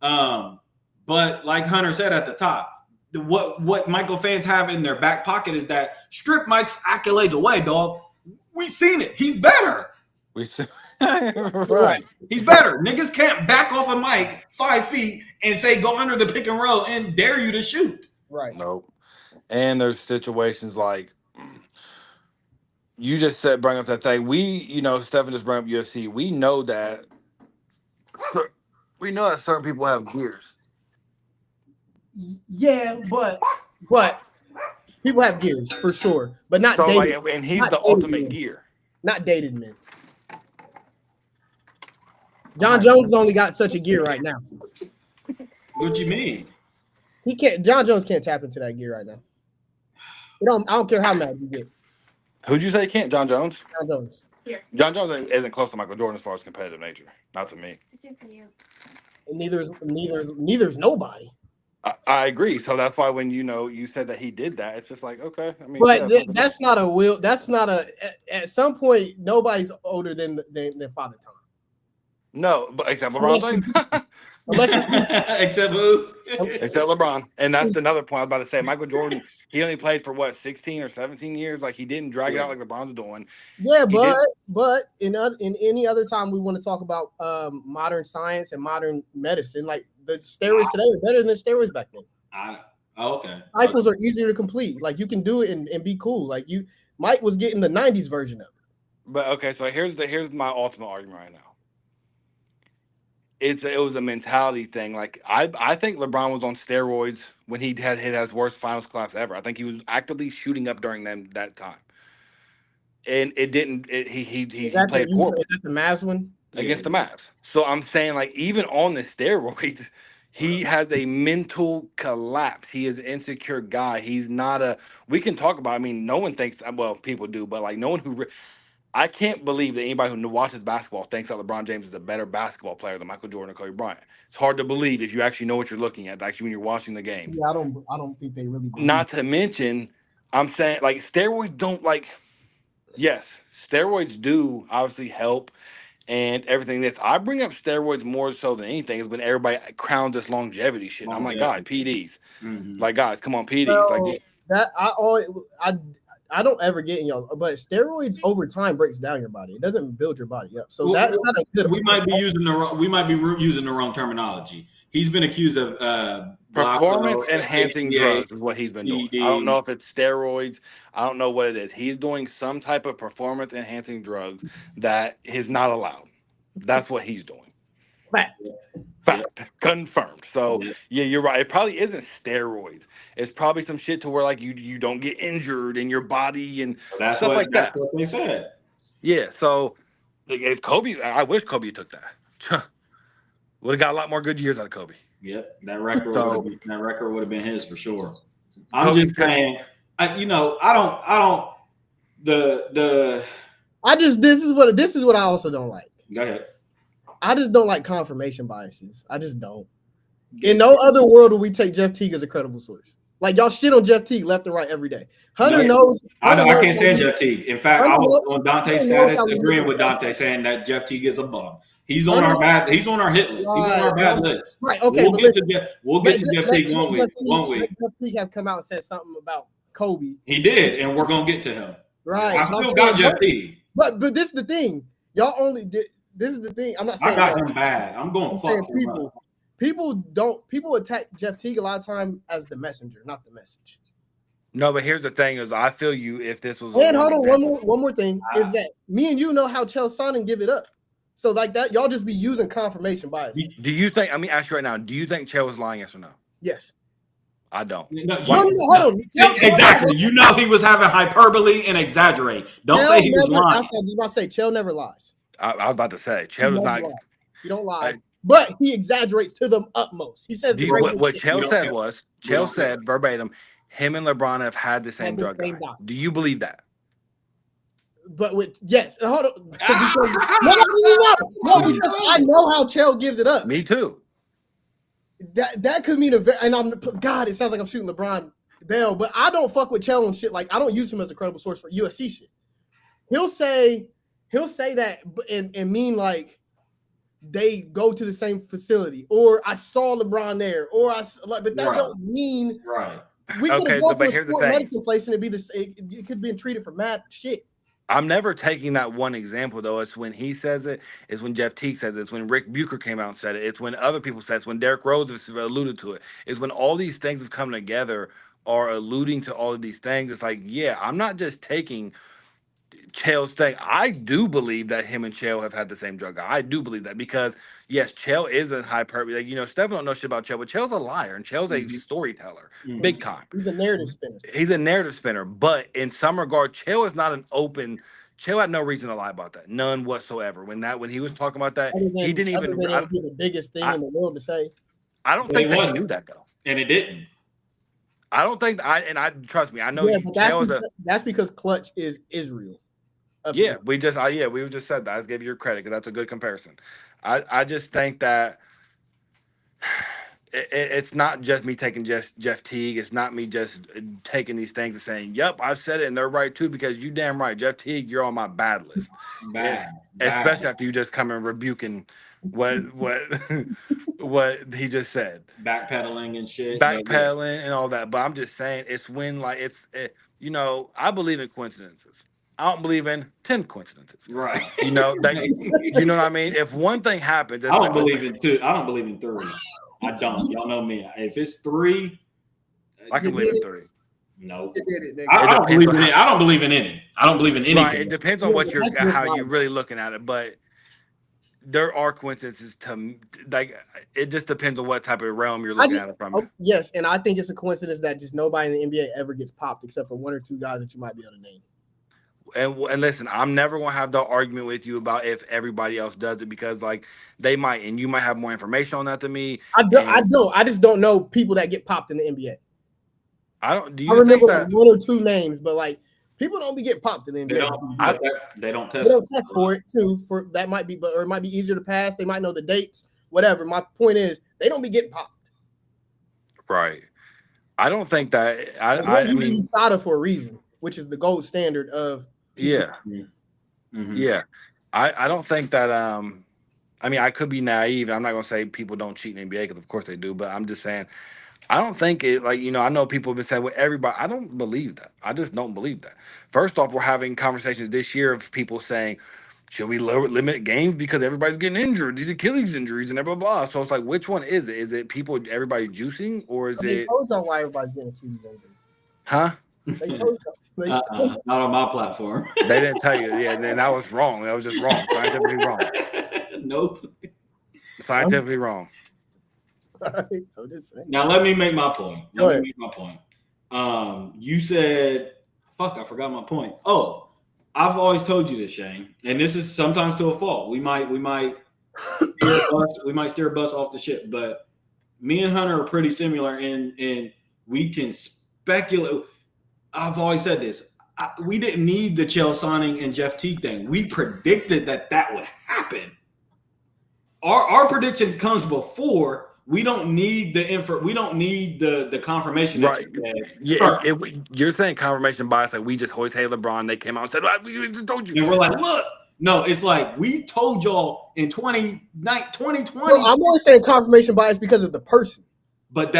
But like Hunter said at the top, what Michael fans have in their back pocket is that strip Mike's accolades away, dog. We seen it. He's better. Right. He's better. Niggas can't back off a Mike 5 feet and say go under the pick and roll and dare you to shoot. Right. Nope. And there's situations like you just bring up that thing. Stephen just brought up UFC. We know that certain people have gears. Yeah, but people have gears for sure, but not dated. And he's the ultimate gear. Not dated men. John Jones only got such a gear right now. What you mean? He can't. John Jones can't tap into that gear right now. I don't care how mad you get. Who'd you say can't? John Jones? John Jones. Here. John Jones isn't close to Michael Jordan as far as competitive nature. Not to me. And neither is nobody. I agree. So that's why when you said that he did that, it's just like, okay. I mean, but that's not a will. That's not a. At some point, nobody's older than Father Time. No, but except LeBron James. Unless you're Except who? Except LeBron. And that's another point I was about to say. Michael Jordan, he only played for what, 16 or 17 years? Like he didn't drag it out like LeBron's doing. Yeah, He did. but in any other time we want to talk about modern science and modern medicine, like the steroids today are better than the steroids back then. Okay. Cycles are easier to complete. Like you can do it and be cool. Like Mike was getting the 90s version of it. But okay, so here's my ultimate argument right now. It was a mentality thing. Like I think LeBron was on steroids when he had hit his worst finals collapse ever. I think he was actively shooting up during that time, and it didn't. He played poorly. Is that the Mavs one? Against the Mavs. So I'm saying, like, even on the steroids, he has a mental collapse. He is an insecure guy. He's not a. We can talk about. I mean, no one thinks. Well, people do, but like no one who. I can't believe that anybody who watches basketball thinks that LeBron James is a better basketball player than Michael Jordan or Kobe Bryant. It's hard to believe if you actually know what you're looking at, actually when you're watching the game. Yeah, I don't think they really believe. Not to mention, I'm saying like steroids don't like. Yes, steroids do obviously help and everything. This I bring up steroids more so than anything is when everybody crowns this longevity shit. I'm like, God, PDs. Like, guys, come on, PDs. Well, like that I don't ever get in y'all, but steroids over time breaks down your body. It doesn't build your body up. So that's not a good. We might be using the wrong terminology. He's been accused of performance enhancing drugs is what he's been doing. PED. I don't know if it's steroids. I don't know what it is. He's doing some type of performance enhancing drugs that is not allowed. That's what he's doing. Fact. Confirmed. So yeah, you're right. It probably isn't steroids. It's probably some shit to where like you don't get injured in your body and stuff like that. That's what they said. Yeah. So like, if Kobe, I wish Kobe took that. Would have got a lot more good years out of Kobe. Yep, that record would have been his for sure. I'm just saying, this is what I also don't like. Go ahead. I just don't like confirmation biases. I just don't. In no other world would we take Jeff Teague as a credible source. Like y'all shit on Jeff Teague left and right every day. Hunter knows. I know. I can't stand Jeff Teague. In fact, I was on Dante's status agreeing with Dante saying that Jeff Teague is a bum. He's on our bad. He's on our hit list. He's on our bad list. Right. Okay. We'll get to Jeff Teague one week. Jeff Teague have come out and said something about Kobe. He did, and we're gonna get to him. Right. I still got Jeff Teague. But this is the thing. Y'all only did. This is the thing. I'm not saying I got him bad. I'm saying people attack Jeff Teague a lot of time as the messenger, not the message. No, but here's the thing: is I feel you if this was. And hold on, one more thing is that me and you know how Chael Sonnen give it up. So like that, y'all just be using confirmation bias. Do you think? Let me ask you right now. Do you think Chael was lying? Yes or no? Yes. I don't. No, hold on. Exactly. You know he was having hyperbole and exaggerate. Don't say he was lying. I was about to say Chael never lies. I was about to say Chael does not. He don't lie, but he exaggerates to the utmost. He says what Chael said was Chael said verbatim, him and LeBron have had the same drug guy. Do you believe that? But yes, hold on. Because I know how Chael gives it up. Me too. That could mean God. It sounds like I'm shooting LeBron Bell, but I don't fuck with Chael and shit. Like I don't use him as a credible source for UFC shit. He'll say that and mean like they go to the same facility, or I saw LeBron there, or but that don't mean right. We could go to a sport medicine place and it could be treated for mad shit. I'm never taking that one example though. It's when he says it. It's when Jeff Teague says it. It's when Rick Bucher came out and said it. It's when other people said it. It's when Derrick Rose has alluded to it. It's when all these things have come together are alluding to all of these things. It's like, yeah, I'm not just taking Chael's thing. I do believe that him and Chael have had the same drug guy. I do believe that because yes, Chael is a hyperbole. Like, Stephen don't know shit about Chael, but Chael's a liar and Chael's a storyteller, big time. He's a narrative spinner. He's a narrative spinner, but in some regard, Chael is not an open. Chael had no reason to lie about that, none whatsoever. When he was talking about that, he didn't even. Be the biggest thing in the world to say. I don't think he knew that though, and it didn't. I don't think. I trust me. I know. Yeah, but that's because Clutch is Israel. Yeah, we just said that. I just gave you your credit because that's a good comparison. I just think that it's not just me taking Jeff Teague. It's not me just taking these things and saying, "Yep, I said it and they're right too." Because you damn right, Jeff Teague, you're on my bad list. Bad. Especially after you just come and rebuking what he just said. Backpedaling and shit. Backpedaling and all that. But I'm just saying, it's when like you know, I believe in coincidences. I don't believe in 10 coincidences. Right. You know, you know what I mean? If one thing happens, I don't believe in 2. I don't believe in 3. I don't. Y'all know me. If it's 3, I can believe in 3. No. I don't believe in it. I don't believe in any. I don't believe in anything. Right. It depends on what how you're really looking at it, but there are coincidences to like. It just depends on what type of realm you're looking at it from. Yes, and I think it's a coincidence that just nobody in the NBA ever gets popped except for 1 or 2 guys that you might be able to name. And listen, I'm never gonna have the argument with you about if everybody else does it, because like they might, and you might have more information on that than me. I don't. I just don't know people that get popped in the NBA. I don't. Do you I remember think like 1 or 2 names, but like people don't be getting popped in the NBA. They don't test. They don't test for it too. For that might be, or it might be easier to pass. They might know the dates, whatever. My point is, they don't be getting popped. Right. I don't think that. I mean, USADA for a reason, which is the gold standard of. Yeah. Mm-hmm. Yeah. I don't think that. I mean, I could be naive. I'm not gonna say people don't cheat in the NBA, because of course they do. But I'm just saying, I don't think it, like, you know, I know people have been saying, well, everybody, I don't believe that. I just don't believe that. First off, we're having conversations this year of people saying, should we limit games because everybody's getting injured, these Achilles injuries and blah, blah, blah. So it's like, which one is it? Is it everybody juicing, or is They told y'all why everybody's getting Achilles injuries. Huh? They told y'all. Not on my platform. They didn't tell you. Yeah, then that was wrong. That was just wrong. Scientifically wrong. Nope. Scientifically wrong. I'm just saying. Now let me make my point. You said, fuck, I forgot my point. Oh, I've always told you this, Shane, and this is sometimes to a fault. We might steer a bus off the ship, but me and Hunter are pretty similar in we can speculate. I've always said this. We didn't need the Chell signing and Jeff Teague thing. We predicted that would happen. Our prediction comes before. We don't need we don't need the confirmation. Right. Yeah. You're saying confirmation bias, like we just always hated LeBron. They came out and said, we just told you. And we're like, look. No, it's like we told y'all in 2020. No, I'm only saying confirmation bias because of the person. But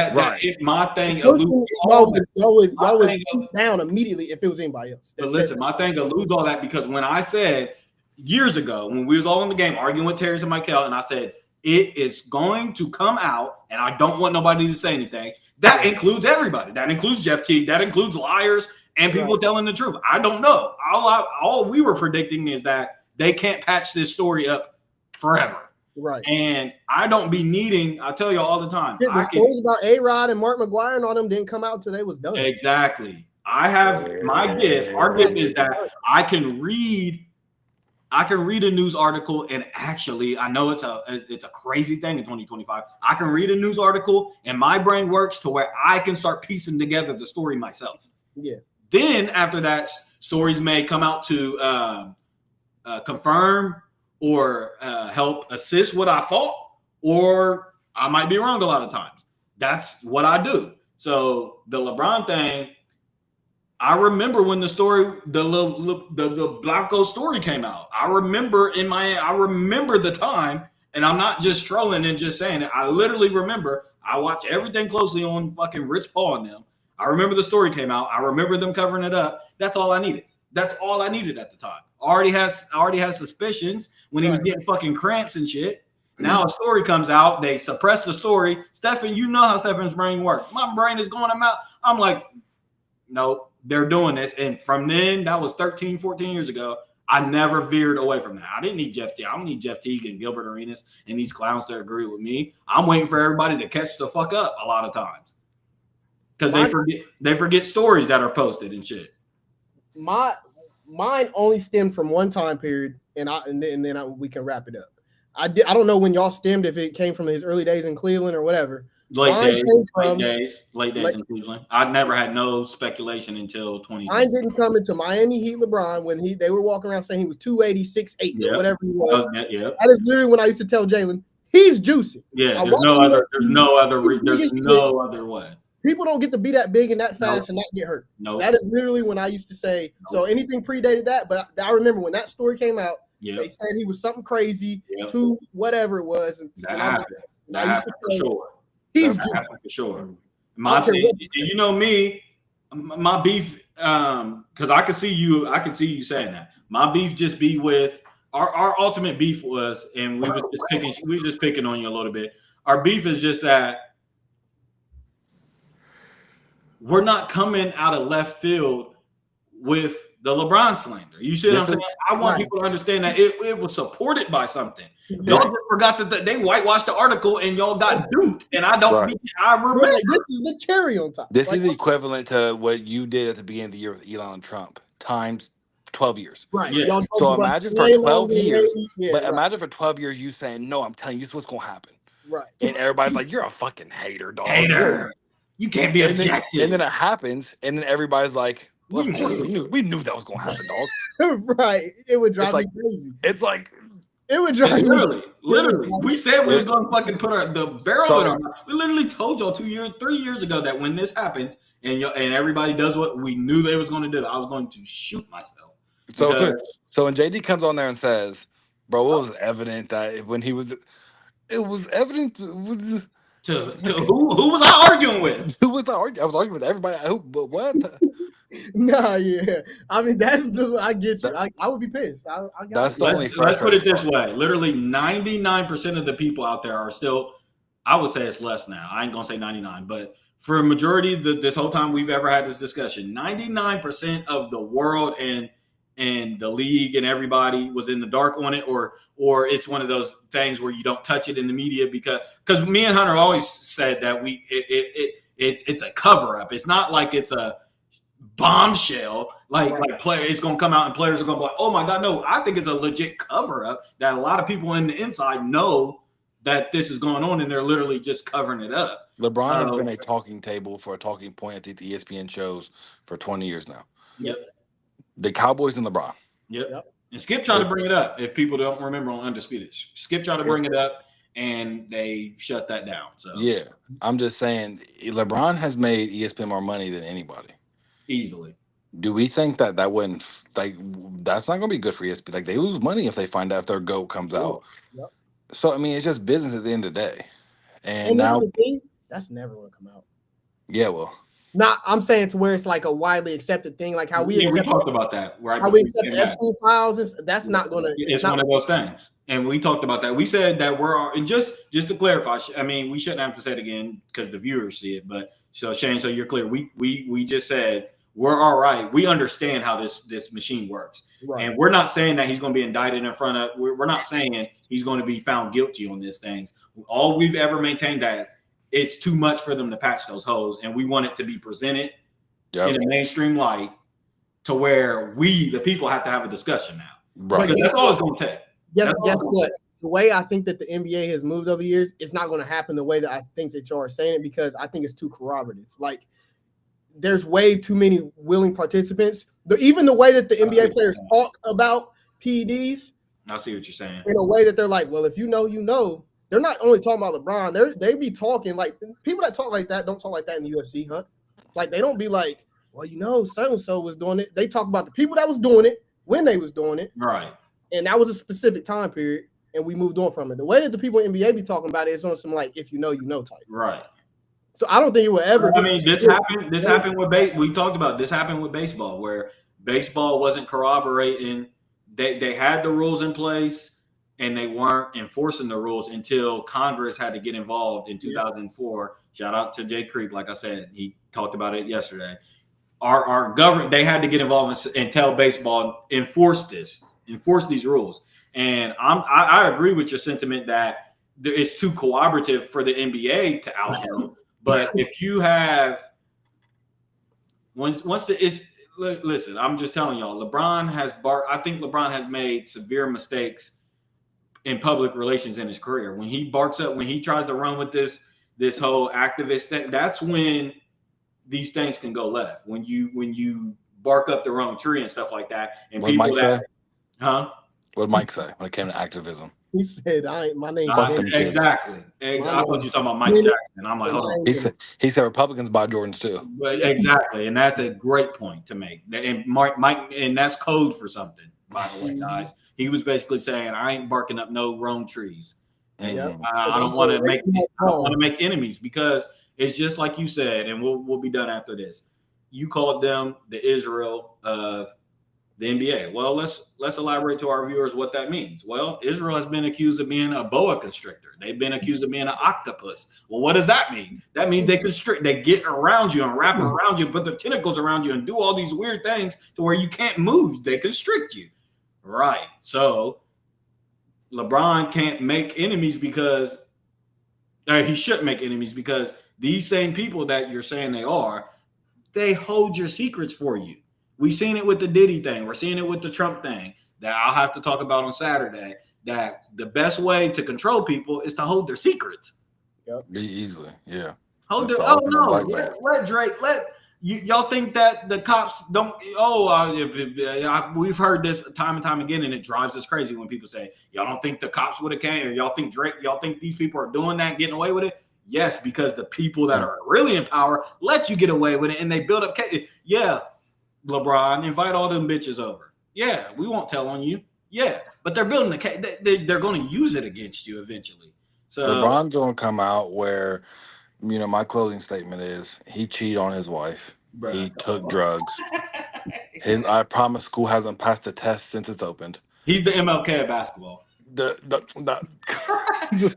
my thing. Y'all would shoot down immediately if it was anybody else. But listen, my thing eludes all that, because when I said years ago, when we was all in the game arguing with Terrence and Michael, and I said it is going to come out, and I don't want nobody to say anything. That includes everybody. That includes Jeff Teague. That includes liars and people telling the truth. I don't know. All we were predicting is that they can't patch this story up forever. Right. And I don't be needing, I tell you all the time. The stories about A-Rod and Mark McGuire and all them didn't come out until they was done. Exactly. I have my gift. Our gift is that I can read a news article, and actually, I know it's a crazy thing in 2025. I can read a news article, and my brain works to where I can start piecing together the story myself. Yeah. Then after that, stories may come out to confirm or help assist what I thought, or I might be wrong a lot of times. That's what I do. So the LeBron thing, I remember when the story, the Blanco story came out. I remember the time, and I'm not just trolling and just saying it. I literally remember. I watch everything closely on fucking Rich Paul and them. I remember the story came out. I remember them covering it up. That's all I needed. That's all I needed at the time. Already has suspicions when he was getting fucking cramps and shit. Now a story comes out. They suppress the story. Stephen, you know how Stephen's brain works. My brain is going out. I'm like, nope, they're doing this. And from then, that was 13, 14 years ago, I never veered away from that. I didn't need Jeff Teague. I don't need Jeff Teague and Gilbert Arenas and these clowns to agree with me. I'm waiting for everybody to catch the fuck up a lot of times. Because they forget stories that are posted and shit. Mine only stemmed from one time period, and then we can wrap it up. I don't know when y'all stemmed, if it came from his early days in Cleveland or whatever. Late days in Cleveland. I never had no speculation until 2020. Mine didn't come into Miami Heat LeBron when they were walking around saying he was 280, 6'8", or whatever he was. That is literally when I used to tell Jalen, he's juicy. Yeah, there's no other way. People don't get to be that big and that fast and not get hurt. No, that is literally when I used to say. So anything predated that, but I remember when that story came out, Yep. They said he was something crazy Yep. to whatever it was. And That I happened. That happened for sure. He's That happened for sure. I My don't care thing, what and you know me, my beef, because I can see you saying that. My beef just be with our ultimate beef was, and we was just picking on you a little bit. Our beef is just that we're not coming out of left field with the LeBron slander. You see what I'm saying? I want people to understand that it was supported by something. Y'all just forgot that they whitewashed the article and y'all got duped. And I don't. I remember. This is the cherry on top. This is equivalent to what you did at the beginning of the year with Elon and Trump times 12 years. Right. Yeah. So imagine for 12 years. Imagine for 12 years you saying, "No, I'm telling you, this is what's gonna happen." Right. And everybody's like, "You're a fucking hater, dog." Hater. You can't be objective. And then it happens, and then everybody's like, "Well, of course we knew that was gonna happen, dog." Right. It would drive me crazy. It's like it would drive me literally. crazy. We said we was gonna fucking put the barrel in our mouth. We literally told y'all 3 years ago that when this happens and everybody does what we knew they was gonna do, I was going to shoot myself. So when JD comes on there and says, "Bro, it was evident that when he was, it was evident." To who was I arguing with? Who was I arguing? I was arguing with everybody. But what? Nah, yeah. I mean, I get you. I would be pissed. That's the only. Let's put it this way. Literally 99% of the people out there are still, I would say it's less now. I ain't going to say 99, but for a majority, this whole time we've ever had this discussion, 99% of the world and the league and everybody was in the dark on it, or it's one of those things where you don't touch it in the media because me and Hunter always said that it's a cover up. It's not like it's a bombshell like it's gonna come out and players are gonna be like, oh my god, no. I think it's a legit cover up that a lot of people in the inside know that this is going on and they're literally just covering it up. LeBron has been a talking table for a talking point at the ESPN shows for 20 years now. Yep. The Cowboys and LeBron. Yep. And Skip tried to bring it up. If people don't remember on Undisputed, Skip tried to bring it up and they shut that down. So yeah, I'm just saying LeBron has made ESPN more money than anybody. Easily. Do we think that wouldn't that's not going to be good for ESPN? Like they lose money if they find out if their GOAT comes out. Yep. So I mean, it's just business at the end of the day. And now the thing, that's never going to come out. Yeah, well. Not, I'm saying to where it's like a widely accepted thing, like how we talked about that, right? How we accept Epstein files, that's not going to. It's not one of those things, and we talked about that. We said that and just to clarify, I mean, we shouldn't have to say it again because the viewers see it. But so Shane, so you're clear. We just said we're all right. We understand how this machine works, right. And we're not saying that he's going to be indicted in front of. We're not saying he's going to be found guilty on these things. All we've ever maintained that it's too much for them to patch those holes, and we want it to be presented in a mainstream light to where we, the people, have to have a discussion now. Right. Because that's all it's going to take. Guess what? The way I think that the NBA has moved over the years, it's not going to happen the way that I think that y'all are saying it because I think it's too corroborative. Like, there's way too many willing participants. Even the way that the NBA players talk about PEDs. I see what you're saying. In a way that they're like, well, if you know, you know. They're not only talking about LeBron. They be talking like people that talk like that don't talk like that in the UFC, huh? Like they don't be like, well, you know, so and so was doing it. They talk about the people that was doing it when they was doing it, right? And that was a specific time period, and we moved on from it. The way that the people in NBA be talking about it is on some like, if you know, you know type, right? So I don't think it will ever. I mean, this happened with we talked about this happened with baseball, where baseball wasn't corroborating. They had the rules in place. And they weren't enforcing the rules until Congress had to get involved in 2004. Shout out to Jay Creep. Like I said, he talked about it yesterday. Our government, they had to get involved and tell baseball, enforce these rules. And I agree with your sentiment that it's too cooperative for the NBA to out him. But if you have listen, I'm just telling y'all, I think LeBron has made severe mistakes in public relations in his career. When he barks up, when he tries to run with this whole activist thing, that's when these things can go left. When you bark up the wrong tree and stuff like that. And what Mike say? Huh? What did Mike say when it came to activism? He said, my name. Exactly. I thought you were talking about Mike Jackson. I'm like, hold on. He said Republicans buy Jordans too. But exactly, and that's a great point to make. And Mike, and that's code for something, by the way, guys. he was basically saying, I ain't barking up no wrong trees. And Yep. I don't want to make enemies, because it's just like you said, and we'll be done after this. You called them the Israel of the NBA. Well, let's elaborate to our viewers what that means. Well, Israel has been accused of being a boa constrictor. They've been accused of being an octopus. Well, what does that mean? That means they constrict, they get around you and wrap around you, put their tentacles around you and do all these weird things to where you can't move. They constrict you. Right. So LeBron can't make enemies because he shouldn't make enemies, because these same people that you're saying they hold your secrets for you. We've seen it with the Diddy thing. We're seeing it with the Trump thing that I'll have to talk about on Saturday, that the best way to control people is to hold their secrets. Yep. Be easily, yeah. Hold their, oh no, let Drake, y'all think that the cops don't, we've heard this time and time again, and it drives us crazy when people say, y'all don't think the cops would have came, or y'all think these people are doing that, getting away with it? Yes, because the people that are really in power let you get away with it, and they build up cases. Yeah, LeBron, invite all them bitches over. Yeah, we won't tell on you. Yeah, but they're building the case. They're going to use it against you eventually. So LeBron's going to come out where, my closing statement is he cheated on his wife. Bruh. He took drugs. I promise school hasn't passed the test since it's opened. He's the MLK of basketball. The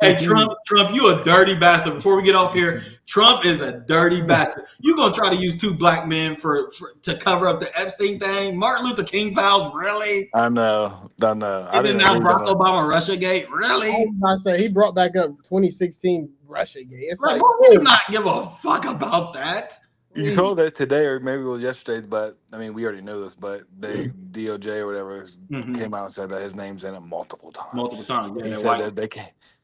Hey, Trump, you a dirty bastard. Before we get off here, Trump is a dirty bastard. You gonna try to use two black men to cover up the Epstein thing? Martin Luther King files, really? I know. And then now Barack Obama, Russiagate, really? I say he brought back up 2016 Russiagate. It's like, we do not give a fuck about that. You told that today, or maybe it was yesterday, but we already know this, but DOJ or whatever came out and said that his name's in it multiple times. Yeah, he said that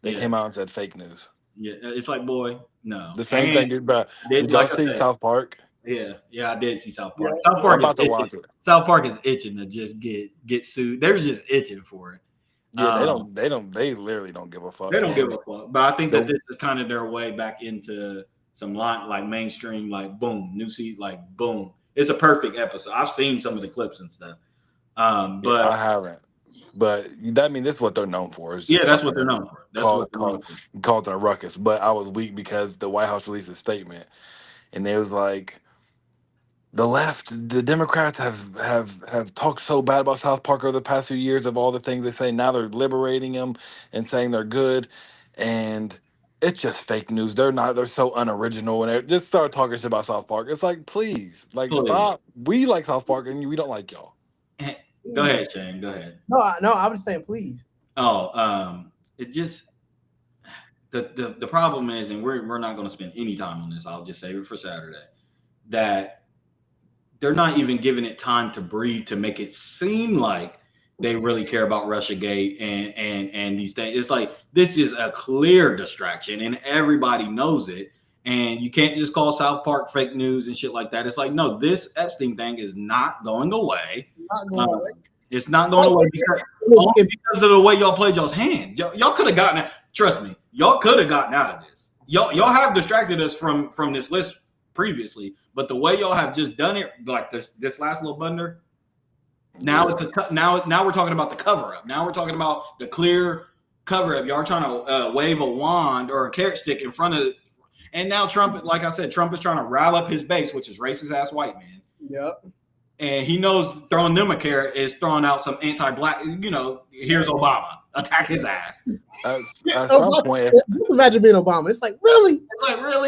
they came out and said fake news. Yeah, it's like, boy, no. The same thing, bro. Did y'all see South Park? Yeah, I did see South Park. Yeah, South Park about to watch it. South Park is itching to just get sued. They're just itching for it. Yeah, they literally don't give a fuck. They don't give a fuck. But I think that this is kind of their way back into some like mainstream, like boom, new seat, like boom. It's a perfect episode. I've seen some of the clips and stuff. But I haven't. But this is what they're known for. That's what they're known for. That's what they're known for. Called it a ruckus. But I was weak because the White House released a statement, and it was like, the left, the Democrats have talked so bad about South Park over the past few years of all the things they say. Now they're liberating them and saying they're good, and it's just fake news. They're not. They're so unoriginal, and they just start talking shit about South Park. It's like, please, stop. We like South Park, and we don't like y'all. Go ahead, Shane. Go ahead. No, I was saying please. It just the problem is, and we're not going to spend any time on this. I'll just save it for Saturday. That they're not even giving it time to breathe to make it seem like they really care about Russiagate and these things. It's like, this is a clear distraction and everybody knows it. And you can't just call South Park fake news and shit like that. It's like, no, this Epstein thing is not going away. It's not going away because of the way y'all played y'all's hand. Y'all could have gotten out. Trust me, y'all could have gotten out of this. Y'all have distracted us from this list previously, but the way y'all have just done it, like this last little blunder. Now now we're talking about the cover up. Now we're talking about the clear cover up. Y'all are trying to wave a wand or a carrot stick in front of. And now Trump, like I said, Trump is trying to rile up his base, which is racist ass white man. Yep. And he knows throwing them a carrot is throwing out some anti-black. Here's Obama, attack his ass. At some point, just imagine being Obama. It's like, really?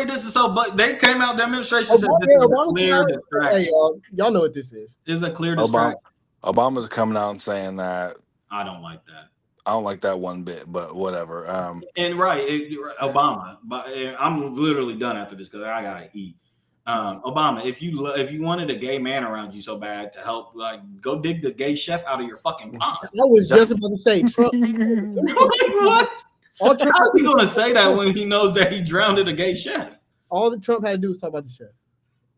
This is so. But they came out demonstration said this is a clear distraction. Hey, y'all know what this is. This is a clear distraction. Obama's coming out and saying that I don't like that. I don't like that one bit, but whatever. Obama. But I'm literally done after this because I gotta eat. Obama, if you wanted a gay man around you so bad to help, go dig the gay chef out of your fucking pond. I was just about to say, Trump. What? How's he gonna say that when he knows that he drowned a gay chef? All that Trump had to do was talk about the chef.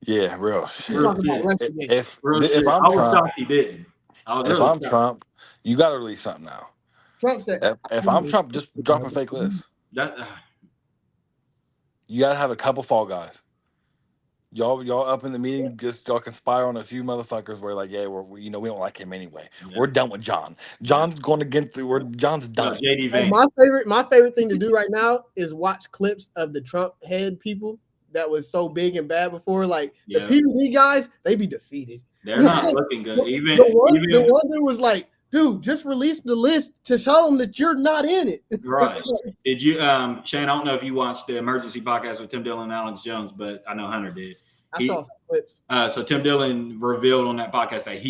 Yeah, real shit. If I'm Trump, he didn't. If I'm Trump, you got to release something now. Trump said, if I'm Trump, just drop a fake list. You got to have a couple fall guys. Y'all up in the meeting, just y'all conspire on a few motherfuckers where like, yeah, we we don't like him anyway. Yeah. We're done with John. John's going against John's No, done. JD Hey, Vance. my favorite thing to do right now is watch clips of the Trump head people that was so big and bad before. Like the PVD guys, they be defeated. They're not looking good. The one dude was like, dude, just release the list to show them that you're not in it. Right. Did you, Shane? I don't know if you watched the emergency podcast with Tim Dillon and Alex Jones, but I know Hunter did. I saw some clips. So Tim Dillon revealed on that podcast that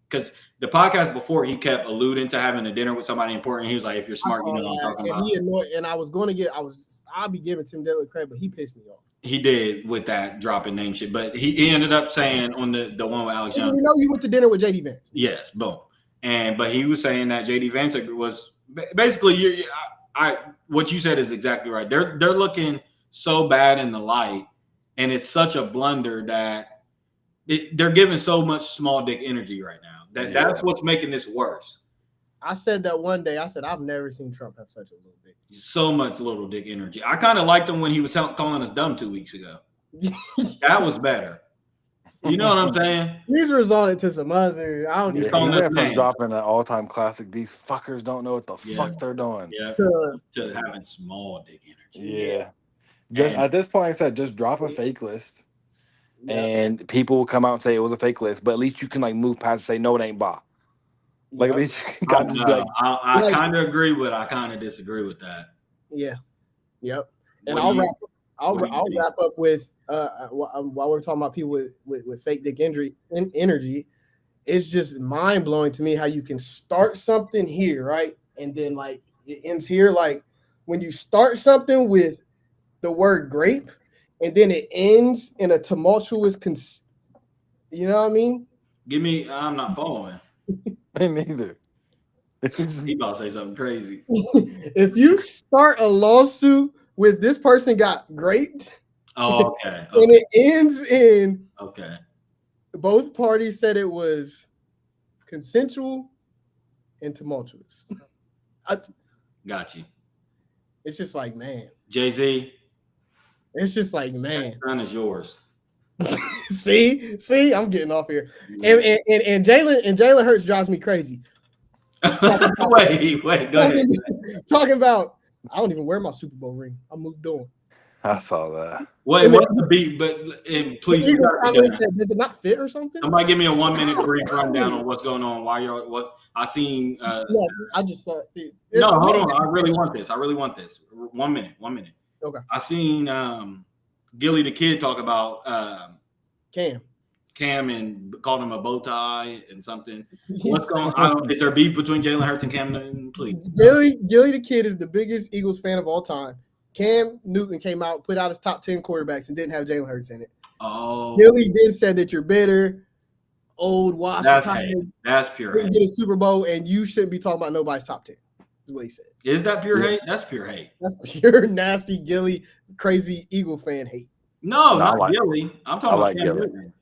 because the podcast before he kept alluding to having a dinner with somebody important. He was like, if you're smart, you know what I'm talking about. He annoyed, and I'll be giving Tim Dillon credit, but he pissed me off. He did with that dropping name shit, but he ended up saying on the one with Alex Jones. You know, you went to dinner with JD Vance. Yes, boom. But he was saying that JD Vance was basically what you said is exactly right. They're looking so bad in the light, and it's such a blunder that they're giving so much small dick energy right now. That's what's making this worse. I said that one day. I said I've never seen Trump have such a little dick. So much little dick energy. I kind of liked him when he was calling us dumb 2 weeks ago. That was better. You know what I'm saying? He's resorted to some other. I don't. He went from dropping an all-time classic. These fuckers don't know what the fuck they're doing. Yeah. To having small dick energy. Yeah. Just at this point, I said just drop a fake list, and people will come out and say it was a fake list. But at least you can like move past and say no, it ain't Ba. Like at least you can just be like. I kind of agree with. I kind of disagree with that. Yeah. Yep. And I'll wrap up with while we're talking about people with fake dick energy, it's just mind blowing to me how you can start something here, right? And then like it ends here. Like when you start something with the word grape and then it ends in a tumultuous you know what I mean? I'm not following. Me neither. He about to say something crazy. If you start a lawsuit with this person got raped, okay. And it ends in both parties said it was consensual and tumultuous. Got you. It's just like, man. Jay-Z. It's just like, man. That is yours. See, I'm getting off here. Yeah. And Jalen Hurts drives me crazy. Wait, go ahead. Talking about, I don't even wear my Super Bowl ring. I moved on. I saw that. Wait, what's the beat? But please, does it not fit or something? Somebody give me a 1 minute brief rundown on what's going on. Why what I seen? I just saw it. No, hold on. I really want this. 1 minute. Okay. I seen Gilly the Kid talk about Cam and called him a bow tie and something. What's going on? Is there beef between Jalen Hurts and Cam Newton? Please. Gilly the Kid is the biggest Eagles fan of all time. Cam Newton came out, put out his top 10 quarterbacks and didn't have Jalen Hurts in it. Oh. Gilly then said that you're bitter, old, washed. That's pure hate. Get a Super Bowl and you shouldn't be talking about nobody's top 10. Is what he said. Is that pure hate? That's pure hate. That's pure nasty Gilly, crazy Eagle fan hate. No, not Gilly. I'm talking about Cam Newton.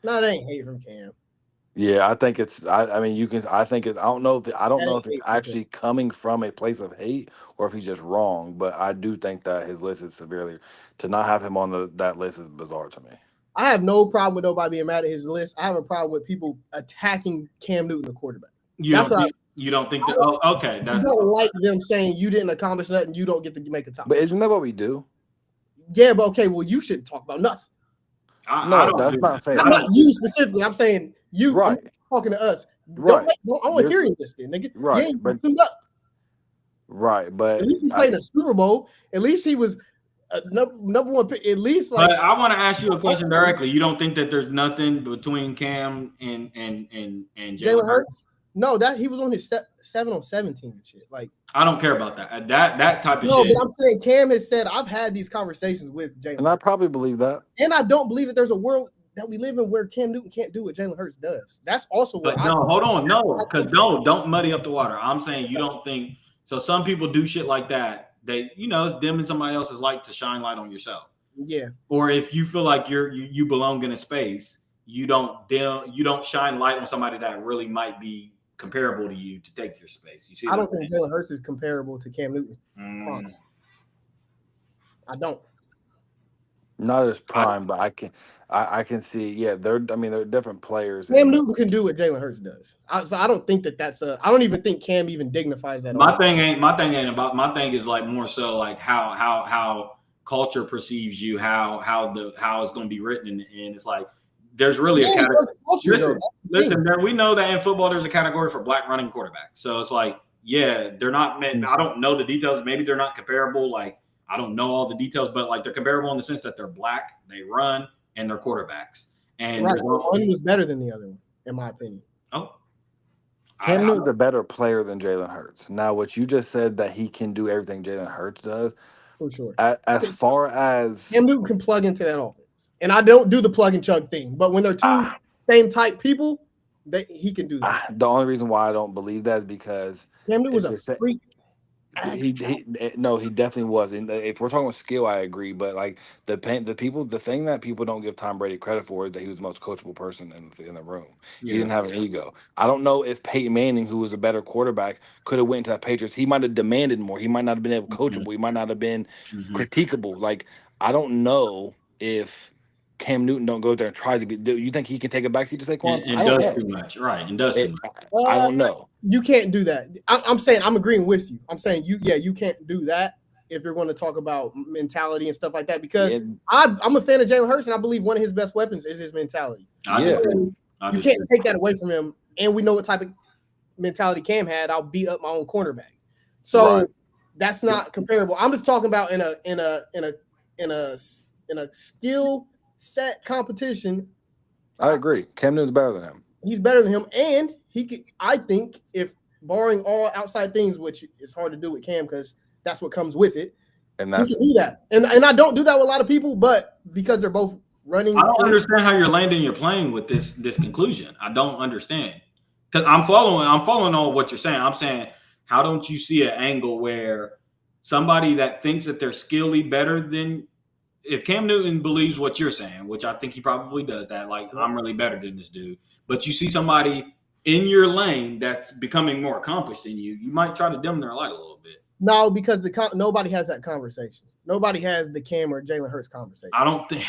No, that ain't hate from Cam. Yeah, I think it's. I mean, you can. I think it's. I don't know if it's actually coming from a place of hate or if he's just wrong. But I do think that his list is severely. To not have him on that list is bizarre to me. I have no problem with nobody being mad at his list. I have a problem with people attacking Cam Newton, the quarterback. You don't think that? Okay, I don't like them saying you didn't accomplish nothing. You don't get to make a top. But isn't that what we do? Yeah, but okay. Well, you shouldn't talk about nothing. That's not fair. I'm not you specifically. I'm saying you. Right. I'm talking to us. Right. I want to hear this then, nigga. Right. But at least he played a Super Bowl. At least he was number one pick. At least like. But I want to ask you a question directly. You don't think that there's nothing between Cam and Jalen Hurts? No, that he was on his 7 on 17 and shit. Like I don't care about that. That type of shit. No, but I'm saying Cam has said I've had these conversations with Jalen. And I probably believe that. And I don't believe that there's a world that we live in where Cam Newton can't do what Jalen Hurts does. That's also what hold on. Don't muddy up the water. I'm saying you don't think so. Some people do shit like that. They, it's dimming somebody else's light to shine light on yourself. Yeah. Or if you feel like you belong in a space, you don't shine light on somebody that really might be comparable to you to take your space. You see? I don't think Jalen Hurts is comparable to Cam Newton. I don't. Not as I, prime, but I can see. Yeah, they're different players, Cam and Newton can do what Jalen Hurts does. So I don't think that's a. I don't even think Cam even dignifies that. my thing is like more so like how culture perceives you, how it's going to be written, and it's like there's really a Cam category. does culture though. Listen, we know that in football there's a category for black running quarterbacks. So it's like, yeah, they're not. I don't know the details. Maybe they're not comparable. Like I don't know all the details, but like they're comparable in the sense that they're black, they run, and they're quarterbacks. And Right, one was better than the other one, in my opinion. Oh, Cam Newton's a better player than Jalen Hurts. Now, what you just said that he can do everything Jalen Hurts does, For sure. as far as Cam Newton can plug into that offense, and I don't do the plug and chug thing. But when they're two same type people, he can do that. the only reason why I don't believe that is because Cam Newton was a freak. he definitely was. And if we're talking about skill, I agree. But like the thing that people don't give Tom Brady credit for is that he was the most coachable person in the room. Yeah. He didn't have an ego. I don't know if Peyton Manning, who was a better quarterback, could have went to the Patriots. He might have demanded more. He might not have been able coachable. He might not have been critiquable. Like I don't know if Cam Newton don't go there and try to be. Do you think he can take a backseat to Saquon? And does too much, right? And does too much. I don't know. You can't do that. I'm saying I'm agreeing with you. I'm saying you can't do that if you're going to talk about mentality and stuff like that. Because I'm a fan of Jalen Hurts, and I believe one of his best weapons is his mentality. You can't take that away from him. And we know what type of mentality Cam had. I'll beat up my own cornerback. So that's not comparable. I'm just talking about in a skill set competition. I agree. Cam Newton's better than him. He's better than him, and he could. I think if barring all outside things, which is hard to do with Cam because that's what comes with it, and that's he can do that. And I don't do that with a lot of people, but because they're both running, I don't understand how you're landing your plane with this conclusion. I don't understand because I'm following on what you're saying. I'm saying, how don't you see an angle where somebody that thinks that they're skillly better than, if Cam Newton believes what you're saying, which I think he probably does, that like I'm really better than this dude, but you see somebody in your lane that's becoming more accomplished than you, you might try to dim their light a little bit. No, because nobody has that conversation. Nobody has the Cam or Jalen Hurts conversation. I don't think.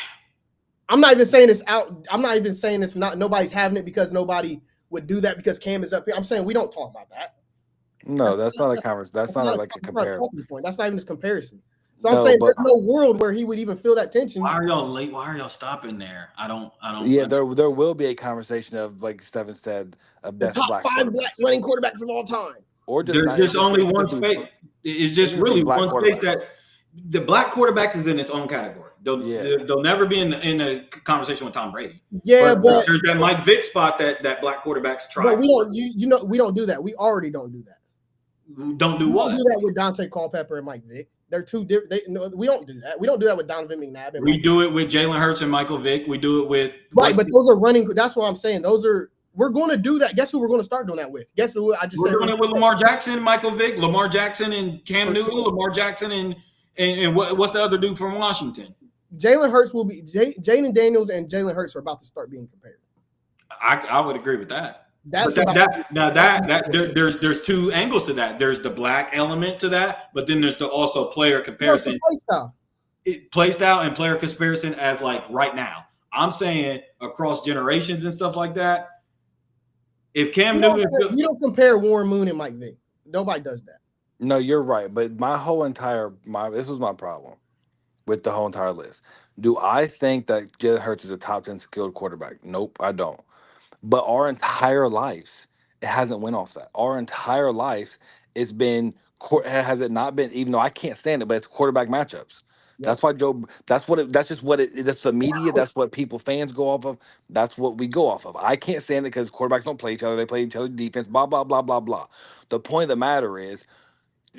I'm not even saying it's out. I'm not even saying it's not. Nobody's having it because nobody would do that because Cam is up here. I'm saying we don't talk about that. No, that's not a conversation. That's not like a comparison. That's not even this comparison. So I'm saying there's no world where he would even feel that tension. Why are y'all late? Why are y'all stopping there? I don't. Yeah, there will be a conversation of, like Stephen said, of the top five black running quarterbacks of all time. Or just there's just only one space. It's just really one space that the black quarterbacks is in its own category. They'll never be in a conversation with Tom Brady. Yeah, but there's that Mike Vick spot that black quarterbacks try. But we don't. We don't do that. We already don't do that. Don't do what? We don't do that with Dante Culpepper and Mike Vick. They're two different. We don't do that. We don't do that with Donovan McNabb. And we do it with Jalen Hurts and Michael Vick. We do it with but those are running. That's what I'm saying. We're going to do that. Guess who we're going to start doing that with? Guess who I just said? We're doing it with Lamar Jackson, Michael Vick, Lamar Jackson, and Cam Newton. Sure. Lamar Jackson and what's the other dude from Washington? Jalen Hurts will be. Jaden Daniels and Jalen Hurts are about to start being compared. I would agree with that. There's two angles to that. There's the black element to that, but then there's the also player comparison. Play style and player comparison as like right now. I'm saying across generations and stuff like that. If Cam Newton, you don't compare Warren Moon and Mike Vick. Nobody does that. No, you're right. But this was my problem with the whole entire list. Do I think that Jalen Hurts is a top 10 skilled quarterback? Nope, I don't. But our entire lives, it hasn't went off that. Our entire lives, has it not been, even though I can't stand it, but it's quarterback matchups. That's why that's the media, that's what fans go off of. That's what we go off of. I can't stand it because quarterbacks don't play each other. They play each other's defense, blah, blah, blah, blah, blah. The point of the matter is,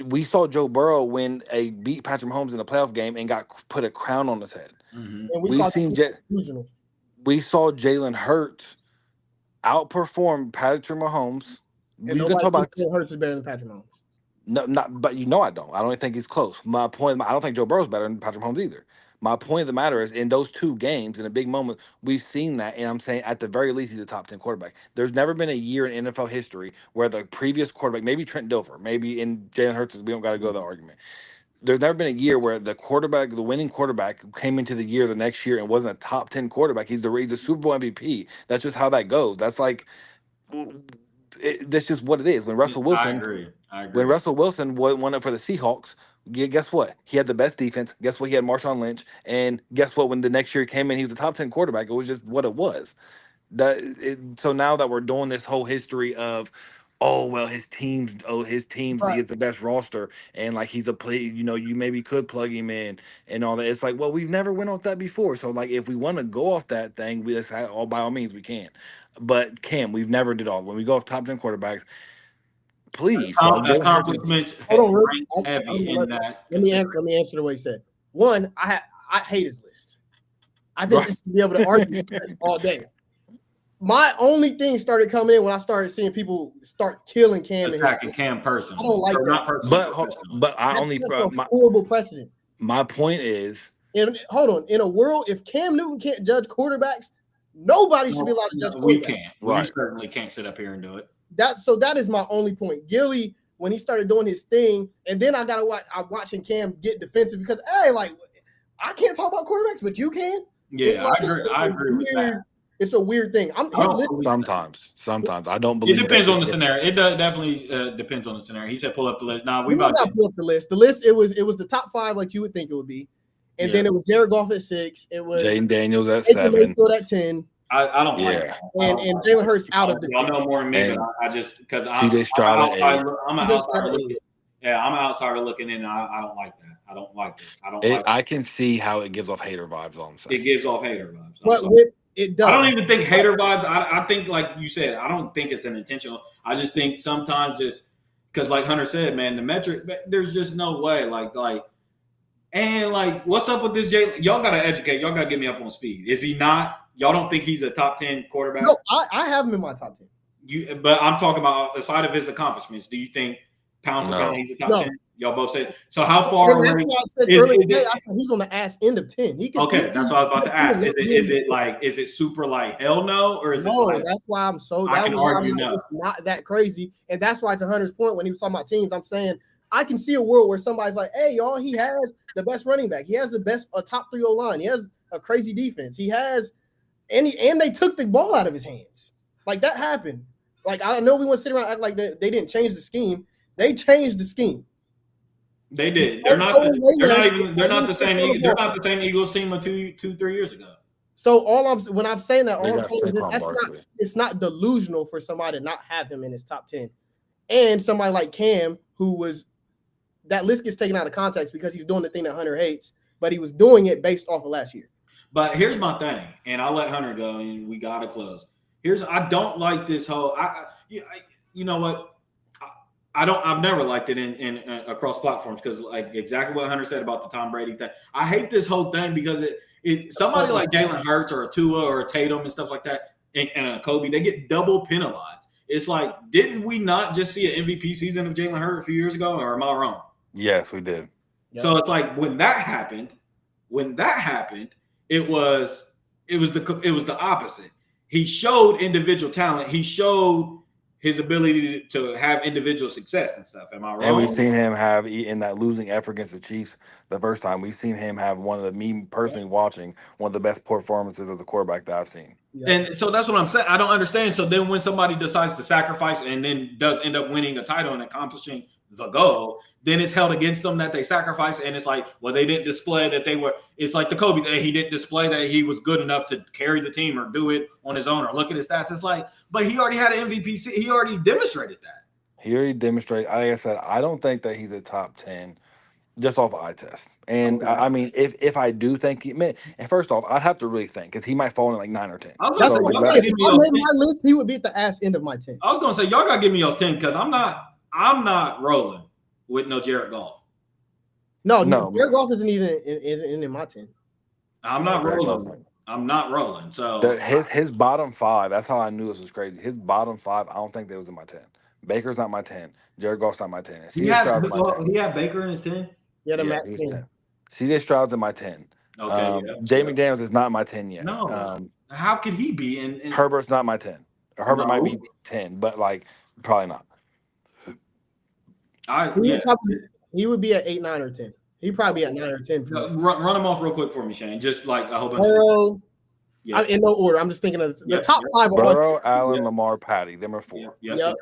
we saw Joe Burrow beat Patrick Mahomes in a playoff game and put a crown on his head. Mm-hmm. And we saw Jalen Hurts outperform Patrick Mahomes. And nobody thinks Jalen Hurts is better than Patrick Mahomes. No, but I don't. I don't think he's close. My point, I don't think Joe Burrow's better than Patrick Mahomes either. My point of the matter is, in those two games, in a big moment, we've seen that, and I'm saying at the very least, he's a top 10 quarterback. There's never been a year in NFL history where the previous quarterback, maybe Trent Dilfer, maybe in Jalen Hurts, we don't got to go to the argument. there's never been a year where the winning quarterback, came into the year the next year and wasn't a top 10 quarterback. He's the Super Bowl MVP. That's just how that goes. That's like that's just what it is. I agree. When Russell Wilson won it for the Seahawks, guess what? He had the best defense. Guess what? He had Marshawn Lynch. And guess what? When the next year came in, he was a top 10 quarterback. It was just what it was. So now that we're doing this whole history of, oh well, his team's But he is the best roster, and like he's a play, you maybe could plug him in and all that. It's like, well, we've never went off that before. So like, if we want to go off that thing, all by all means we can. But we've never did all. When we go off top 10 quarterbacks, please. Accomplishments hold on, rank heavy in that. let me answer the way he said. One, I hate his list. I think we should be able to argue this all day. My only thing started coming in when I started seeing people start killing Cam attacking Cam personally. I don't like that. But that's a horrible precedent. My point is, hold on. In a world, if Cam Newton can't judge quarterbacks, nobody should be allowed to judge quarterbacks. We can't. We certainly can't sit up here and do it. That is my only point. Gilly, when he started doing his thing, and then I'm watching Cam get defensive because, hey, like, I can't talk about quarterbacks, but you can. Yeah, I agree with that. It's a weird thing. Sometimes I don't believe it. Depends on the scenario. It definitely depends on the scenario. He said, "Pull up the list." Now we got to pull up the list. The list it was the top 5 like you would think it would be, and then it was Jared Goff at 6. It was Jaden Daniels at 7. At 10. I don't like that. And Jalen Hurts out of the team. Y'all know more than me, but I just because I'm an outsider looking. Yeah, I'm an outsider looking in. I don't like that. I don't like it. I can see how it gives off hater vibes. All I'm saying. It gives off hater vibes. But it does. I don't even think hater vibes. I think, like you said, I don't think it's an intentional. I just think sometimes it's because, like Hunter said, man, the metric. There's just no way. And what's up with this Jalen? Y'all gotta educate. Y'all gotta get me up on speed. Is he not? Y'all don't think he's a top 10 quarterback? No, I have him in my top 10. But I'm talking about aside of his accomplishments. Do you think pound for pound he's a top 10? Y'all both said. So how far away? That's what I said earlier today. I said he's on the ass end of 10. That's what I was about to ask. Is it super like hell no, or is no? It like, that's why I'm so. I can argue no. It's not that crazy, and that's why to Hunter's point when he was talking about teams, I'm saying I can see a world where somebody's like, "Hey, y'all, he has the best running back. He has the best top 3 O line. He has a crazy defense. He has." And they took the ball out of his hands. Like that happened. Like I know we want to sit around and act like they didn't change the scheme. They changed the scheme. They did. They're not the same. They're not the same Eagles team of 2-3 years ago. So when I'm saying that, all I'm saying is it's not delusional for somebody to not have him in his top 10. And somebody like Cam, that list gets taken out of context because he's doing the thing that Hunter hates, but he was doing it based off of last year. But here's my thing, and I'll let Hunter go, and we gotta close. I don't like this whole. You know what? I've never liked it in across platforms because like exactly what Hunter said about the Tom Brady thing. I hate this whole thing because somebody like Jalen Hurts or a Tua or a Tatum and stuff like that, and a Kobe, they get double penalized. It's like, didn't we not just see an MVP season of Jalen Hurts a few years ago, or am I wrong? Yes, we did. Yep. So it's like when that happened, it was the opposite. He showed individual talent. He showed his ability to have individual success and stuff. Am I wrong? And we've seen him have in that losing effort against the Chiefs the first time. We've seen him have me personally watching one of the best performances as a quarterback that I've seen. Yeah. And so that's what I'm saying. I don't understand. So then when somebody decides to sacrifice and then does end up winning a title and accomplishing the goal, then it's held against them that they sacrificed, and it's like, well, they didn't display that they were. It's like the Kobe that he didn't display that he was good enough to carry the team or do it on his own or look at his stats. It's like, but he already had an MVP. He already demonstrated that. He already demonstrated. Like I said, I don't think that he's a top 10 just off eye test. And I mean, if I do think he meant, and first off, I'd have to really think because he might fall in like 9 or 10. If I made my list, he would be at the ass end of my 10. I was gonna say y'all gotta give me your 10 because I'm not rolling with no Jared Goff. No, Jared Goff isn't even in my 10. I'm not rolling. So his bottom 5, that's how I knew this was crazy. His bottom 5, I don't think they was in my 10. Baker's not my 10. Jared Goff's not my 10. He had Baker in his 10? Yeah, the Matt 10. CJ Stroud's in my 10. Okay. Jay McDaniels is not my 10 yet. No. How could he be in Herbert's not my 10. Herbert might be 10, but like probably not. He would be at 8, 9, or 10. He probably at 9 or 10 for me. Run them off real quick for me, Shane. Just like a whole bunch Burrow. of. Yeah. In no order. I'm just thinking of the top 5. Burrow, Allen, Lamar, Patty. Them are 4. Yep.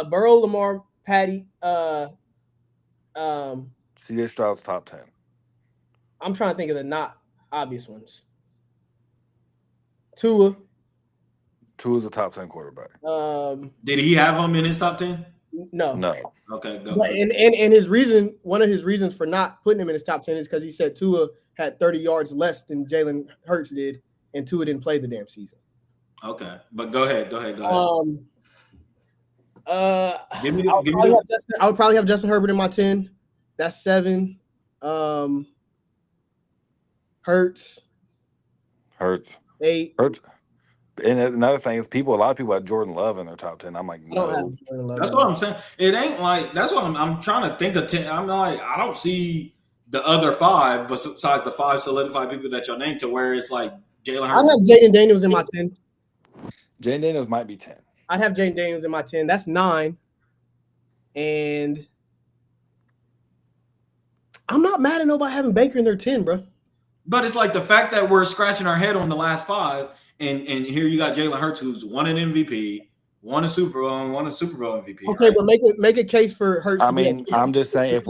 Burrow, Lamar, Patty. C.J. Stroud's top 10. I'm trying to think of the not obvious ones. Tua's a top 10 quarterback. Did he have him in his top 10? No. Okay, go. But and his reason, one of his reasons for not putting him in his top 10 is because he said Tua had 30 yards less than Jalen Hurts did, and Tua didn't play the damn season. Okay, but go ahead. I would probably have Justin Herbert in my 10. That's 7. Hurts. 8. Hurts. And another thing is, a lot of people have Jordan Love in their top 10. I'm like, no. I don't have Jordan Love. That's what I'm saying. It ain't like that's what I'm trying to think of 10. I'm like, I don't see the other 5 besides the 5 solidified people that y'all named to where it's like Jalen Hurts. I have Jaden Daniels in my 10. Jaden Daniels might be 10. I'd have Jaden Daniels in my 10. That's 9. And I'm not mad at nobody having Baker in their 10, bro. But it's like the fact that we're scratching our head on the last 5, and here you got Jalen Hurts, who's won an MVP, won a Super Bowl, and won a Super Bowl MVP. Okay, right? But make a case for Hurts. I mean, I'm just saying if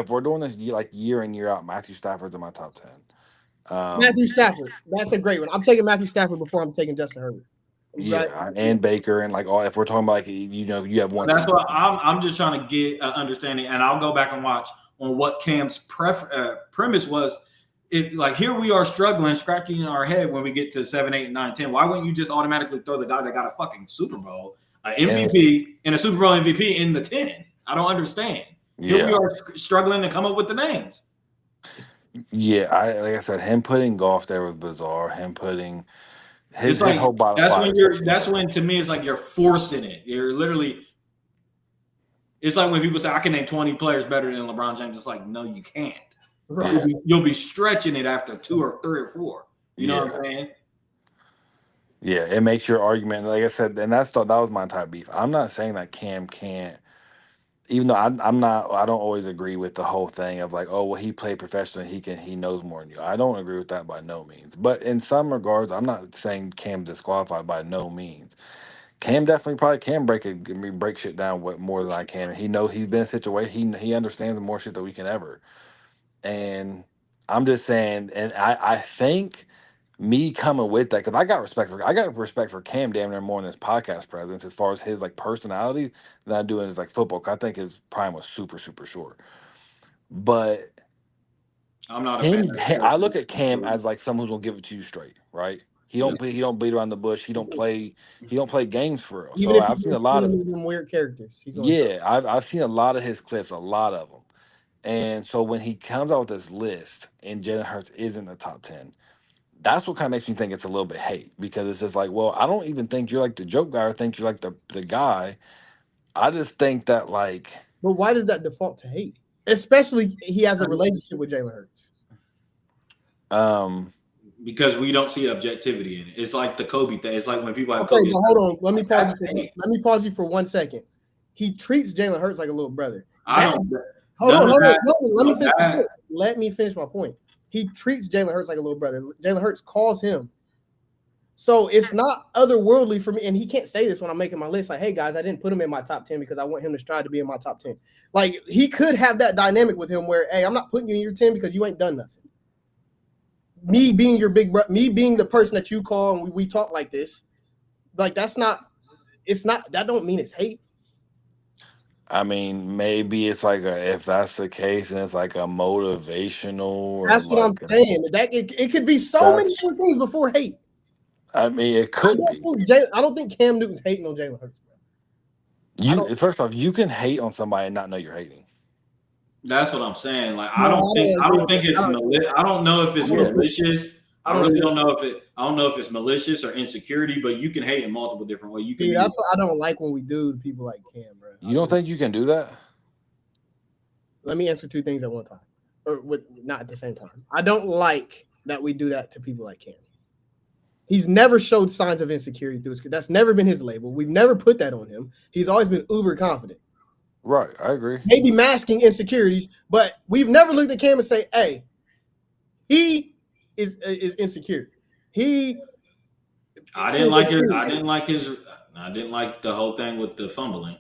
we're doing this year in year out, Matthew Stafford's in my top 10. Matthew Stafford, that's a great one. I'm taking Matthew Stafford before I'm taking Justin Herbert. Yeah, right? And Baker, and like all. If we're talking about you have one. That's what I'm just trying to get understanding, and I'll go back and watch on what Cam's premise was. It like here we are struggling, scratching our head when we get to 7, 8, 9, 10. Why wouldn't you just automatically throw the guy that got a fucking Super Bowl, MVP, and a Super Bowl MVP in the 10? I don't understand. Here we are struggling to come up with the names. Yeah, like I said, him putting Goff there was bizarre. Him putting his whole bottom. That's when to me it's like you're forcing it. You're literally. It's like when people say I can name 20 players better than LeBron James. It's like no, you can't. Right. You'll be stretching it after 2 or 3 or 4. You know what I'm saying? Yeah, it makes your argument. Like I said, and that was my entire beef. I'm not saying that Cam can't, even though I don't always agree with the whole thing of like, oh well, he played professionally, he knows more than you. I don't agree with that by no means. But in some regards, I'm not saying Cam disqualified by no means. Cam definitely probably can break shit down more than I can. He's been in a situation. He understands more shit than we can ever. And I'm just saying, and I think me coming with that, because I got respect for Cam damn near more in his podcast presence as far as his like personality than I do in his like football. I think his prime was super, super short. But I'm not a fan. I look at Cam as like someone who's gonna give it to you straight, right? He don't beat around the bush. He don't play games for real. Even so I've seen a lot of weird characters. I've seen a lot of his clips, a lot of them. And so when he comes out with this list and Jalen Hurts is in the top 10, that's what kind of makes me think it's a little bit hate, because it's just like, well, I don't even think you're like the joke guy or think you're like the guy. I just think that like. But why does that default to hate? Especially he has a relationship with Jalen Hurts. Because we don't see objectivity in it. It's like the Kobe thing. It's like when people have. Okay, but hold on. Let me pause you for 1 second. He treats Jalen Hurts like a little brother. Hold on. Let me finish my point. He treats Jalen Hurts like a little brother. Jalen Hurts calls him. So it's not otherworldly for me. And he can't say this when I'm making my list. Like, hey, guys, I didn't put him in my top 10 because I want him to strive to be in my top 10. Like, he could have that dynamic with him where, hey, I'm not putting you in your 10 because you ain't done nothing. Me being your big brother, me being the person that you call and we talk like this, like, that don't mean it's hate. I mean, maybe it's like if that's the case, and it's like a motivational. That's what I'm saying. That it could be so many different things before hate. I mean, it could be. I don't think Cam Newton's hating on Jalen Hurts. First off, you can hate on somebody and not know you're hating. That's what I'm saying. Like, I don't think it's malicious. I don't know if it's malicious. I really don't know if it's malicious or insecurity, but you can hate in multiple different ways. That's what I don't like when we do to people like Cam, bro. You don't think you can do that? Let me answer 2 things at one time, or not at the same time. I don't like that we do that to people like Cam. He's never showed signs of insecurity through his career. That's never been his label. We've never put that on him. He's always been uber confident. Right, I agree. Maybe masking insecurities, but we've never looked at Cam and say, "Hey, he is insecure." I didn't like his. I didn't like his. I didn't like the whole thing with the fumbling.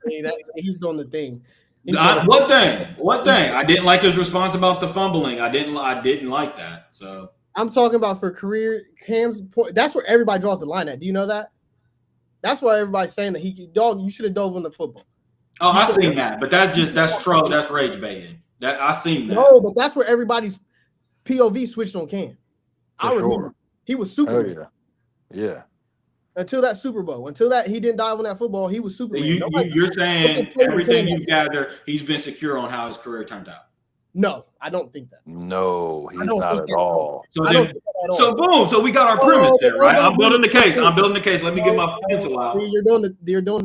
He's doing the thing. What thing? What thing? I didn't like his response about the fumbling. I didn't like that. So I'm talking about for career Cam's point. That's where everybody draws the line at. Do you know that? That's why everybody's saying that you should have dove on the football. Oh, I seen that, but that's troll. That's rage baiting. That I seen that. No, but that's where everybody's POV switched on Cam. I remember he was Superman. Yeah. Until that Super Bowl, he didn't dive on that football, he was Superman. You're saying everything you gather, he's been secure on how his career turned out. No, I don't think that. No, he's not at all. So boom. So we got our premise there, right? I'm building the case. Let me get my pencil out. You're doing the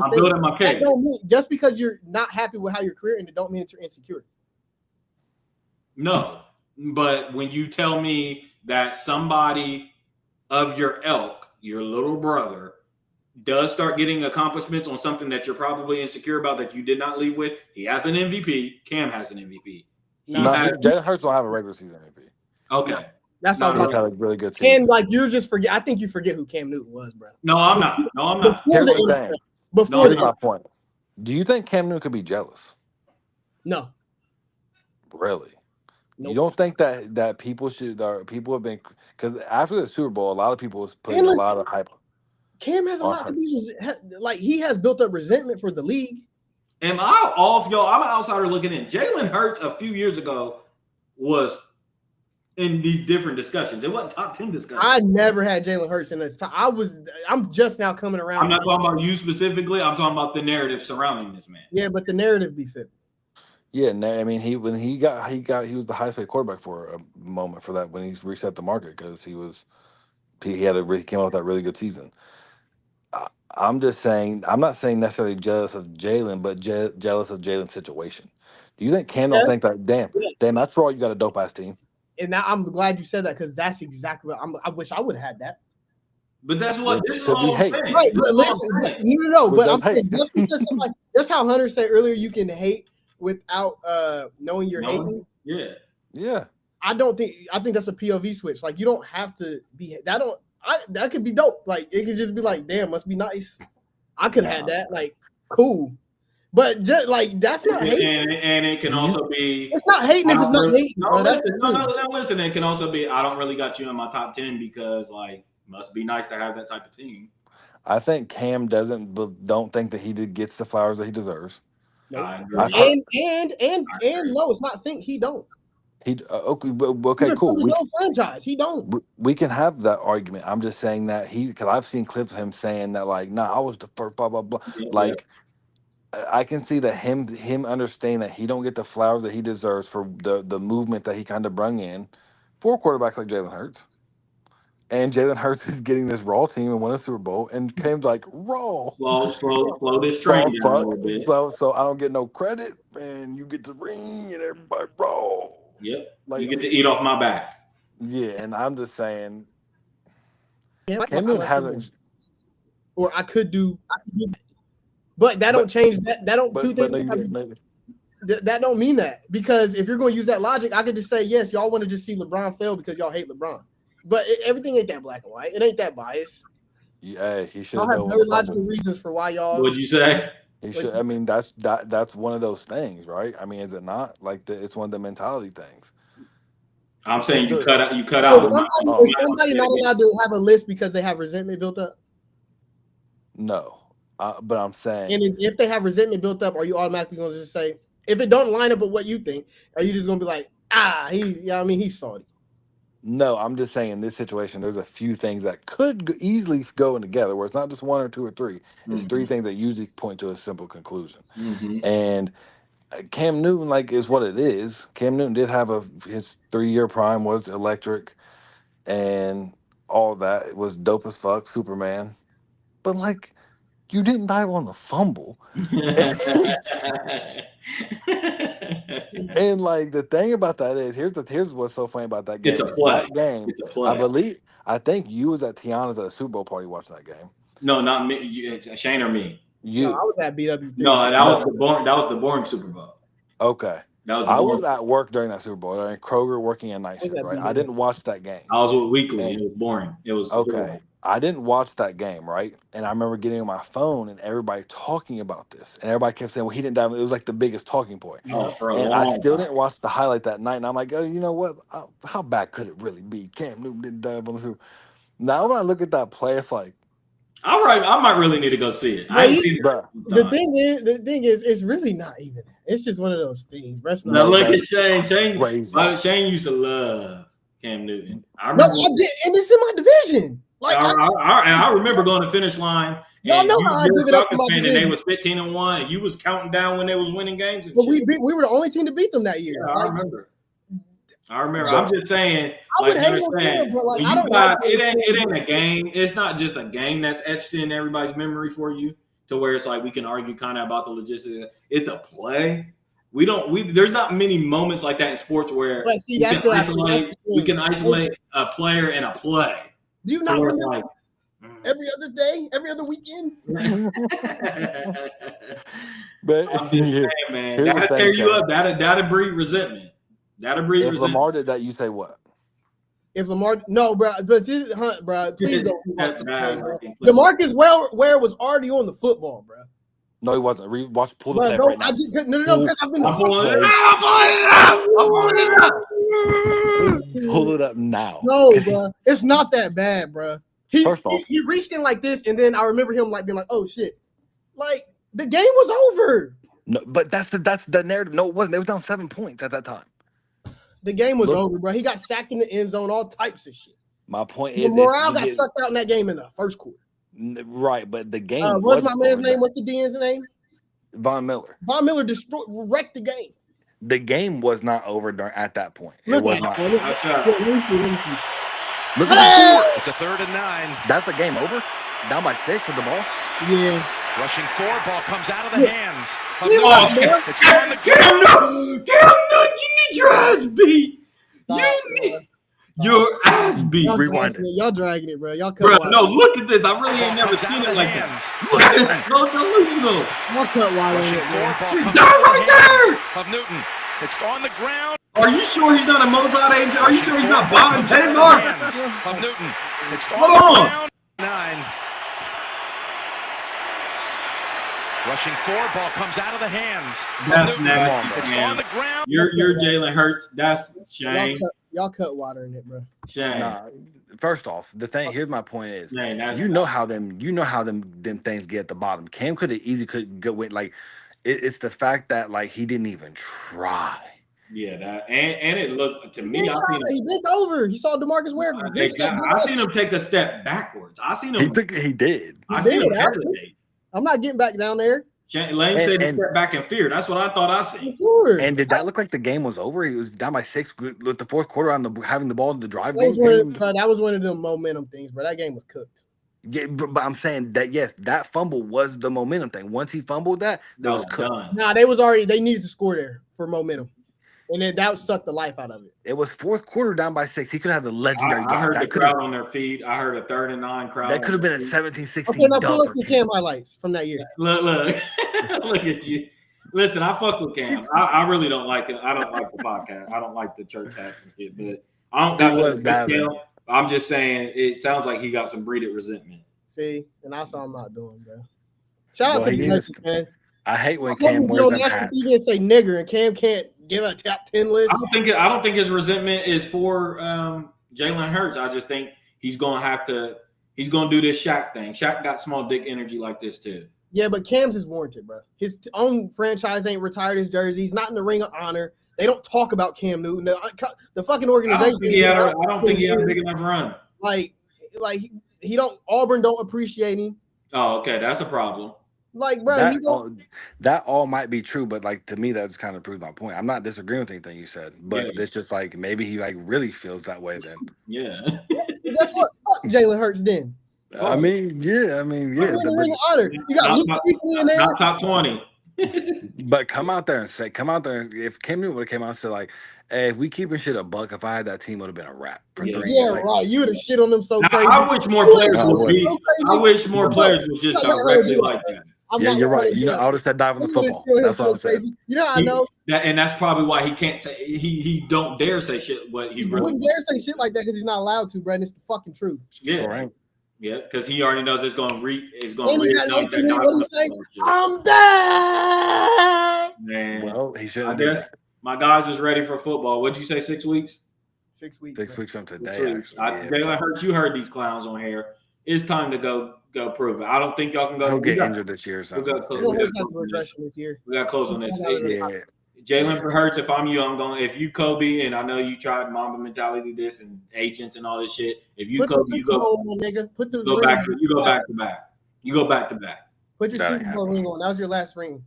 I'm building my case. That don't mean, just because you're not happy with how your career ended, don't mean that you're insecure. No, but when you tell me that somebody of your ilk, your little brother, does start getting accomplishments on something that you're probably insecure about that you did not leave with, he has an MVP. Cam has an MVP. Jalen Hurts don't have a regular season MVP. Okay. That's all. He's had a really good season. And like you just forget. I think you forget who Cam Newton was, bro. No, I'm not. Here's my point. Do you think Cam Newton could be jealous? No. Really? Nope. You don't think that people have been, because after the Super Bowl, a lot of people was putting a lot of hype. Cam has a lot to be like. He has built up resentment for the league. Am I off, y'all? I'm an outsider looking in. Jalen Hurts a few years ago was in these different discussions. It wasn't top 10 discussions. I never had Jalen Hurts in this time. I'm just now coming around. I'm not talking about you specifically. I'm talking about the narrative surrounding this man. Yeah, but the narrative be fit. Yeah, I mean, he was the highest paid quarterback for a moment for that when he reset the market because he came out with that really good season. I'm just saying, I'm not saying necessarily jealous of Jalen, but jealous of Jalen's situation. Do you think Cam don't think that? Damn, that's all you got a dope ass team. And now I'm glad you said that because that's exactly what I wish I would have had that. But that's what this is all right. But listen, no. But I'm saying just because somebody, that's how Hunter said earlier, you can hate without knowing you're hating. Yeah. I think that's a POV switch. Like you don't have to be that. That could be dope. Like it could just be like, damn, must be nice. I could have had that. Like, cool. But just like that's not hating. And it can also be it's not hating if it's not hating. No, listen, it can also be I don't really got you in my top 10 because like must be nice to have that type of team. I think Cam don't think that he gets the flowers that he deserves. Nope. And no, it's not think he don't. Okay, cool. His own franchise, he don't. We can have that argument. I'm just saying that because I've seen clips of him saying that like, nah, I was the first, blah blah blah. I can see that him understanding that he don't get the flowers that he deserves for the movement that he kind of brung in for quarterbacks like Jalen Hurts. And Jalen Hurts is getting this Raw team and won a Super Bowl, and Cam's like, Raw. Slow this train down a little bit. So I don't get no credit, and you get the ring, and everybody Raw. Yep. Like you get to eat off my back. Yeah, and I'm just saying, Cam Newton hasn't. Or I could do, but that don't change that. That don't two things. That don't mean that because if you're going to use that logic, I could just say yes. Y'all want to just see LeBron fail because y'all hate LeBron. But everything ain't that black and white. It ain't that biased. Yeah, he should. Y'all have very logical reasons for why y'all. What'd you say? He should. I mean, that's one of those things, right? I mean, is it not? Like it's one of the mentality things. I'm saying you cut out. Is somebody not allowed to have a list because they have resentment built up? No, but I'm saying. And if they have resentment built up, are you automatically going to just say if it don't line up with what you think? Are you just going to be like, he's salty? No, I'm just saying in this situation, there's a few things that could easily go in together where it's not just one or two or three. It's three things that usually point to a simple conclusion. And Cam Newton, is what it is. Cam Newton did have his 3-year prime was electric and all that. It was dope as fuck, Superman. But you didn't dive on the fumble. And the thing about that is here's what's so funny about that game. It's a play. That game, it's a play. I think you was at Tiana's at a Super Bowl party watching that game. No, not me. Shane or me. You. No, I was at BW. No, that was the boring Super Bowl. Okay. I was at work during that Super Bowl. During Kroger working a night shift, right? I didn't watch that game. I was with Weekly. It was boring. It was okay. horrible. I didn't watch that game, right? And I remember getting on my phone and everybody talking about this, and everybody kept saying, "Well, he didn't dive." It was like the biggest talking point. For a and long I still time. didn't watch the highlight that night. And I'm like, "Oh, you know what? How bad could it really be? Cam Newton didn't dive on the Super." Now when I look at that play, it's like, all right, I might really need to go see it. I ain't seen it. The thing is, it's really not even. It's just one of those things. Now look at Shane. Shane used to love Cam Newton. I did, and it's in my division. Like I remember going to finish line. Y'all know how I give it up to my fan, and they was 15-1, and you was counting down when they was winning games. But we were the only team to beat them that year. Yeah, I remember. I'm just saying. I would hate them, but like I don't like it ain't a game. It's not just a game that's etched in everybody's memory for you to where it's like we can argue kind of about the logistics. It's a play. There's not many moments like that in sports where we can isolate a player in a play. Do you not remember like, every other day, every other weekend? But I'm just saying, man, that'll tear you up. That'll breed resentment. That'll breed resentment. If Lamar did that, you say what? If Lamar, no, bro, but this Hunt, bro, please don't watch the play, bro. DeMarcus Ware was already on the football, bro. No, he wasn't. Pull the play right now. No, because I've been. I'm pulling it up. Pull it up now. No, bro, it's not that bad, bro. He reached in like this, and then I remember him like being like, "Oh shit!" Like the game was over. No, but that's the narrative. No, it wasn't. They was down 7 points at that time. The game was over, bro. He got sacked in the end zone, all types of shit. My point is, Morale got sucked out in that game in the first quarter. Right, but the game. What's my man's name? What's the DN's name? Von Miller. Von Miller wrecked the game. The game was not over at that point. Let me see. Look at the score. It's a 3rd and 9. That's the game over. Down by 6 with the ball. Yeah. Rushing forward, ball comes out of the hands. It's on the Cam Newton, you need your ass beat. Your ass beat. Rewind it. Y'all dragging it, bro. Y'all cut. Bro, no, look at this. I really ain't never seen it like that. That is so delusional. Y'all cut wide on it, He's down right there. Of Newton. It's on the ground. Are you sure he's not a Mozart angel? Are you sure he's not bottom 10 mark? Of Newton. It's on Hold the on. ground. 9. Rushing forward, ball comes out of the hands. That's nasty. It's on the ground. You're Jalen Hurts. That's Shane. Y'all cut water in it, bro. Shane. Nah, first off, the thing. Here's my point is, Shane, you know how them things get at the bottom. Cam could go with like, it's the fact that like he didn't even try. Yeah, that and it looked to me. He bent over. He saw DeMarcus Ware. I seen him take a step backwards. I seen him. He did. I seen him hesitate. I'm not getting back down there. Lane said he stepped back in fear. That's what I thought I seen. Sure. And did that look like the game was over? He was down by 6 with the fourth quarter on having the ball to drive. That was one of them momentum things, but that game was cooked. Yeah, but I'm saying that yes, that fumble was the momentum thing. Once he fumbled that was cooked. Nah, they needed to score there for momentum. And then that sucked the life out of it. It was fourth quarter down by 6. He could have the legendary. I heard the crowd on their feet. I heard a 3rd and 9 crowd. That could have been a 17-16. Okay, now pull up some Cam highlights from that year. Look, look at you. Listen, I fuck with Cam. I really don't like it. I don't like the podcast. I don't like the church hats and shit. But I don't got no. I'm just saying it sounds like he got some breeded resentment. See, and that's all I'm not doing, bro. Shout out to the Lakers, man. I hate when Cam wears them hats. You can say nigger, and Cam can't give a top 10 list. I don't think his resentment is for Jalen Hurts. I just think he's gonna do this Shaq thing. Shaq got small dick energy like this too. Yeah, but Cam's is warranted, bro. His own franchise ain't retired his jersey. He's not in the Ring of Honor. They don't talk about Cam Newton. The fucking organization. I don't think he had a big enough run. Like he don't. Auburn don't appreciate him. Oh, okay, that's a problem. Like, bro, that all might be true, but like to me, that just kind of proves my point. I'm not disagreeing with anything you said, but it's just like maybe he like really feels that way then. Yeah. Guess what? Fuck Jalen Hurts then. I mean, yeah. The Ring of Honor. You got Luke in there. Not top 20. But come out there and say, if Cam Newton would have came out and said like, hey, if we keeping shit a buck, if I had that team, would have been a wrap for 3 Yeah, years. right. You would have shit on them so Now, crazy. I wish more You players would've would shit be. so crazy. I wish more players would just I'm not directly gonna do like that. that. I'm Yeah, not you're gonna right. do You know, that. I would have said dive on the You would've football. shit on him That's what I so would say. crazy. You know how I know? And that's probably why he can't say he don't dare say shit what he He really wouldn't dare say shit like that because he's not allowed to, Brandon. It's the fucking truth. Sure ain't. Yeah, because he already knows it's going to And he got reignite that what he say? shit. I'm back. Man, Well, he I shouldn't have did guess that. my guys is ready for football. What'd you say? 6 weeks? 6 weeks. 6 man. weeks from today, 6 weeks. actually. Jalen Hurts, you heard these clowns on here. It's time to go prove it. I don't think y'all can go. He'll get injured this year or We something. got Jalen Hurts has a regression this year. We got to close on this. Yeah. Jalen Hurts, if I'm you, I'm going. If you Kobe, and I know you tried Mamba mentality, this and agents and all this shit. If you Put Kobe, the you Super go. Bowl on, nigga. Put the Go ring back. on. You go back to back. You go back to back. Put your That Super Bowl ring on. That was your last ring.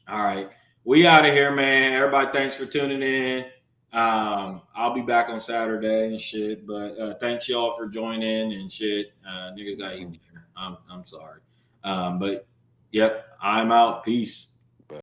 All right. We out of here, man. Everybody, thanks for tuning in. I'll be back on Saturday and shit. But thanks y'all for joining and shit. Niggas got eaten here. I'm sorry. But yep, I'm out. Peace.